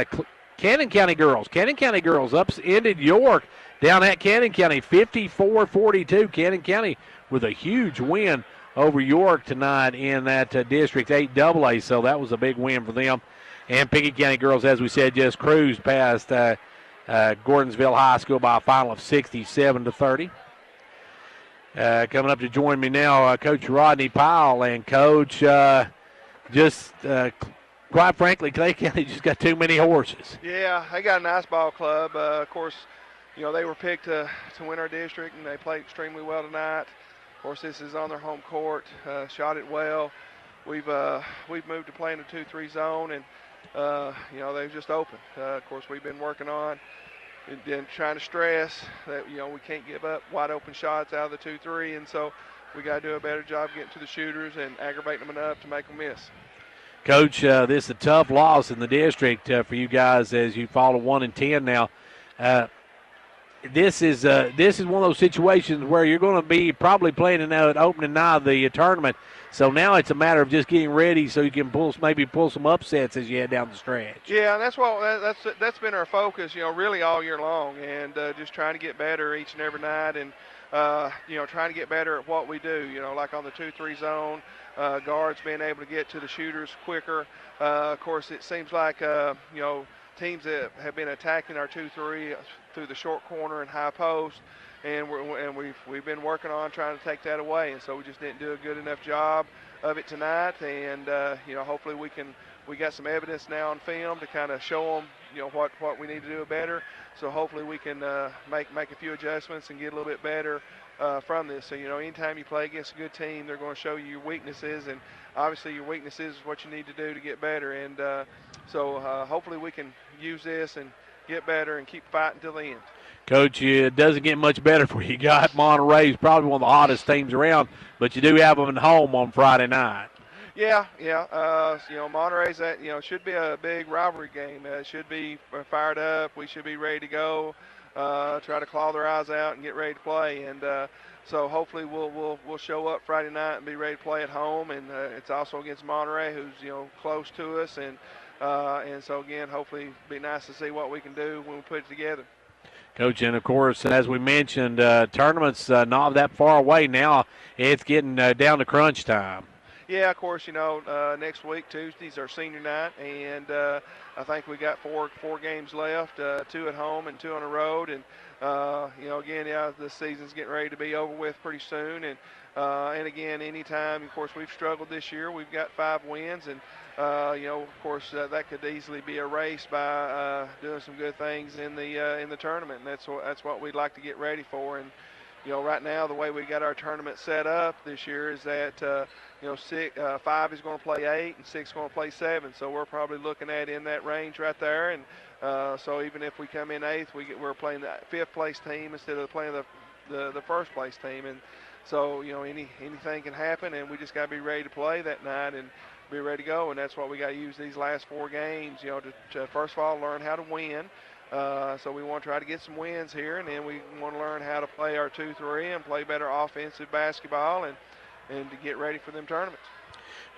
Cannon County girls. Cannon County girls ended York down at Cannon County 54-42. Cannon County with a huge win over York tonight in that District 8 AA, so that was a big win for them. And Pickett County girls, as we said, just cruised past Gordonsville High School by a final of 67-30. Coming up to join me now, Coach Rodney Powell. And, Coach, quite frankly, Clay County just got too many horses. Yeah, they got a nice ball club. Of course, they were picked to win our district, and they played extremely well tonight. Of course, this is on their home court. Shot it well. We've moved to playing the 2-3 zone, and they've just opened. Of course, we've been working on and then trying to stress that we can't give up wide open shots out of the 2-3, and so we got to do a better job getting to the shooters and aggravating them enough to make them miss. Coach, this is a tough loss in the district for you guys as you fall to 1-10 now. This is one of those situations where you're going to be probably playing in that opening night of the tournament. So now it's a matter of just getting ready so you can pull some upsets as you head down the stretch. Yeah, and that's been our focus, really all year long, and just trying to get better each and every night, and trying to get better at what we do. Like on the 2-3 zone, guards being able to get to the shooters quicker. Of course, it seems like teams that have been attacking our 2-3 through the short corner and high post, and we've been working on trying to take that away, and so we just didn't do a good enough job of it tonight. And hopefully we got some evidence now on film to kind of show them what we need to do better. So hopefully we can make a few adjustments and get a little bit better from this. So anytime you play against a good team, they're going to show you your weaknesses, and obviously your weaknesses is what you need to do to get better. And so hopefully we can use this and get better and keep fighting till the end. Coach, it doesn't get much better for you. Got Monterey's probably one of the hottest teams around, but you do have them at home on Friday night. Yeah. Monterey's should be a big rivalry game. It should be fired up. We should be ready to go. Try to claw their eyes out and get ready to play. And so hopefully we'll show up Friday night and be ready to play at home. And it's also against Monterey, who's close to us. And so again, hopefully it'll be nice to see what we can do when we put it together. Coach, and of course, as we mentioned, tournaments not that far away now. It's getting down to crunch time. Yeah, of course, next week, Tuesday's our senior night, and I think we got four games left, 2 at home and 2 on the road. And, the season's getting ready to be over with pretty soon. And again, anytime, of course, we've struggled this year. We've got 5 wins, and, of course, that could easily be erased by doing some good things in the tournament. And that's what we'd like to get ready for. And, right now, the way we got our tournament set up this year is that, 5 is going to play 8 and 6 is going to play 7. So we're probably looking at in that range right there. And so even if we come in 8th, we're playing the 5th place team instead of playing the first place team. And so, anything can happen, and we just got to be ready to play that night and be ready to go. And that's what we got to use these last 4 games, to first of all learn how to win. So we want to try to get some wins here, and then we want to learn how to play our 2-3 and play better offensive basketball and to get ready for them tournaments.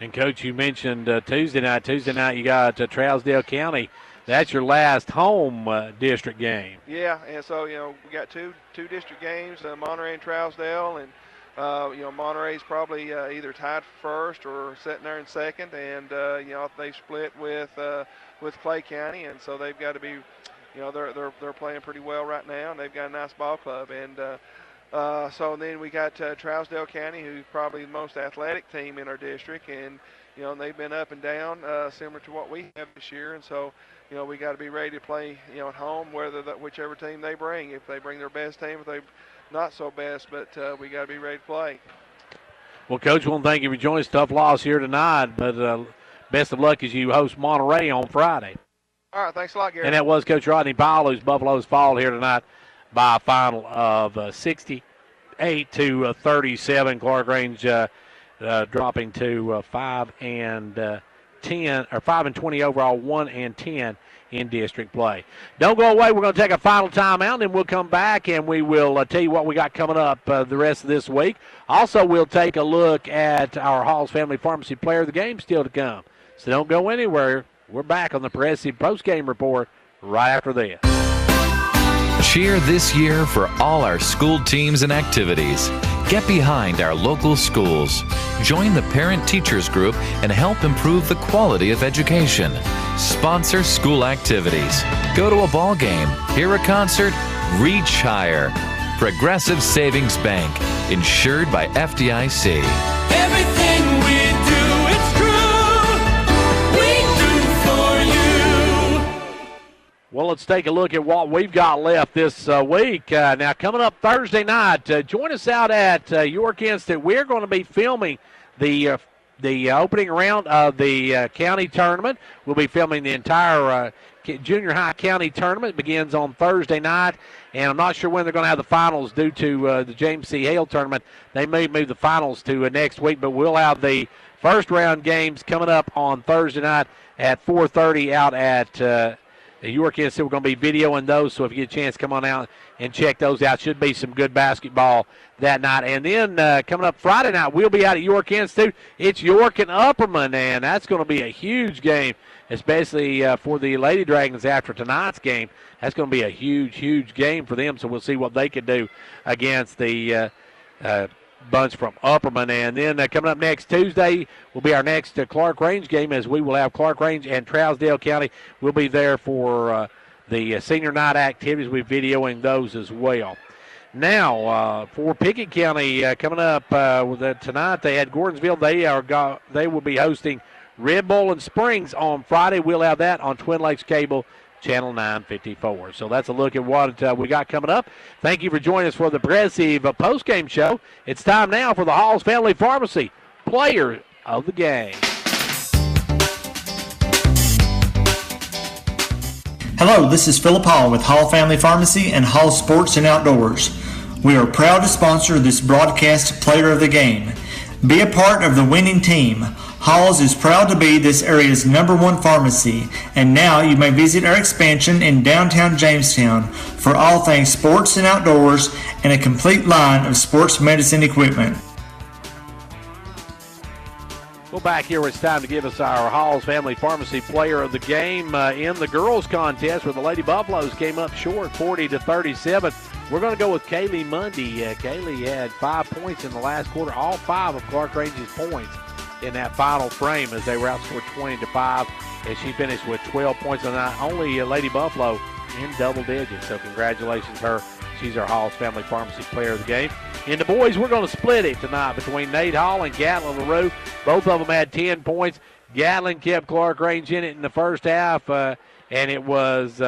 And, Coach, you mentioned Tuesday night. Tuesday night you got Trousdale County That's your last home district game. Yeah, and so we got two district games, Monterey and Trousdale, and Monterey's probably either tied for first or sitting there in second, and they split with Clay County, and so they've got to be, they're playing pretty well right now, and they've got a nice ball club, and so then we got Trousdale County, who's probably the most athletic team in our district, and they've been up and down, similar to what we have this year, and so we got to be ready to play at home, whichever team they bring. If they bring their best team, if they not so best, but we got to be ready to play. Well, Coach, we want to thank you for joining us. Tough loss here tonight, but best of luck as you host Monterey on Friday. All right, thanks a lot, Gary. And that was Coach Rodney Powell, whose Buffaloes fall here tonight by a final of 68-37. Clarkrange dropping to 5-10 or 5-20 overall, 1-10 in district play. Don't go away. We're going to take a final timeout, and then we'll come back and we will tell you what we got coming up the rest of this week. Also, we'll take a look at our Hall's Family Pharmacy Player of the Game still to come. So don't go anywhere. We're back on the Progressive Postgame Report right after this. Cheer this year for all our school teams and activities. Get behind our local schools. Join the parent-teachers group and help improve the quality of education. Sponsor school activities. Go to a ball game, hear a concert, reach higher. Progressive Savings Bank, insured by FDIC. Everything we do, it's true. We do for you. Well, let's take a look at what we've got left this week. Now, coming up Thursday night, join us out at York Institute. We're going to be filming the opening round of the county tournament. We'll be filming the entire junior high county tournament. It begins on Thursday night, and I'm not sure when they're going to have the finals due to the James C. Hale tournament. They may move the finals to next week, but we'll have the first round games coming up on Thursday night at 4:30 out at York Institute. We're going to be videoing those, so if you get a chance, come on out and check those out. Should be some good basketball that night. And then coming up Friday night, we'll be out at York Institute. It's York and Upperman, and that's going to be a huge game, especially for the Lady Dragons after tonight's game. That's going to be a huge, huge game for them, so we'll see what they can do against the bunch from Upperman. And then coming up next Tuesday will be our next Clarkrange game, as we will have Clarkrange and Trousdale County. We'll be there for the senior night activities. We're videoing those as well. Now, for Pickett County coming up tonight, they had Gordonsville. They will be hosting Red Bull and Springs on Friday. We'll have that on Twin Lakes Cable, Channel 954. So that's a look at what we got coming up. Thank you for joining us for the Progressive postgame show. It's time now for the Hall's Family Pharmacy Player of the Game. Hello, this is Philip Hall with Hall Family Pharmacy and Hall Sports and Outdoors. We are proud to sponsor this broadcast Player of the Game. Be a part of the winning team. Hall's is proud to be this area's #1 pharmacy, and now you may visit our expansion in downtown Jamestown for all things sports and outdoors and a complete line of sports medicine equipment. Well, back here, it's time to give us our Hall's Family Pharmacy Player of the Game in the girls' contest, where the Lady Buffaloes came up short, 40-37. We're going to go with Kaylee Mundy. Kaylee had 5 points in the last quarter, all 5 of Clarkrange's points in that final frame, as they were outscored 20-5, and she finished with 12 points on that. Only Lady Buffalo in double digits, so congratulations to her. She's our Hall's Family Pharmacy Player of the Game. In the boys, we're going to split it tonight between Nate Hall and Gatlin LaRue. Both of them had 10 points. Gatlin kept Clarkrange in it in the first half, and it was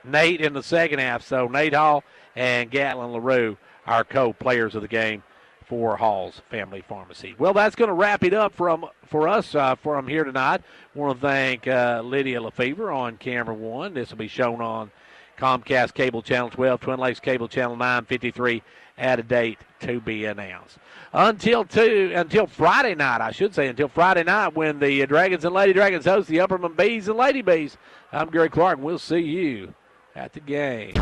Nate in the second half. So Nate Hall and Gatlin LaRue, our co-players of the game for Hall's Family Pharmacy. Well, that's going to wrap it up for us from here tonight. I want to thank Lydia Lefevre on camera 1. This will be shown on Comcast Cable Channel 12, Twin Lakes Cable Channel 953, at a date to be announced. Until Friday night, when the Dragons and Lady Dragons host the Upperman Bees and Lady Bees. I'm Gary Clark, and we'll see you at the game.